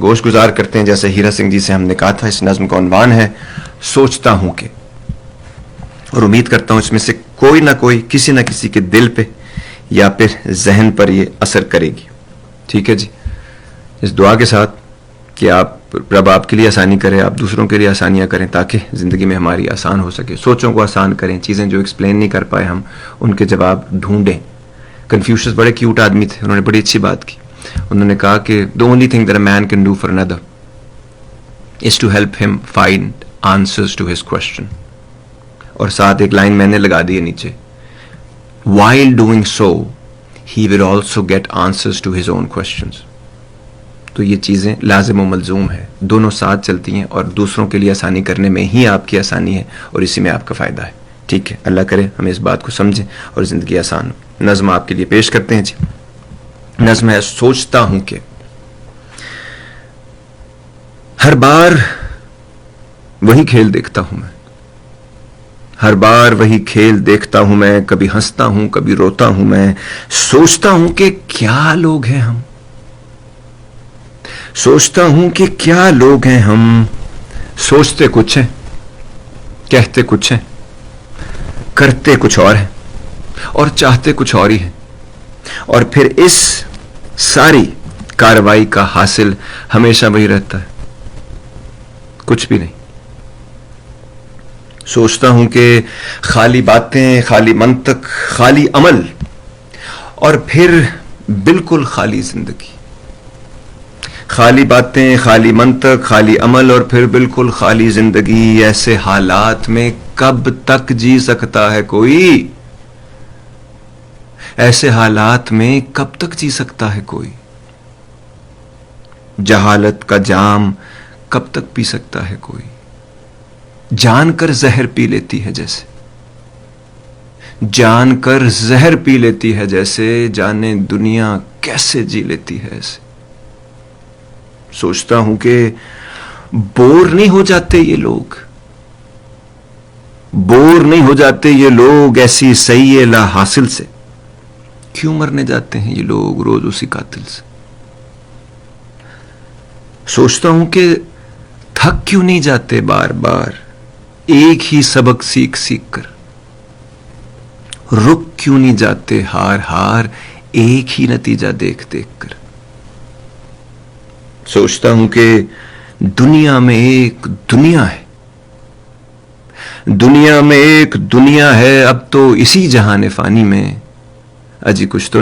گوش گزار کرتے ہیں. جیسے ہیرا سنگھ جی سے ہم نے کہا تھا, اس نظم کا عنوان ہے سوچتا ہوں کہ, اور امید کرتا ہوں اس میں سے کوئی نہ کوئی کسی نہ کسی کے دل پہ یا پھر ذہن پر یہ اثر کرے گی. ٹھیک ہے جی, اس دعا کے ساتھ کہ رب آپ کے لیے آسانی کرے, آپ دوسروں کے لیے آسانیاں کریں تاکہ زندگی میں ہماری آسان ہو سکے. سوچوں کو آسان کریں, چیزیں جو ایکسپلین نہیں کر پائے ہم ان کے جواب ڈھونڈیں. کنفیوشس بڑے کیوٹ آدمی تھے, انہوں نے بڑی اچھی بات کی. انہوں نے کہا کہ the only thing that a man can do for another is to help him find answers to his question. اور ساتھ ایک لائن میں نے لگا دی ہے نیچے, while doing so he will also get answers to his own questions. تو یہ چیزیں لازم و ملزوم ہے, دونوں ساتھ چلتی ہیں اور دوسروں کے لیے آسانی کرنے میں ہی آپ کی آسانی ہے اور اسی میں آپ کا فائدہ ہے. ٹھیک ہے, اللہ کرے ہمیں اس بات کو سمجھیں اور زندگی آسان ہو. نظم آپ کے لیے پیش کرتے ہیں جی. نظم ہے سوچتا ہوں کہ ہر بار وہی کھیل دیکھتا ہوں میں, ہر بار وہی کھیل دیکھتا ہوں میں, کبھی ہنستا ہوں کبھی روتا ہوں میں. سوچتا ہوں کہ کیا لوگ ہیں ہم, سوچتا ہوں کہ کیا لوگ ہیں ہم. سوچتے کچھ ہیں, کہتے کچھ ہیں, کرتے کچھ اور ہیں اور چاہتے کچھ اور ہی ہیں, اور پھر اس ساری کارروائی کا حاصل ہمیشہ وہی رہتا ہے, کچھ بھی نہیں. سوچتا ہوں کہ خالی باتیں, خالی منطق, خالی عمل, اور پھر بالکل خالی زندگی. خالی باتیں, خالی منطق, خالی عمل, اور پھر بالکل خالی زندگی. ایسے حالات میں کب تک جی سکتا ہے کوئی, ایسے حالات میں کب تک جی سکتا ہے کوئی. جہالت کا جام کب تک پی سکتا ہے کوئی. جان کر زہر پی لیتی ہے جیسے, جان کر زہر پی لیتی ہے جیسے, جانے دنیا کیسے جی لیتی ہے ایسے. سوچتا ہوں کہ بور نہیں ہو جاتے یہ لوگ, بور نہیں ہو جاتے یہ لوگ ایسی صحیح لا حاصل سے. کیوں مرنے جاتے ہیں یہ لوگ روز اسی قاتل سے. سوچتا ہوں کہ تھک کیوں نہیں جاتے بار بار ایک ہی سبق سیکھ سیکھ کر. رک کیوں نہیں جاتے ہار ہار ایک ہی نتیجہ دیکھ دیکھ کر. سوچتا ہوں کہ دنیا میں ایک دنیا ہے, دنیا میں ایک دنیا ہے, اب تو اسی جہان فانی میں اجی کچھ تو